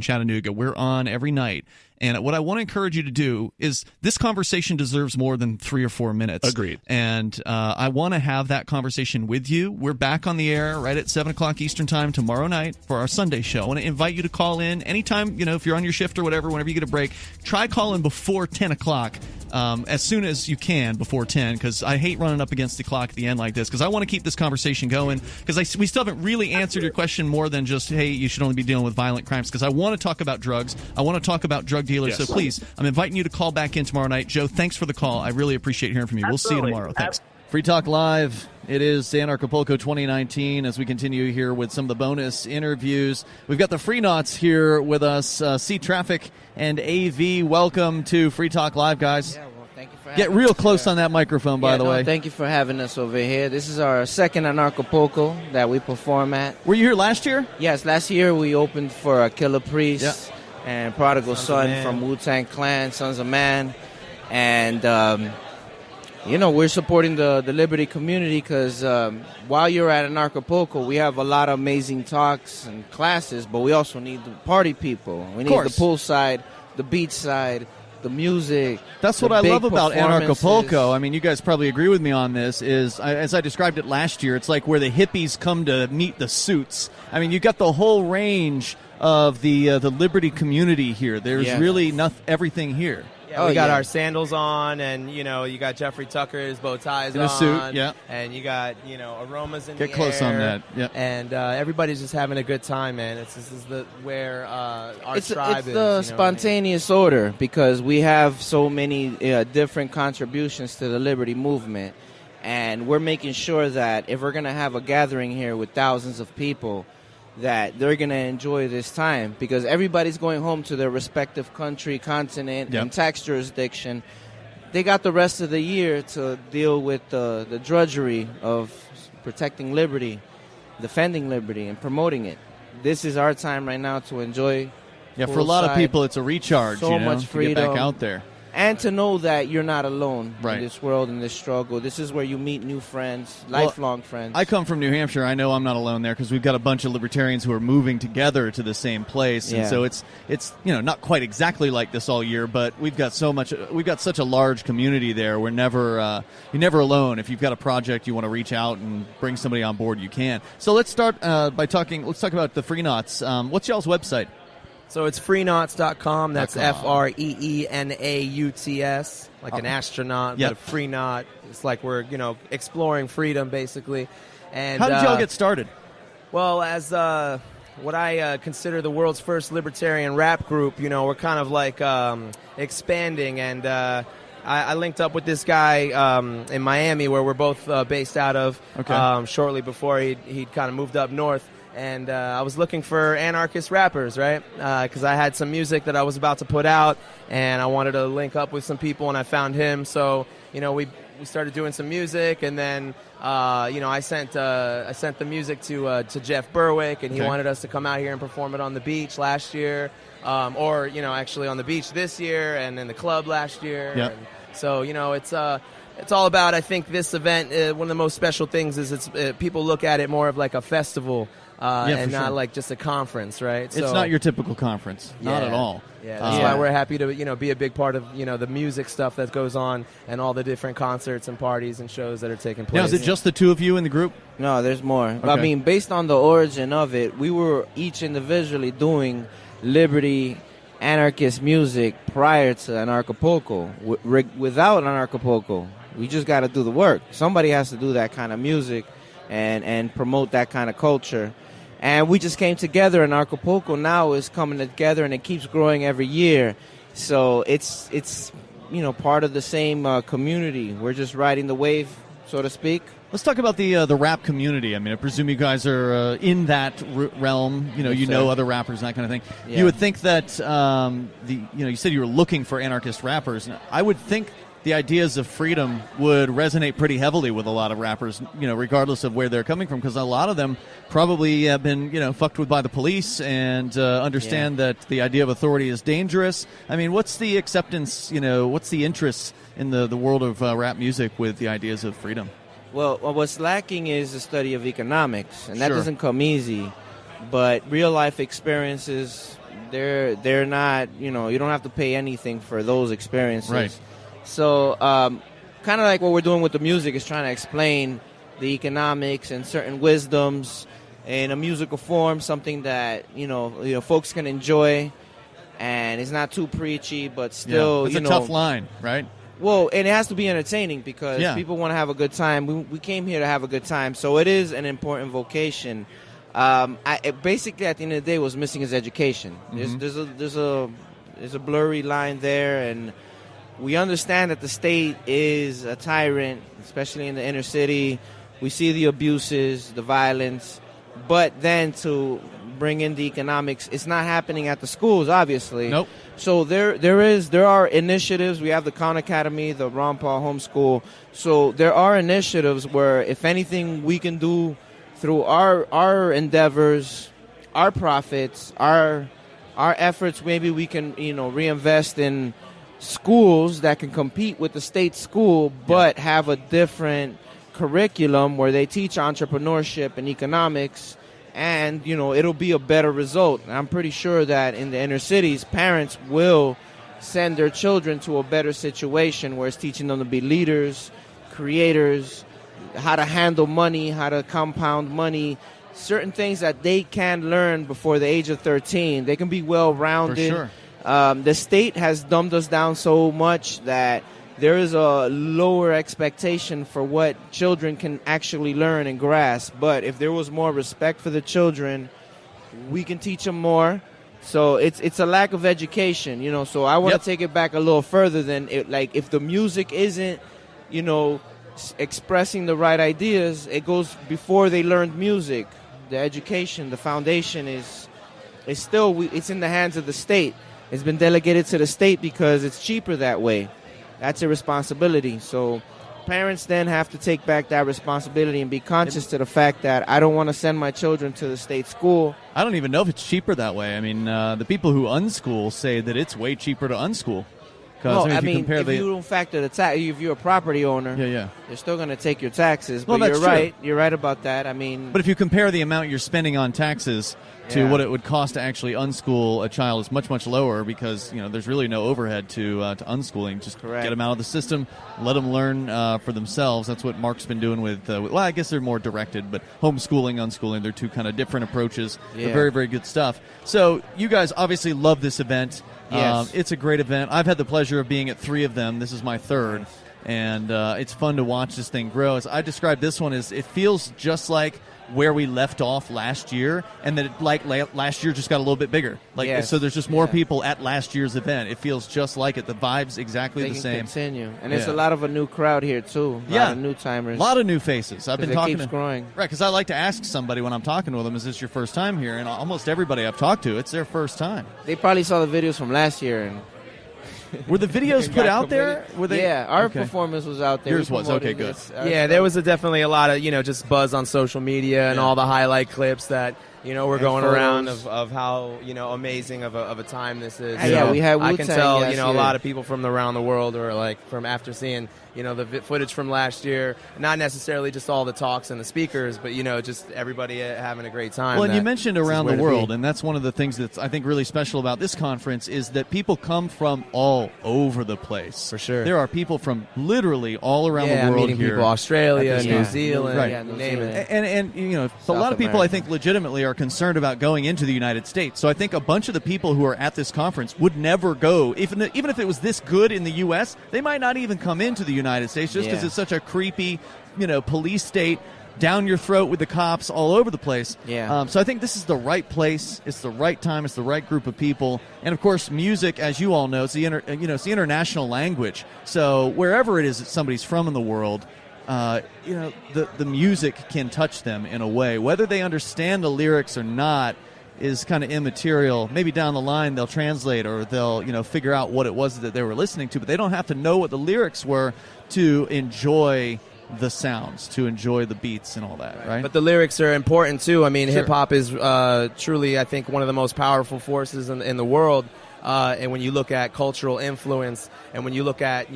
Chattanooga. We're on every night. And what I want to encourage you to do is, this conversation deserves more than 3 or 4 minutes.
Agreed.
And I want to have that conversation with you. We're back on the air right at 7 o'clock Eastern Time tomorrow night for our Sunday show. I want to invite you to call in anytime, if you're on your shift or whatever, whenever you get a break. Try calling before 10 o'clock. As soon as you can before 10, because I hate running up against the clock at the end like this, because I want to keep this conversation going, because we still haven't really answered your question more than just, hey, you should only be dealing with violent crimes, because I want to talk about drugs. I want to talk about drug dealers. Yes. So please, I'm inviting you to call back in tomorrow night. Joe, thanks for the call. I really appreciate hearing from you. Absolutely. We'll see you tomorrow. Thanks. Free Talk Live. It is Anarchapulco 2019 as we continue here with some of the bonus interviews. We've got the Freenauts here with us, C Traffic and AV. Welcome to Free Talk Live, guys.
Yeah, well, thank you for
Get real close on that microphone, by the way.
Thank you for having us over here. This is our second Anarchapulco that we perform at.
Were you here last year?
Yes, last year we opened for Killer Priest and Prodigal Son from Wu-Tang Clan, Sons of Man. And, we're supporting the Liberty community because while you're at Anarchapulco, we have a lot of amazing talks and classes, but we also need the party people. We need the pool side, the beach side, the music.
That's what I love about Anarchapulco. I mean, you guys probably agree with me on this, is, as I described it last year, it's like where the hippies come to meet the suits. I mean, you got the whole range of the Liberty community here. There's really everything here.
Yeah, we got our sandals on, and you got Jeffrey Tucker's bow ties
in a suit,
and you got aromas in
Get close on that,
and everybody's just having a good time, man. This is where our tribe is.
It's the spontaneous order, because we have so many different contributions to the Liberty movement, and we're making sure that if we're gonna have a gathering here with thousands of people, that they're going to enjoy this time, because everybody's going home to their respective country, continent, and tax jurisdiction. They got the rest of the year to deal with the drudgery of protecting liberty, defending liberty, and promoting it. This is our time right now to enjoy.
Yeah, for a lot of people, it's a recharge.
So much freedom.
To get back out there.
and to know that you're not alone
Right.
in this world, in this struggle. This is where you meet new friends, lifelong friends.
I come from New Hampshire. I know I'm not alone there because we've got a bunch of libertarians who are moving together to the same place, and so it's not quite exactly like this all year, but we've got such a large community there. We're you're never alone. If you've got a project you want to reach out and bring somebody on board, you can. So let's start let's talk about the Freenauts. What's y'all's website?
So it's freenauts.com. That's Freenauts, like an astronaut, but a Freenaut. It's like we're, exploring freedom, basically. And
how did y'all get started?
Well, as what I consider the world's first libertarian rap group, we're kind of like expanding. And I linked up with this guy in Miami, where we're both based out of, shortly before he'd kind of moved up north. And I was looking for anarchist rappers, right? Because I had some music that I was about to put out, and I wanted to link up with some people, and I found him. So, we started doing some music, and then, I sent the music to Jeff Berwick, and he wanted us to come out here and perform it on the beach last year, actually on the beach this year, and in the club last year.
Yep.
And so, it's all about, I think, this event. One of the most special things is people look at it more of like a festival. And not like just a conference, right?
It's not your typical conference, not at all.
Yeah, that's why we're happy to be a big part of the music stuff that goes on and all the different concerts and parties and shows that are taking place.
Now, is it just the two of you in the group?
No, there's more.
Okay.
I mean, based on the origin of it, we were each individually doing liberty anarchist music prior to Anarchapulco. Without Anarchapulco, we just got to do the work. Somebody has to do that kind of music and promote that kind of culture. And we just came together, and Anarchapulco now is coming together, and it keeps growing every year. So it's part of the same community. We're just riding the wave, so to speak.
Let's talk about the rap community. I mean, I presume you guys are in that realm. You know other rappers and that kind of thing.
Yeah.
You would think that you said you were looking for anarchist rappers. I would think the ideas of freedom would resonate pretty heavily with a lot of rappers, regardless of where they're coming from, because a lot of them probably have been, fucked with by the police and understand that the idea of authority is dangerous. I mean, what's the acceptance, what's the interest in the world of rap music with the ideas of freedom?
Well, what's lacking is the study of economics, and that doesn't come easy. But real-life experiences, they're not, you don't have to pay anything for those experiences.
Right.
So kind of like what we're doing with the music is trying to explain the economics and certain wisdoms in a musical form, something that, folks can enjoy, and it's not too preachy, but still,
it's a tough line, right?
Well, and it has to be entertaining because people want to have a good time. We came here to have a good time, so it is an important vocation. Basically, at the end of the day, what's missing is education.
Mm-hmm.
There's a blurry line there, and we understand that the state is a tyrant, especially in the inner city. We see the abuses, the violence, but then to bring in the economics, it's not happening at the schools, obviously.
Nope.
So there are initiatives. We have the Khan Academy, the Ron Paul Homeschool. So there are initiatives where, if anything, we can do through our endeavors, our profits, our efforts. Maybe we can reinvest in schools that can compete with the state school, but have a different curriculum where they teach entrepreneurship and economics, and it'll be a better result. And I'm pretty sure that in the inner cities, parents will send their children to a better situation where it's teaching them to be leaders, creators, how to handle money, how to compound money, certain things that they can learn before the age of 13. They can be well-rounded.
For sure.
The state has dumbed us down so much that there is a lower expectation for what children can actually learn and grasp. But if there was more respect for the children, we can teach them more. So it's a lack of education, So I want to take it back a little further than if the music isn't, expressing the right ideas, it goes before they learned music. The education, the foundation is still it's in the hands of the state. It's been delegated to the state because it's cheaper that way. That's a responsibility. So parents then have to take back that responsibility and be conscious to the fact that I don't want to send my children to the state school.
I don't even know if it's cheaper that way. I mean, the people who unschool say that it's way cheaper to unschool.
Well,
if you compare
if you don't factor the tax, if you're a property owner, they're still going to take your taxes. But
Well, that's
you're right.
true.
You're right about that. I mean,
But if you compare the amount you're spending on taxes to what it would cost to actually unschool a child, it's much, much lower because there's really no overhead to unschooling. Just get them out of the system, let them learn for themselves. That's what Mark's been doing with well, I guess they're more directed, but homeschooling, unschooling, they're two kind of different approaches.
Yeah.
They're very, very good stuff. So you guys obviously love this event.
Yes.
It's a great event. I've had the pleasure of being at 3 of them. This is my 3rd. And it's fun to watch this thing grow. As I describe this one, as it feels just like where we left off last year, and that last year just got a little bit bigger. So there's just more people at last year's event. It feels just like it. The vibe's exactly the same.
Continue, and it's a lot of a new crowd here too. A lot of new timers,
a lot of new faces. I've been talking.
It keeps growing.
Right, because I like to ask somebody when I'm talking with them, "Is this your first time here?" And almost everybody I've talked to, it's their first time.
They probably saw the videos from last year and.
Were the videos put out there? Were they?
Yeah, our performance was out there.
Yours was okay, good.
Yeah, there was definitely a lot of just buzz on social media and all the highlight clips that were going around of how amazing of a time this is.
Yeah, we had
I can tell
yesterday.
a lot of people from around the world or from after seeing the footage from last year, not necessarily just all the talks and the speakers, but just everybody having a great time.
Well, and you mentioned around the world, and that's one of the things that's I think really special about this conference is that people come from all over the place.
For sure,
there are people from literally all around the world
meeting
here.
People, Australia, New Zealand,
right?
Name it.
And a lot of people I think legitimately are concerned about going into the United States. So I think a bunch of the people who are at this conference would never go, even if it was this good in the U.S. They might not even come into the United States just because it's such a creepy, police state down your throat with the cops all over the place.
Yeah.
So I think this is the right place. It's the right time. It's the right group of people. And of course, music, as you all know, it's the it's the international language. So wherever it is that somebody's from in the world, the music can touch them in a way, whether they understand the lyrics or not. Is kind of immaterial. Maybe down the line they'll translate or they'll figure out what it was that they were listening to, but they don't have to know what the lyrics were to enjoy the sounds, to enjoy the beats and all that, right?
But the lyrics are important too. I mean,
Sure.
hip hop is truly, I think, one of the most powerful forces in the world. And when you look at cultural influence, and when you look at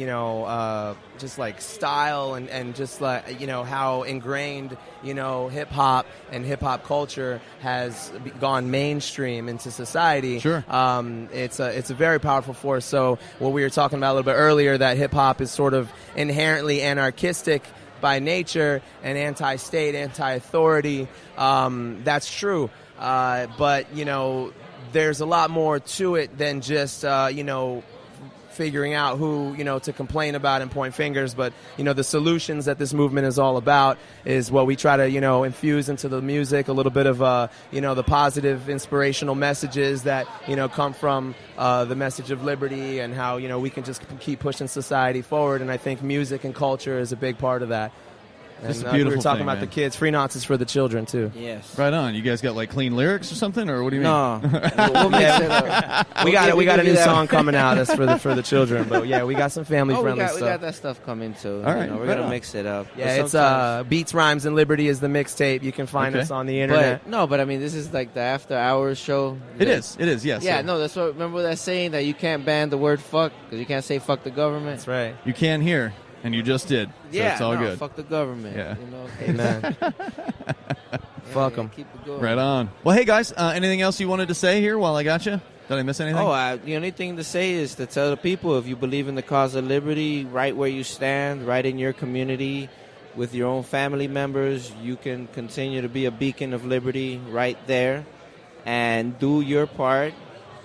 just like style and just like how ingrained hip hop and hip hop culture has gone mainstream into society.
Sure.
It's a very powerful force. So what we were talking about a little bit earlier, that hip hop is sort of inherently anarchistic by nature and anti-state, anti-authority. That's true. But there's a lot more to it than just figuring out who to complain about and point fingers. But the solutions that this movement is all about is what we try to infuse into the music, a little bit of the positive inspirational messages that come from the message of liberty and how we can just keep pushing society forward. And I think music and culture is a big part of that.
This is a
And
beautiful
we were talking
thing,
about
man.
the kids. Freenauts is for the children too.
Yes.
Right on. You guys got like clean lyrics or something, or what do you mean?
No. We'll mix it up.
We got a new song coming out that's for the children. But yeah, we got some family friendly stuff.
We got that stuff coming too.
All right,
we're
right
gonna
on.
mix it up.
Yeah,
But
it's
sometimes-
Beats, Rhymes, and Liberty is the mixtape. You can find us on the internet.
But I mean, this is like the after hours show.
It is, yes.
Yeah, no, that's what. Remember that saying that you can't ban the word "fuck" because you can't say "fuck the government."
That's right.
You can hear, and you just did. So
Yeah,
it's all
no,
good.
fuck the government.
Yeah.
Amen. Fuck them.
Keep it going.
Right on. Well, hey guys, anything else you wanted to say here while I got you? Did I miss anything?
The only thing to say is to tell the people, if you believe in the cause of liberty, right where you stand, right in your community, with your own family members, you can continue to be a beacon of liberty right there and do your part.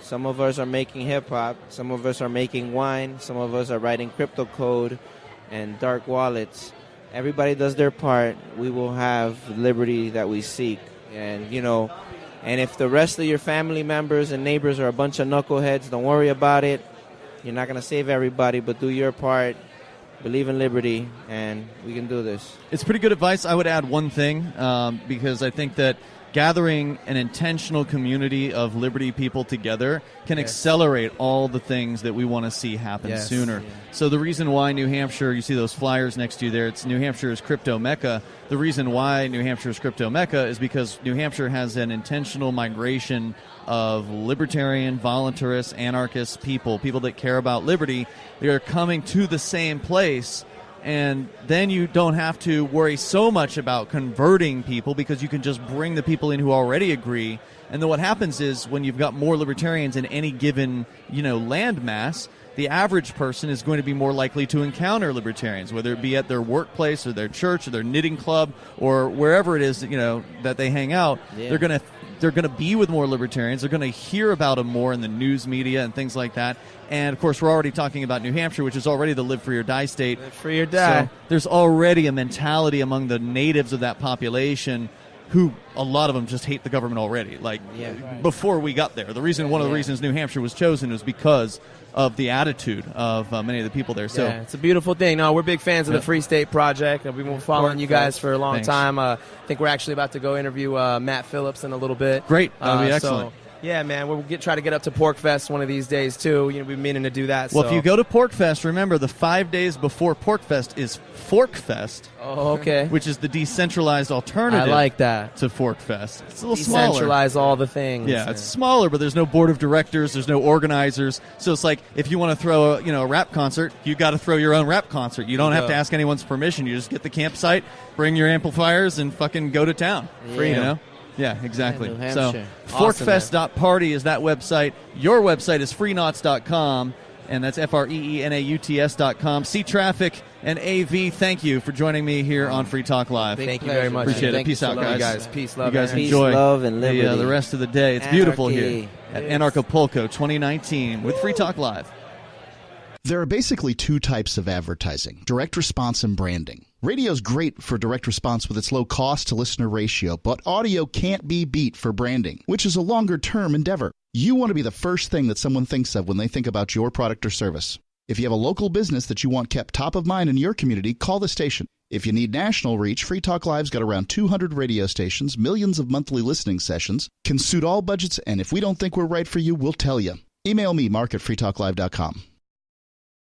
Some of us are making hip-hop. Some of us are making wine. Some of us are writing crypto code and dark wallets. Everybody does their part. We will have liberty that we seek. And, and if the rest of your family members and neighbors are a bunch of knuckleheads, don't worry about it. You're not going to save everybody, but do your part. Believe in liberty, and we can do this.
It's pretty good advice. I would add one thing, because I think that gathering an intentional community of liberty people together can accelerate all the things that we want to see happen sooner. Yeah. So the reason why New Hampshire, you see those flyers next to you there, it's New Hampshire's Crypto Mecca. The reason why New Hampshire's Crypto Mecca is because New Hampshire has an intentional migration of libertarian, voluntarist, anarchist people that care about liberty. They are coming to the same place. And then you don't have to worry so much about converting people because you can just bring the people in who already agree. And then what happens is when you've got more libertarians in any given, land mass, the average person is going to be more likely to encounter libertarians, whether it be at their workplace or their church or their knitting club or wherever it is, that they hang out. Yeah. They're going to be with more libertarians. They're going to hear about them more in the news media and things like that. And, of course, we're already talking about New Hampshire, which is already the live free or die state.
Live free or die.
So there's already a mentality among the natives of that population who a lot of them just hate the government already. Before we got there. One of the reasons New Hampshire was chosen was because of the attitude of many of the people there. So
it's a beautiful thing. No, we're big fans of the Free State Project. We've been following you guys for a long time. I think we're actually about to go interview Matt Phillips in a little bit.
Great. That'll be excellent.
Yeah, man, we'll try to get up to Pork Fest one of these days, too. We've been meaning to do that.
Well, if you go to Pork Fest, remember the 5 days before Pork Fest is Fork Fest.
Oh, okay.
Which is the decentralized alternative.
I like that.
To Fork Fest. It's a little smaller.
Decentralize all the things.
Yeah, it's smaller, but there's no board of directors, there's no organizers. So it's like if you want to throw a rap concert, you got to throw your own rap concert. You don't have to ask anyone's permission. You just get the campsite, bring your amplifiers, and fucking go to town.
Freedom.
Yeah, exactly.
Yeah,
so forkfest.party is that website. Your website is freenauts.com, and that's FREENAUTS.com. See Traffic and AV, thank you for joining me here on Free Talk Live.
Thank you very much.
Appreciate
it.
Peace out, guys.
Peace, love,
you guys
peace,
enjoy
love, and liberty.
The rest of the day. It's beautiful here at Anarchapulco 2019 with Free Talk Live.
There are basically two types of advertising, direct response and branding. Radio's great for direct response with its low cost to listener ratio, but audio can't be beat for branding, which is a longer-term endeavor. You want to be the first thing that someone thinks of when they think about your product or service. If you have a local business that you want kept top of mind in your community, call the station. If you need national reach, Free Talk Live's got around 200 radio stations, millions of monthly listening sessions, can suit all budgets, and if we don't think we're right for you, we'll tell you. Email me, mark@freetalklive.com.